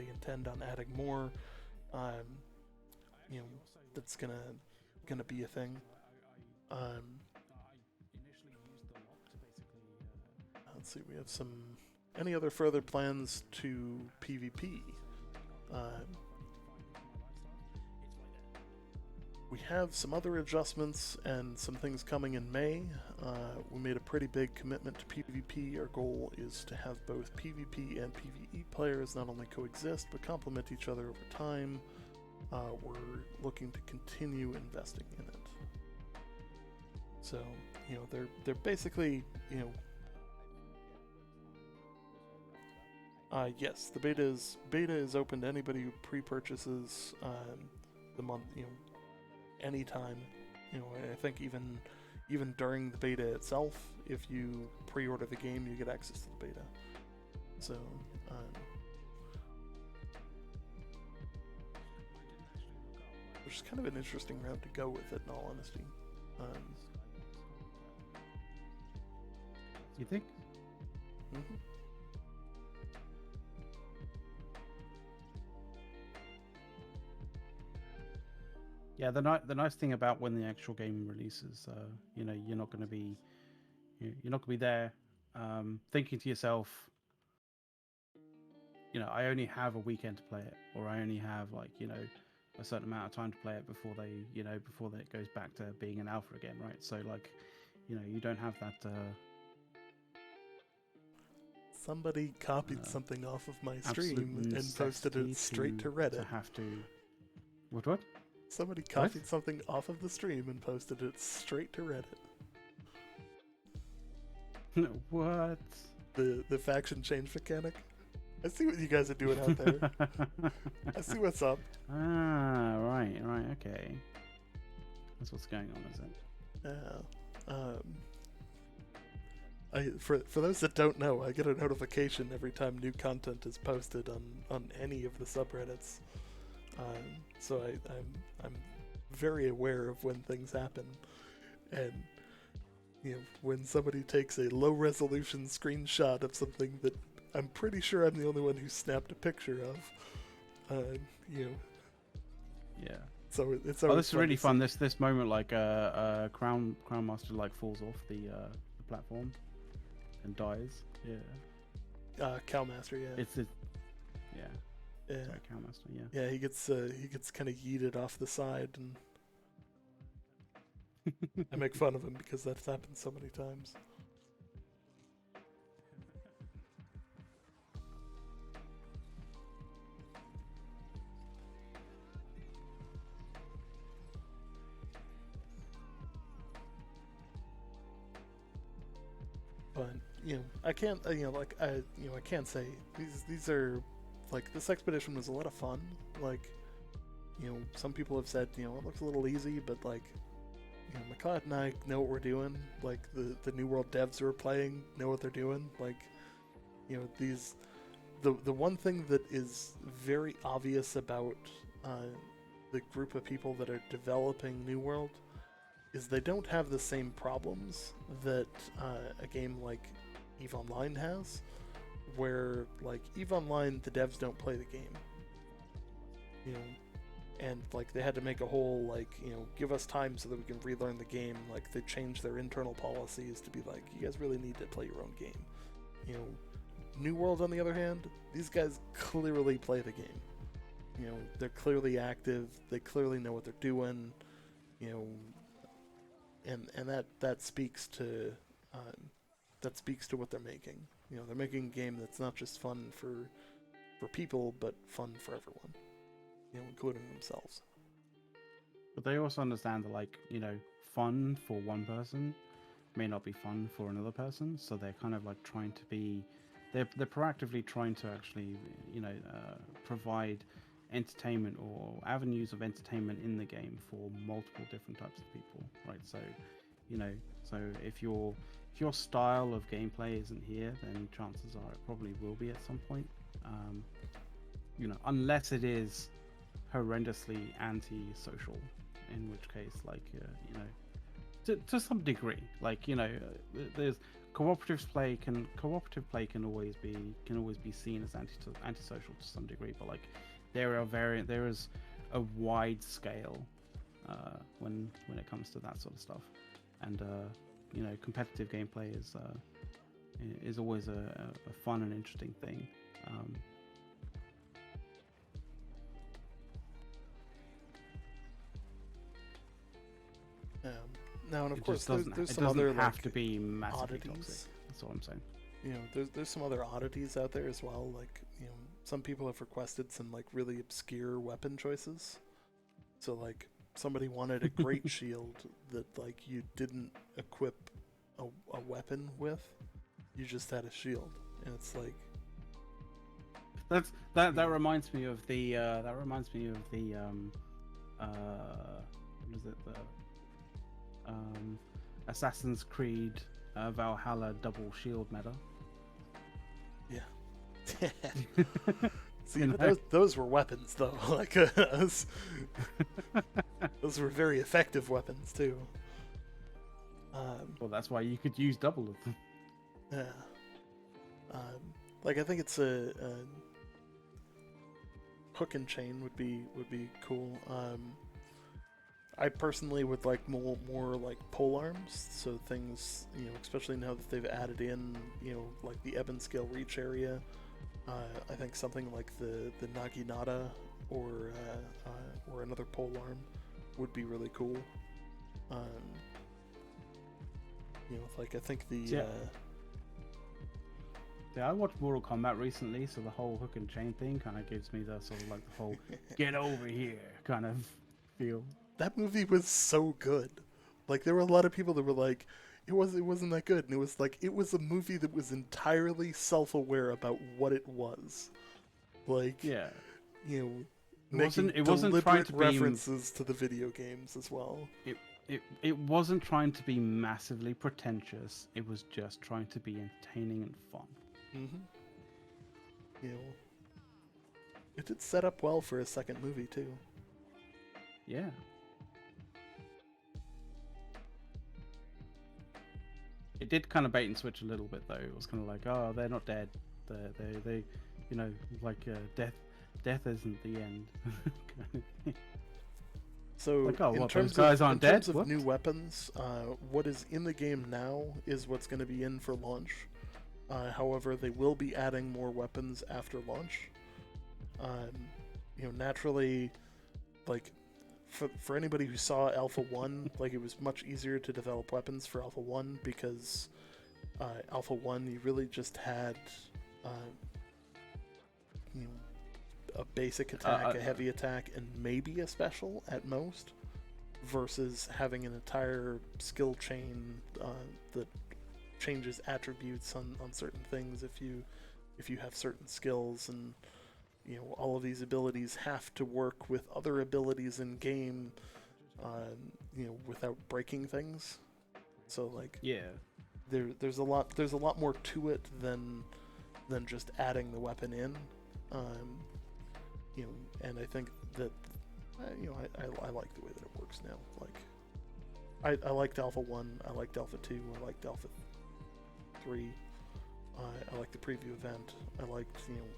intend on adding more. That's gonna be a thing. Let's see, we have any other further plans to PvP? We have some other adjustments and some things coming in May. We made a pretty big commitment to PvP. Our goal is to have both PvP and PvE players not only coexist, but complement each other over time. We're looking to continue investing in it. So, they're basically, yes, the beta is open to anybody who pre-purchases the month, anytime. I think even during the beta itself, if you pre-order the game, you get access to the beta. So, which is kind of an interesting route to go with it, in all honesty. You think? Mm-hmm. Yeah, the nice thing about when the actual game releases, you're not going to be there thinking to yourself, I only have a weekend to play it, or I only have a certain amount of time to play it before it goes back to being an alpha again, right? So you don't have that. Somebody copied something off of my stream and posted it straight to Reddit. To have to What? Somebody copied something off of the stream and posted it straight to Reddit. What? The faction change mechanic. I see what you guys are doing out there. I see what's up. Ah, right, okay. That's what's going on, is it? Yeah. For those that don't know, I get a notification every time new content is posted on any of the subreddits. So I'm very aware of when things happen, and when somebody takes a low resolution screenshot of something that I'm pretty sure I'm the only one who snapped a picture of, Yeah. So it's this is really fun. This moment, like Crown Master like falls off the platform and dies. Yeah. Cowmaster, yeah. Yeah. Sorry, Cowmaster, yeah. Yeah, he gets kind of yeeted off the side, and I make fun of him because that's happened so many times. But I can't I can't say these are like, this expedition was a lot of fun. Like, some people have said it looks a little easy, but like, McLeod and I know what we're doing. Like, the New World devs who are playing know what they're doing. Like, the one thing that is very obvious about the group of people that are developing New World is they don't have the same problems that a game like EVE Online has, where, like, EVE Online, the devs don't play the game. And, like, they had to make a whole, like, give us time so that we can relearn the game. Like, they changed their internal policies to be like, you guys really need to play your own game. New World, on the other hand, these guys clearly play the game. They're clearly active, they clearly know what they're doing, and that speaks to what they're making. They're making a game that's not just fun for people, but fun for everyone, including themselves. But they also understand that, like, fun for one person may not be fun for another person, so they're kind of like trying to be, they're proactively trying to actually, provide entertainment or avenues of entertainment in the game for multiple different types of people, right? So, so if your style of gameplay isn't here, then chances are it probably will be at some point. Unless it is horrendously anti-social, in which case, like, to some degree, like, there's cooperative play can always be seen as antisocial to some degree, but like, there is a wide scale when it comes to that sort of stuff, and competitive gameplay is always a fun and interesting thing. Now, and of course, there's some other have to be massively oddities. toxic. That's all I'm saying. There's some other oddities out there as well. Like, some people have requested some, like, really obscure weapon choices. So, like, somebody wanted a great shield that, like, you didn't equip a weapon with. You just had a shield, and it's like, that reminds me of the what is it, the Assassin's Creed Valhalla double shield meta. yeah. See, those were weapons, though. Like, those were very effective weapons too. Well, that's why you could use double of them. Yeah. Like, I think it's a hook and chain would be cool. I personally would like more like pole arms, so things, especially now that they've added in, like the ebb and scale reach area. I think something like the Naginata or another pole arm would be really cool. Like, I think the Yeah, I watched Mortal Kombat recently, so the whole hook and chain thing kind of gives me the sort of like the whole "get over here" kind of feel. That movie was so good. Like there were a lot of people that were like, it wasn't that good, and it was like it was a movie that was entirely self-aware about what it was. Like, Yeah, you know, it wasn't trying to be references to the video games as well. It wasn't trying to be massively pretentious. It was just trying to be entertaining and fun. Mm-hmm. You know, it did set up well for a second movie too. Yeah. It did kind of bait and switch a little bit though. It was kind of like, oh, they're not dead. They you know, like death isn't the end. So, like, oh, in what, terms those guys of, aren't in terms dead? of What? new weapons, what is in the game now is what's going to be in for launch. However, they will be adding more weapons after launch. You know, naturally, like for anybody who saw Alpha 1, like it was much easier to develop weapons for Alpha 1 because Alpha 1 you really just had you know, a basic attack, a heavy attack, and maybe a special at most, versus having an entire skill chain that changes attributes on certain things if you have certain skills, and you know all of these abilities have to work with other abilities in game, you know, without breaking things. So like there's a lot more to it than just adding the weapon in. You know, and I think that you know I like the way that it works now. Like I liked Alpha 1, I liked Alpha 2, I liked Alpha 3. I liked the preview event. I liked, you know,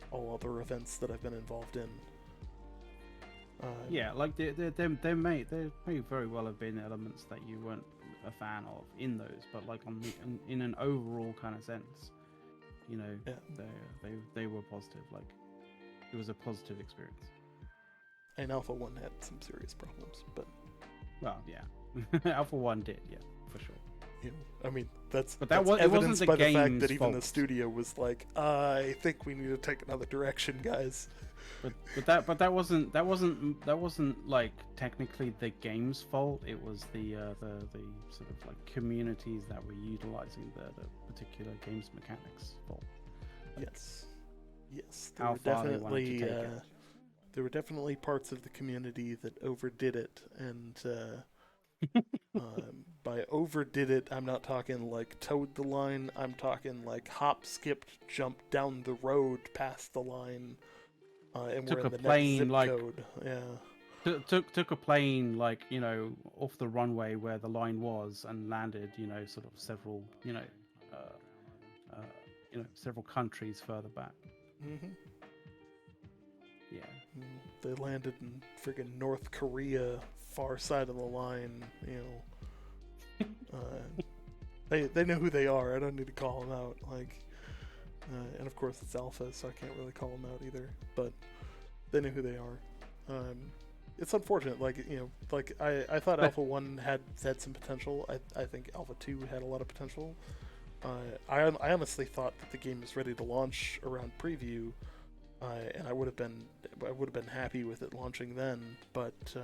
all other events that I've been involved in. Yeah, like there may very well have been elements that you weren't a fan of in those, but like in an overall kind of sense, you know, they were positive. Like it was a positive experience. And Alpha 1 had some serious problems, but well, yeah, Alpha 1 did, yeah, for sure. You know, I mean, that's it wasn't evidenced the by the fact game's that even the fault. studio was like, I think we need to take another direction, guys. But that wasn't like technically the game's fault. It was the sort of like communities that were utilizing the particular game's mechanics fault. Like, yes, how far they wanted to take it. There were definitely parts of the community that overdid it, and by overdid it, I'm not talking like towed the line. I'm talking like hop, skipped, jumped down the road past the line, and took we're in a the plane, next zip like, code. Yeah. Took a plane, like, you know, off the runway where the line was and landed, you know, sort of several, several countries further back. Mm-hmm. Yeah. They landed in friggin' North Korea, far side of the line, you know. They know who they are. I don't need to call them out. Like, and of course it's Alpha, so I can't really call them out either. But they know who they are. It's unfortunate. Like, you know, like I thought Alpha 1 had some potential. I think Alpha 2 had a lot of potential. I honestly thought that the game was ready to launch around preview. And I would have been happy with it launching then, but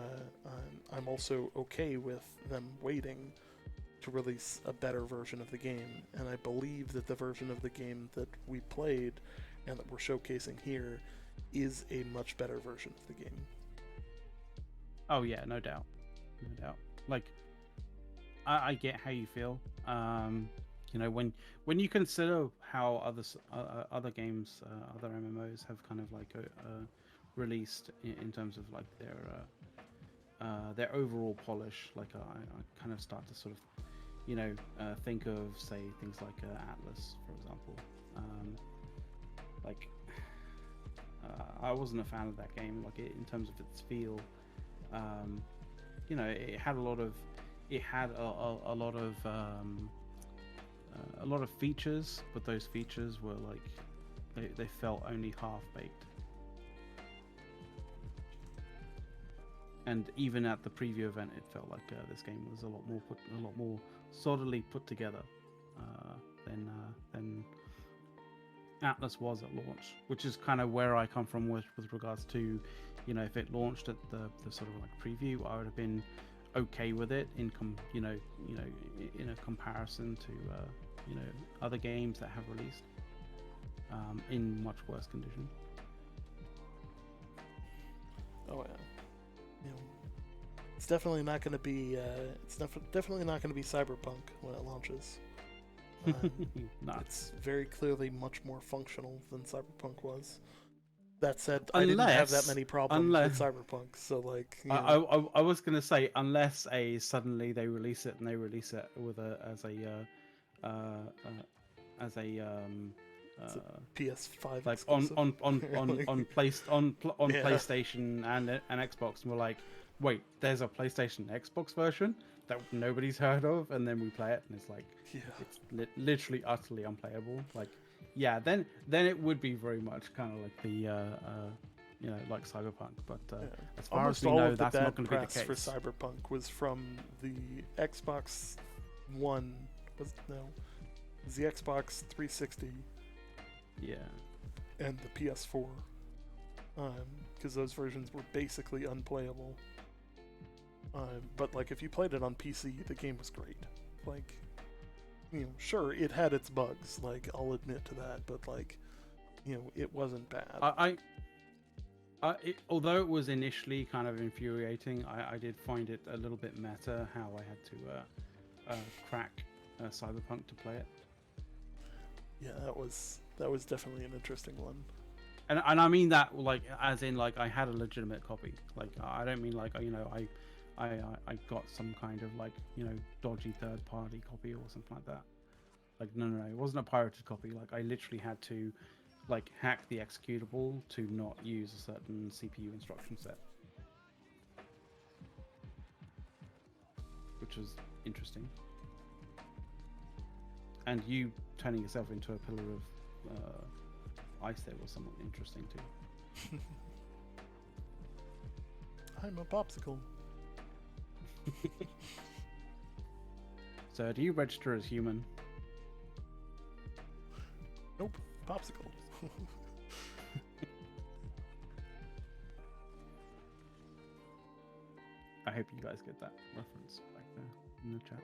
I'm also okay with them waiting to release a better version of the game, and I believe that the version of the game that we played and that we're showcasing here is a much better version of the game. Oh yeah, no doubt. Like, I get how you feel. You know, when you consider how other games, other MMOs have kind of like released in terms of like their overall polish, like I kind of start to sort of, you know, think of, say, things like Atlas, for example. Like, I wasn't a fan of that game, like in terms of its feel. You know, it had a lot of a lot of features, but those features were like they felt only half baked. And even at the preview event, it felt like this game was a lot more solidly put together than Atlas was at launch, which is kind of where I come from with regards to, you know, if it launched at the sort of like preview, I would have been okay with it in in a comparison to other games that have released in much worse condition. Oh yeah, you know, it's definitely not going to be definitely not going to be Cyberpunk when it launches. It's very clearly much more functional than Cyberpunk was. That said, I didn't have that many problems with Cyberpunk, so like. I was gonna say, unless suddenly they release it and they release it with as a PS5 like exclusive. on PlayStation and Xbox, and we're like, wait, there's a PlayStation Xbox version that nobody's heard of, and then we play it, and it's like, it's literally utterly unplayable. Like, yeah, then it would be very much kind of like the like Cyberpunk, but as far almost as we all know, of the that's bad not going to be the press case. for Cyberpunk was from the Xbox One. Was the Xbox 360. Yeah. And the PS4, because those versions were basically unplayable. But like if you played it on PC, the game was great. Like, you know, sure, it had its bugs. Like, I'll admit to that, but like, you know, it wasn't bad. Although it was initially kind of infuriating, I did find it a little bit meta how I had to crack Cyberpunk to play it. Yeah, that was definitely an interesting one. And I mean that like as in like I had a legitimate copy. Like I don't mean like I got some kind of like dodgy third party copy or something like that. Like no, it wasn't a pirated copy. Like I literally had to like hack the executable to not use a certain CPU instruction set, which was interesting. And you turning yourself into a pillar of ice there was somewhat interesting too. I'm a popsicle. So do you register as human? Nope, popsicle. I hope you guys get that reference back there in the chat.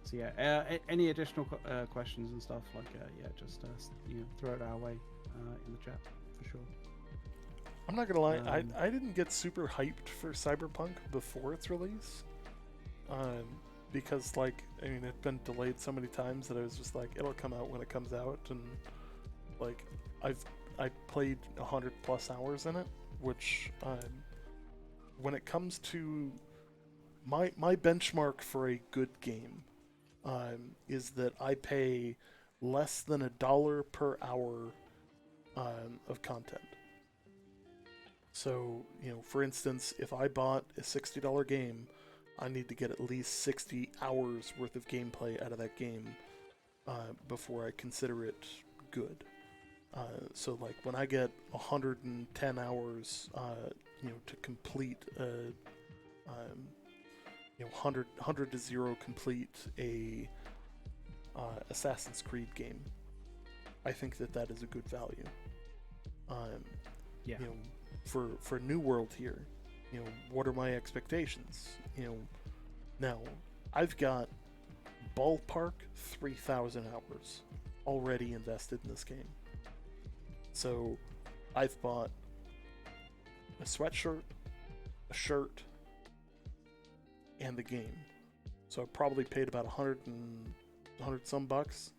So yeah, any additional questions and stuff like just throw it our way in the chat for sure. I'm not gonna lie, I didn't get super hyped for Cyberpunk before its release, because like I mean it's been delayed so many times that I was just like it'll come out when it comes out, and like I played 100+ hours in it, which when it comes to my benchmark for a good game is that I pay less than $1 per hour of content. So, for instance, if I bought a $60 game, I need to get at least 60 hours worth of gameplay out of that game before I consider it good. So, like, when I get 110 hours, to complete 100 to 0 complete a Assassin's Creed game, I think that is a good value. For New World here, what are my expectations? Now I've got ballpark 3,000 hours already invested in this game. So I've bought a sweatshirt, a shirt, and the game. So I probably paid about 100 some bucks,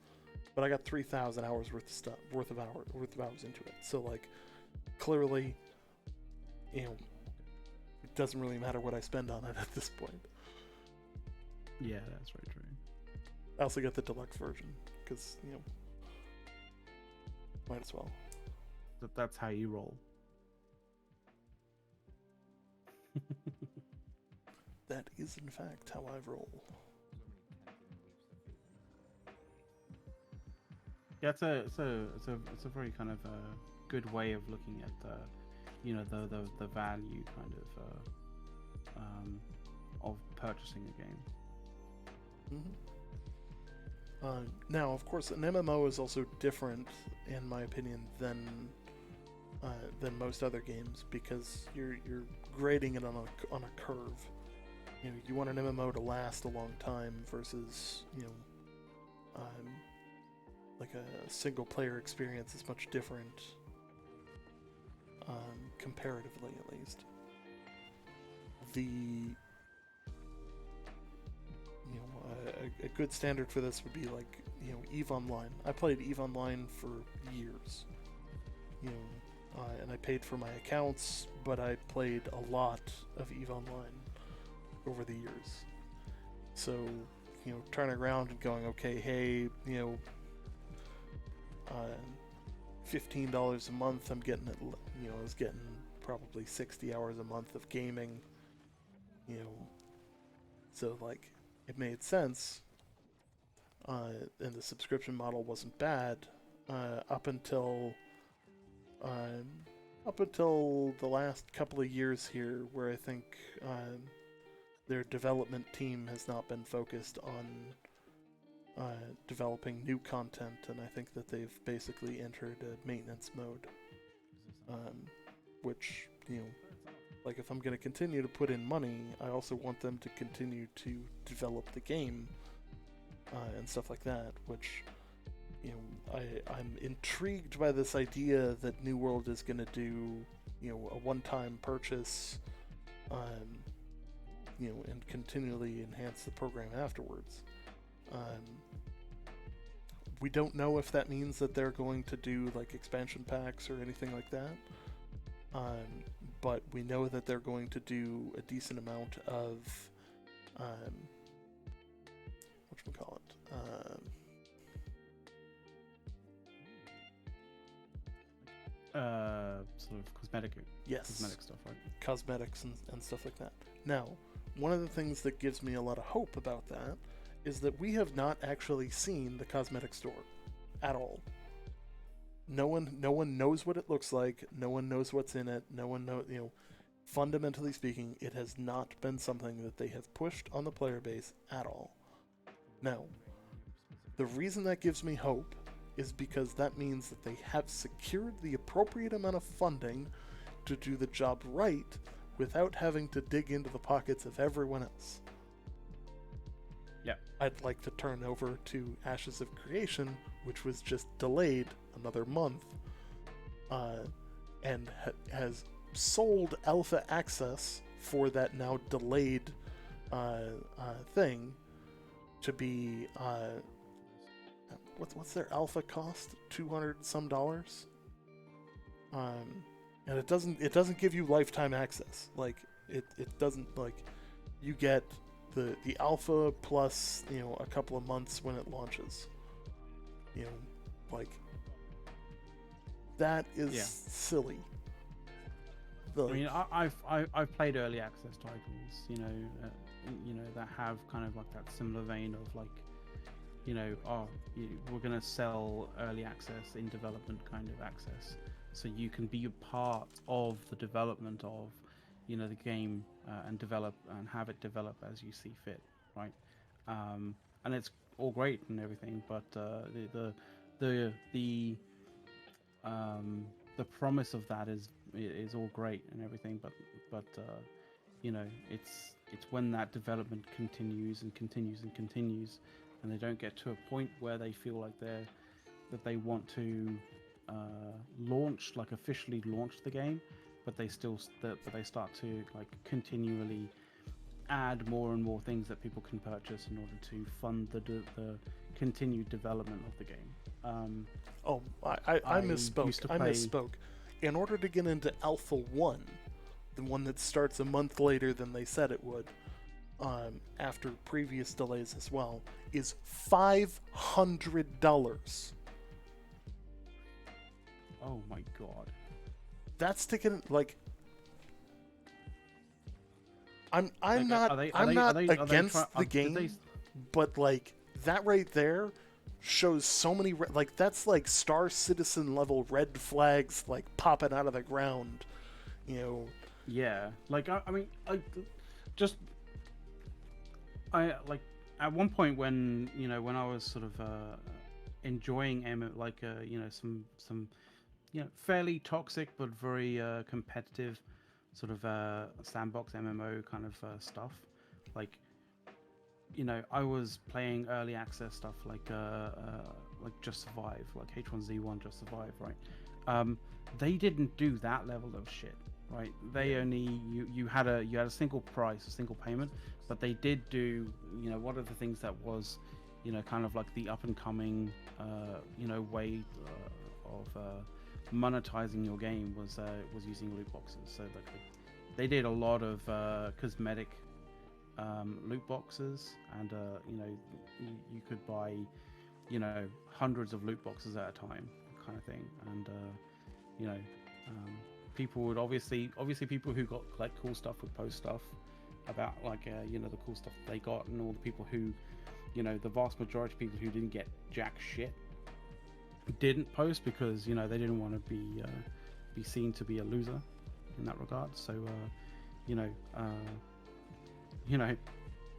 but I got 3,000 hours worth of hours into it. So like clearly, it doesn't really matter what I spend on it at this point. Yeah, that's very true. I also got the deluxe version because might as well. That's how you roll. That is in fact how I roll. Yeah, it's a very kind of good way of looking at the value kind of purchasing a game. Now, of course, an MMO is also different, in my opinion, than most other games, because you're grading it on a curve. You know, you want an MMO to last a long time versus, you know, like a single player experience is much different, comparatively at least. A good standard for this would be like, you know, EVE Online. I played EVE Online for years, you know, and I paid for my accounts, but I played a lot of EVE Online over the years. So, you know, turning around and going, okay, hey, you know, $15 a month, I'm getting it, you know, I was getting probably 60 hours a month of gaming, you know, so like, it made sense, and the subscription model wasn't bad, up until the last couple of years here, where I think their development team has not been focused on developing new content, and I think that they've basically entered a maintenance mode, which, you know, like, if I'm going to continue to put in money, I also want them to continue to develop the game, and stuff like that, which, you know, I'm intrigued by this idea that New World is going to do, you know, a one-time purchase, you know, and continually enhance the program afterwards. We don't know if that means that they're going to do, like, expansion packs or anything like that. But we know that they're going to do a decent amount of, whatchamacallit, Sort of cosmetic stuff, right? Cosmetics and stuff like that. Now, one of the things that gives me a lot of hope about that is that we have not actually seen the cosmetic store at all. No one knows what it looks like. No one knows what's in it. No one knows, you know, fundamentally speaking, it has not been something that they have pushed on the player base at all. Now, the reason that gives me hope is because that means that they have secured the appropriate amount of funding to do the job right without having to dig into the pockets of everyone else. Yeah. I'd like to turn over to Ashes of Creation, which was just delayed another month, and has sold alpha access for that now delayed thing to be what's their alpha cost? $200 some. And it doesn't give you lifetime access. Like it doesn't, like, you get the alpha plus, you know, a couple of months when it launches. You know, like, that is silly. I mean, I've played early access titles, you know, that have kind of like that similar vein of, like, you know, we're gonna sell early access in development kind of access, so you can be a part of the development of, you know, the game, and develop and have it develop as you see fit, right? And it's all great and everything, but the promise of that is all great and everything, but you know, it's when that development continues and continues and continues, and they don't get to a point where they feel like they want to officially launch the game, but they start to, like, continually add more and more things that people can purchase in order to fund the continued development of the game. I misspoke. In order to get into Alpha 1, the one that starts a month later than they said it would, after previous delays as well, is $500. Oh my god. That's to get, like, I'm not against the game, but, like, that right there shows so many like, that's like Star Citizen level red flags, like, popping out of the ground, you know. Yeah, like, I mean, just I like at one point when when I was sort of enjoying some fairly toxic but very competitive sort of sandbox MMO kind of stuff. Like I was playing early access stuff like Just Survive, like H1Z1 Just Survive, right? They didn't do that level of shit, right? They only you had a single price, a single payment, but they did do one of the things that was kind of like the up and coming way of monetizing your game was using loot boxes. So like they did a lot of cosmetic loot boxes, and you could buy hundreds of loot boxes at a time, kind of thing. And people would obviously people who got like cool stuff would post stuff about like the cool stuff they got, and all the people who the vast majority of people who didn't get jack shit didn't post because they didn't want to be seen to be a loser in that regard. So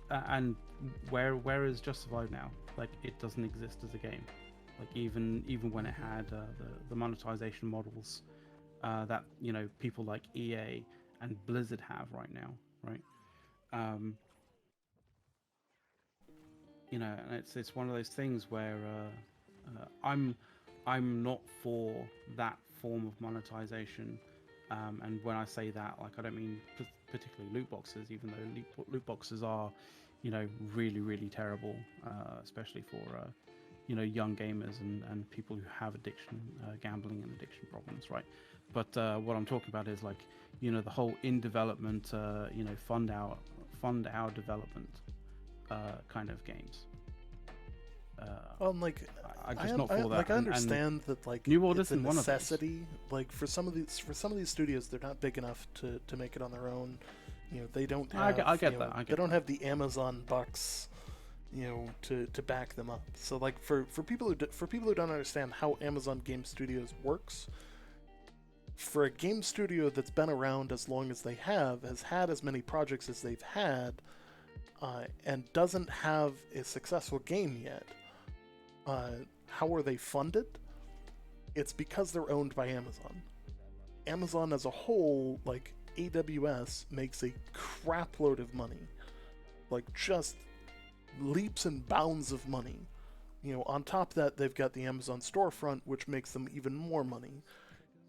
and where is Just Survive now? Like, it doesn't exist as a game. Like, even when it had the monetization models that people like EA and Blizzard have right now, right? And it's one of those things where I'm not for that form of monetization. And when I say that, like, I don't mean particularly loot boxes, even though loot boxes are, really, really terrible, especially for, young gamers and people who have gambling and addiction problems, right? But what I'm talking about is like, the whole in development, fund our development kind of games. Like I'm just not for that. Like, I understand that like New World it's a isn't one of those. necessity. Like for some of these studios, they're not big enough to make it on their own. They don't have. I get that. They don't have the Amazon bucks, to back them up. So like for people who don't understand how Amazon Game Studios works, for a game studio that's been around as long as they has had as many projects as they've had, and doesn't have a successful game yet. How are they funded? It's because they're owned by Amazon. Amazon as a whole, like AWS, makes a crap load of money. Like, just leaps and bounds of money. On top of that, they've got the Amazon storefront, which makes them even more money.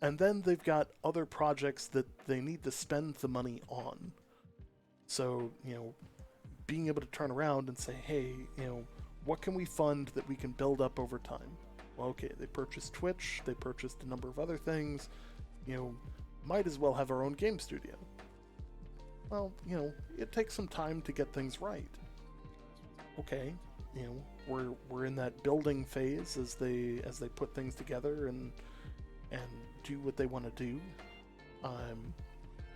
And then they've got other projects that they need to spend the money on. So, being able to turn around and say, hey, what can we fund that we can build up over time? Well, okay, they purchased Twitch, they purchased a number of other things, might as well have our own game studio. Well, it takes some time to get things right. Okay, we're in that building phase as they put things together and do what they want to do.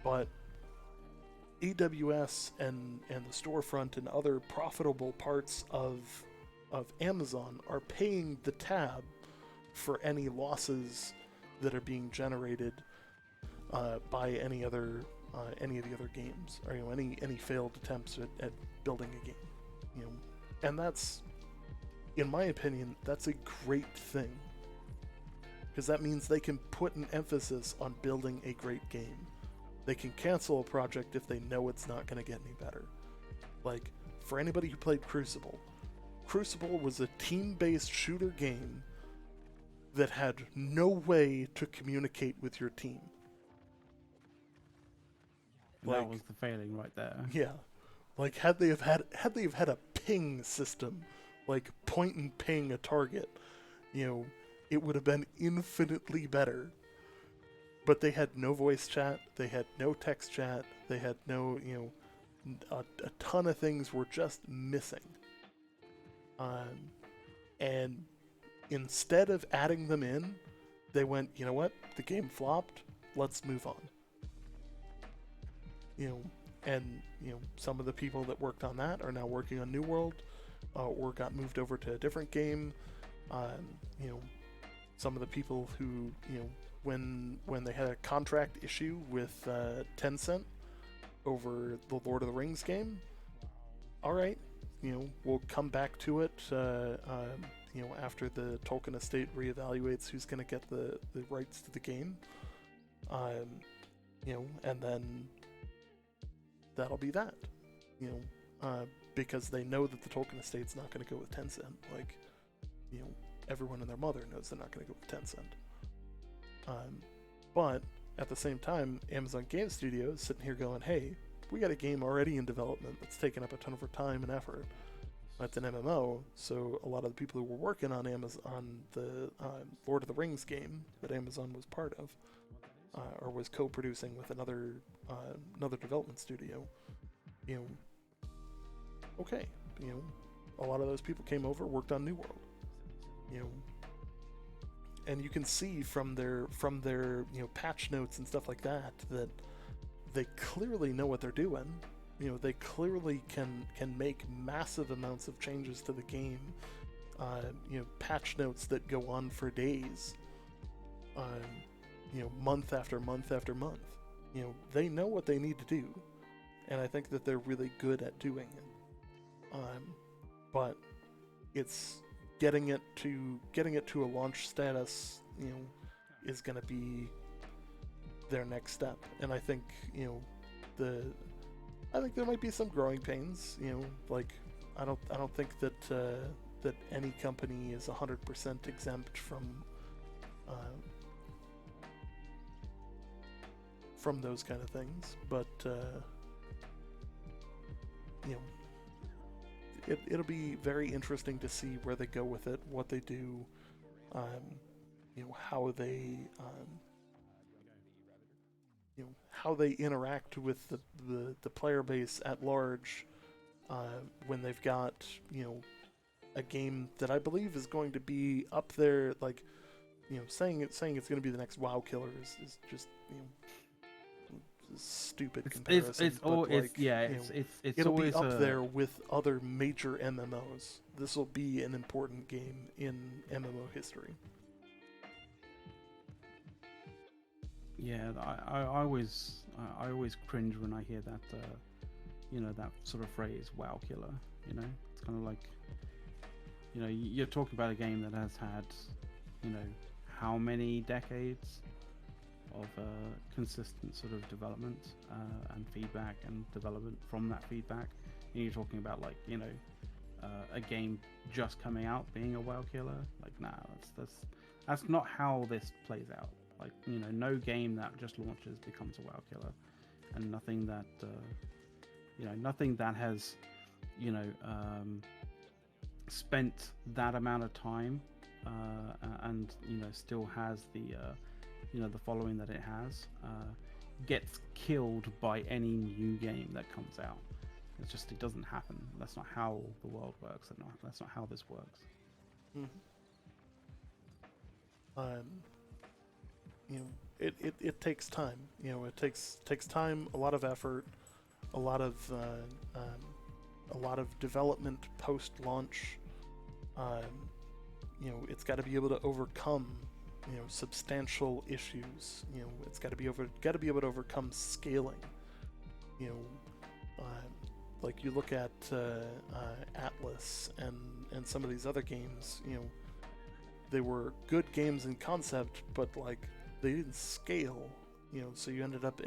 But AWS and the storefront and other profitable parts of Amazon are paying the tab for any losses that are being generated by any of the other games, or any failed attempts at building a game. And that's, in my opinion, that's a great thing, because that means they can put an emphasis on building a great game. They can cancel a project if they know it's not going to get any better. Like, for anybody who played Crucible was a team-based shooter game that had no way to communicate with your team. That was the failing right there. Yeah. Like, had they have had a ping system, like point and ping a target, it would have been infinitely better. But they had no voice chat, they had no text chat, they had no, a ton of things were just missing. And instead of adding them in, they went, you know what, the game flopped, let's move on. Some of the people that worked on that are now working on New World, or got moved over to a different game. Some of the people who, when they had a contract issue with Tencent over the Lord of the Rings game, all right, we'll come back to it, after the Tolkien estate reevaluates who's going to get the rights to the game. And then that'll be that, because they know that the Tolkien estate's not going to go with Tencent. Like, everyone and their mother knows they're not going to go with Tencent. But at the same time, Amazon Game Studios sitting here going, hey, we got a game already in development that's taken up a ton of our time and effort. It's an MMO, so a lot of the people who were working on the Lord of the Rings game that Amazon was part of, or was co-producing with another development studio, okay, a lot of those people came over, worked on New World, and you can see from their patch notes and stuff like that they clearly know what they're doing. They clearly can make massive amounts of changes to the game. Patch notes that go on for days. Month after month after month. They know what they need to do, and I think that they're really good at doing it. But it's getting it to a launch status, is going to be their next step. And I think I think there might be some growing pains. Like I don't think that that any company is 100% exempt from those kind of things. But it'll be very interesting to see where they go with it, what they do, how they how they interact with the player base at large, when they've got a game that I believe is going to be up there, like saying it's going to be the next WoW killer is just stupid comparison. It's it'll always be up there with other major MMOs. This will be an important game in MMO history. Yeah, I always cringe when I hear that, that sort of phrase, "WoW killer." It's kind of like, you're talking about a game that has had, how many decades of consistent sort of development and feedback and development from that feedback. And you're talking about a game just coming out being a WoW killer. Like, nah, that's not how this plays out. Like, no game that just launches becomes a WoW killer, and nothing that has, spent that amount of time, and still has the following that it has, gets killed by any new game that comes out. It doesn't happen. That's not how the world works. That's not how this works. It takes time. It takes time, a lot of effort, a lot of development post-launch. It's got to be able to overcome substantial issues. It's got to be able to overcome scaling. Like you look at Atlas and some of these other games. They were good games in concept, but they didn't scale. So you ended up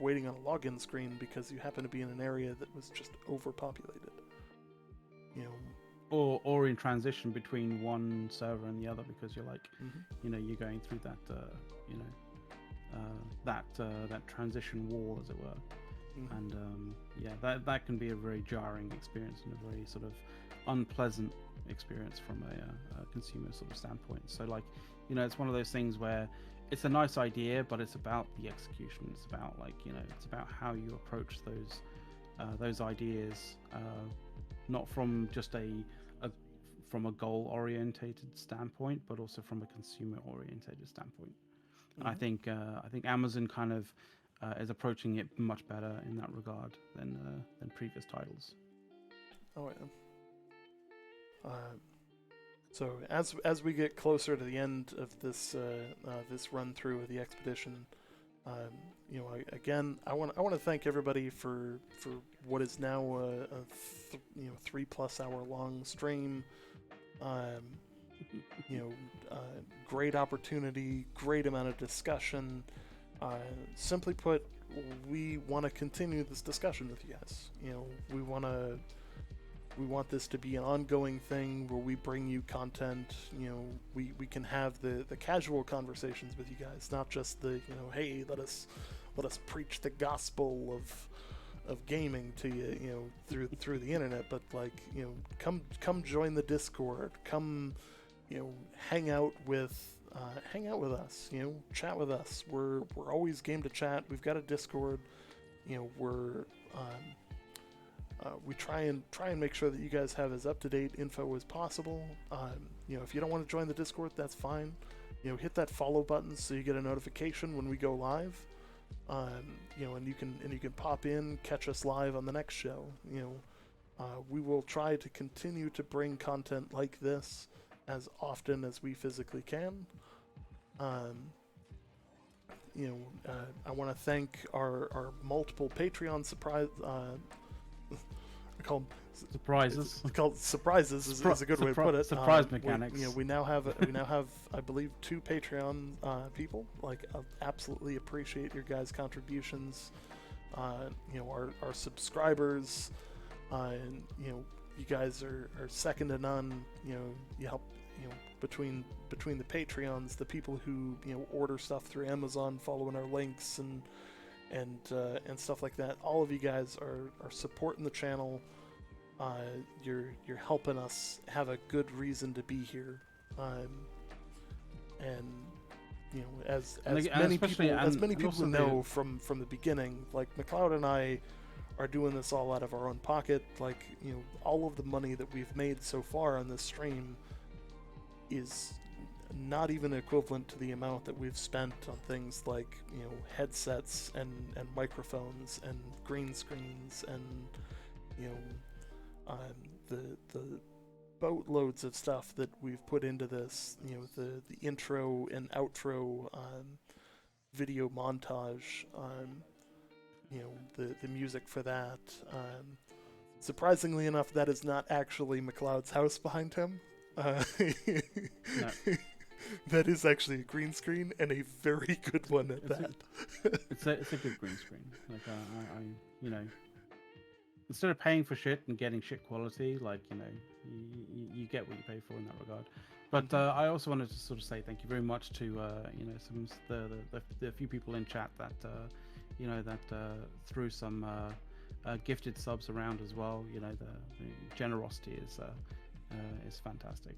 waiting on a login screen because you happen to be in an area that was just overpopulated. Or in transition between one server and the other, because you're you're going through that that transition wall, as it were. And that can be a very jarring experience and a very sort of unpleasant experience from a consumer sort of standpoint. So it's one of those things where it's a nice idea, but it's about the execution. It's about it's about how you approach those ideas, not from just from a goal orientated standpoint, but also from a consumer orientated standpoint. And I think Amazon kind of is approaching it much better in that regard than previous titles. Oh yeah. So as we get closer to the end of this this run through of the expedition, Again, I want to thank everybody for what is now a 3+ hour long stream. Great opportunity, great amount of discussion. Simply put, we want to continue this discussion with you guys. We want this to be an ongoing thing where we bring you content. We can have the casual conversations with you guys, not just the hey, let us preach the gospel of gaming to you, through the internet, but come join the Discord, come hang out with us, chat with us. We're always game to chat. We've got a Discord. We try and make sure that you guys have as up-to-date info as possible. If you don't want to join the Discord, that's fine. Hit that follow button so you get a notification when we go live. And you can pop in, catch us live on the next show. We will try to continue to bring content like this as often as we physically can. I want to thank our multiple Patreon I call them surprises. Surprises is a good way to put it. Surprise mechanics. We now have I believe 2 Patreon people. I absolutely appreciate your guys' contributions. Our subscribers. You guys are second to none. You help. Between the Patreons, the people who order stuff through Amazon, following our links and stuff like that. All of you guys are supporting the channel. You're helping us have a good reason to be here. As many people know from the beginning, McLeod and I are doing this all out of our own pocket. All of the money that we've made so far on this stream is not even equivalent to the amount that we've spent on things like headsets and microphones and green screens and the boatloads of stuff that we've put into this. The intro and outro video montage, the music for that. Surprisingly enough, that is not actually McLeod's house behind him. No. That is actually a green screen, and a very good one at that. It's a good green screen. Instead of paying for shit and getting shit quality, you get what you pay for in that regard. But I also wanted to sort of say thank you very much to the few people in chat that threw some gifted subs around as well. The generosity is fantastic.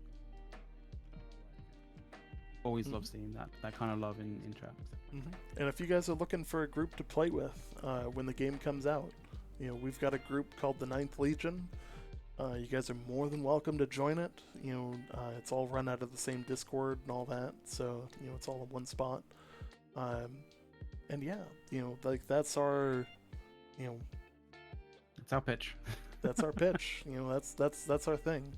Always love seeing that kind of love in chat. And if you guys are looking for a group to play with when the game comes out, we've got a group called the 9th Legion. You guys are more than welcome to join it. It's all run out of the same Discord and all that, so it's all in one spot. And yeah, that's our it's our pitch. That's our pitch. That's our thing.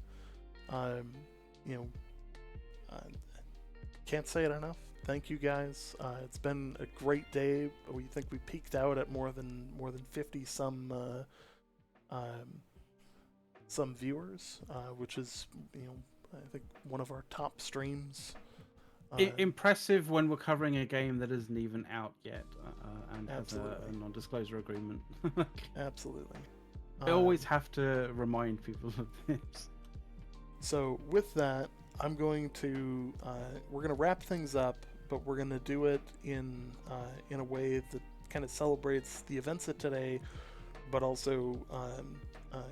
Can't say it enough. Thank you guys. It's been a great day. We think we peaked out at more than 50 some viewers, which is I think one of our top streams. Impressive when we're covering a game that isn't even out yet and has a non-disclosure agreement. Absolutely. I always have to remind people of this. So with that, I'm going to we're going to wrap things up, but we're going to do it in a way that kind of celebrates the events of today, but also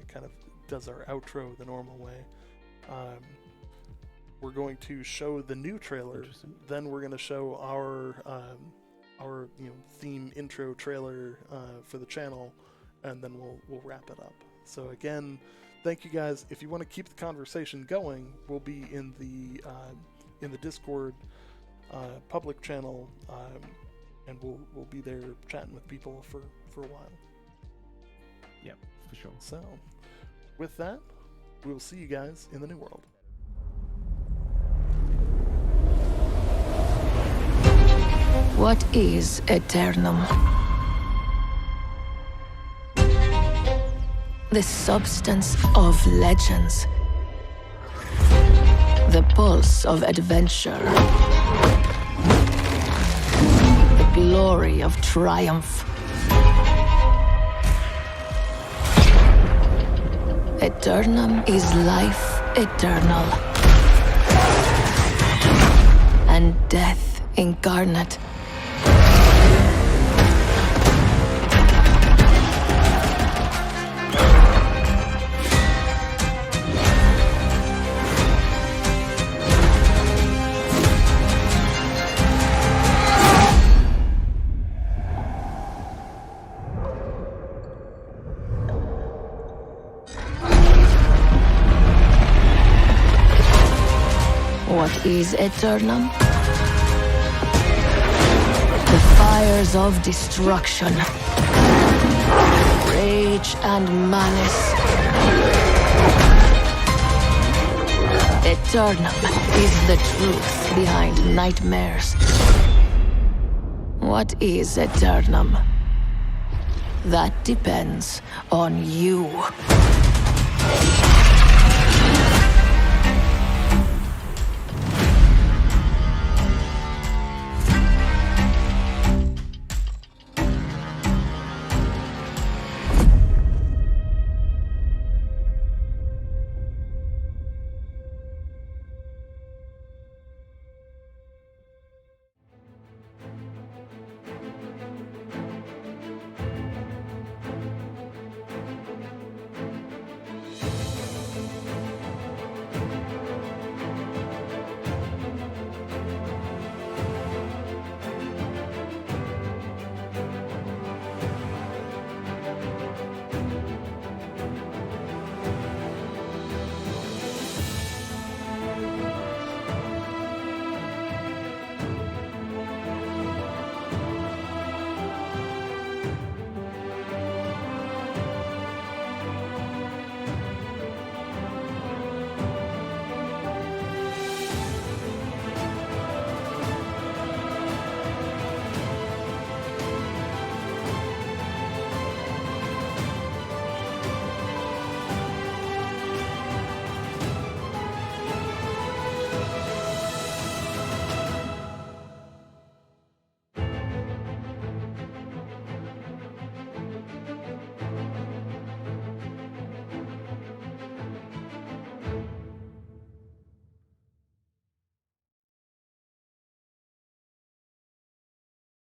kind of does our outro the normal way. We're going to show the new trailer, then we're going to show our theme intro trailer for the channel, and then we'll wrap it up. So again, thank you guys. If you want to keep the conversation going, we'll be in the Discord public channel, and we'll be there chatting with people for a while. Yep, for sure. So, with that, we will see you guys in the new world. What is Eternum? The substance of legends. The pulse of adventure. The glory of triumph. Eternum is life eternal. And death incarnate. What is Eternum? The fires of destruction, rage and malice. Eternum is the truth behind nightmares. What is Eternum? That depends on you.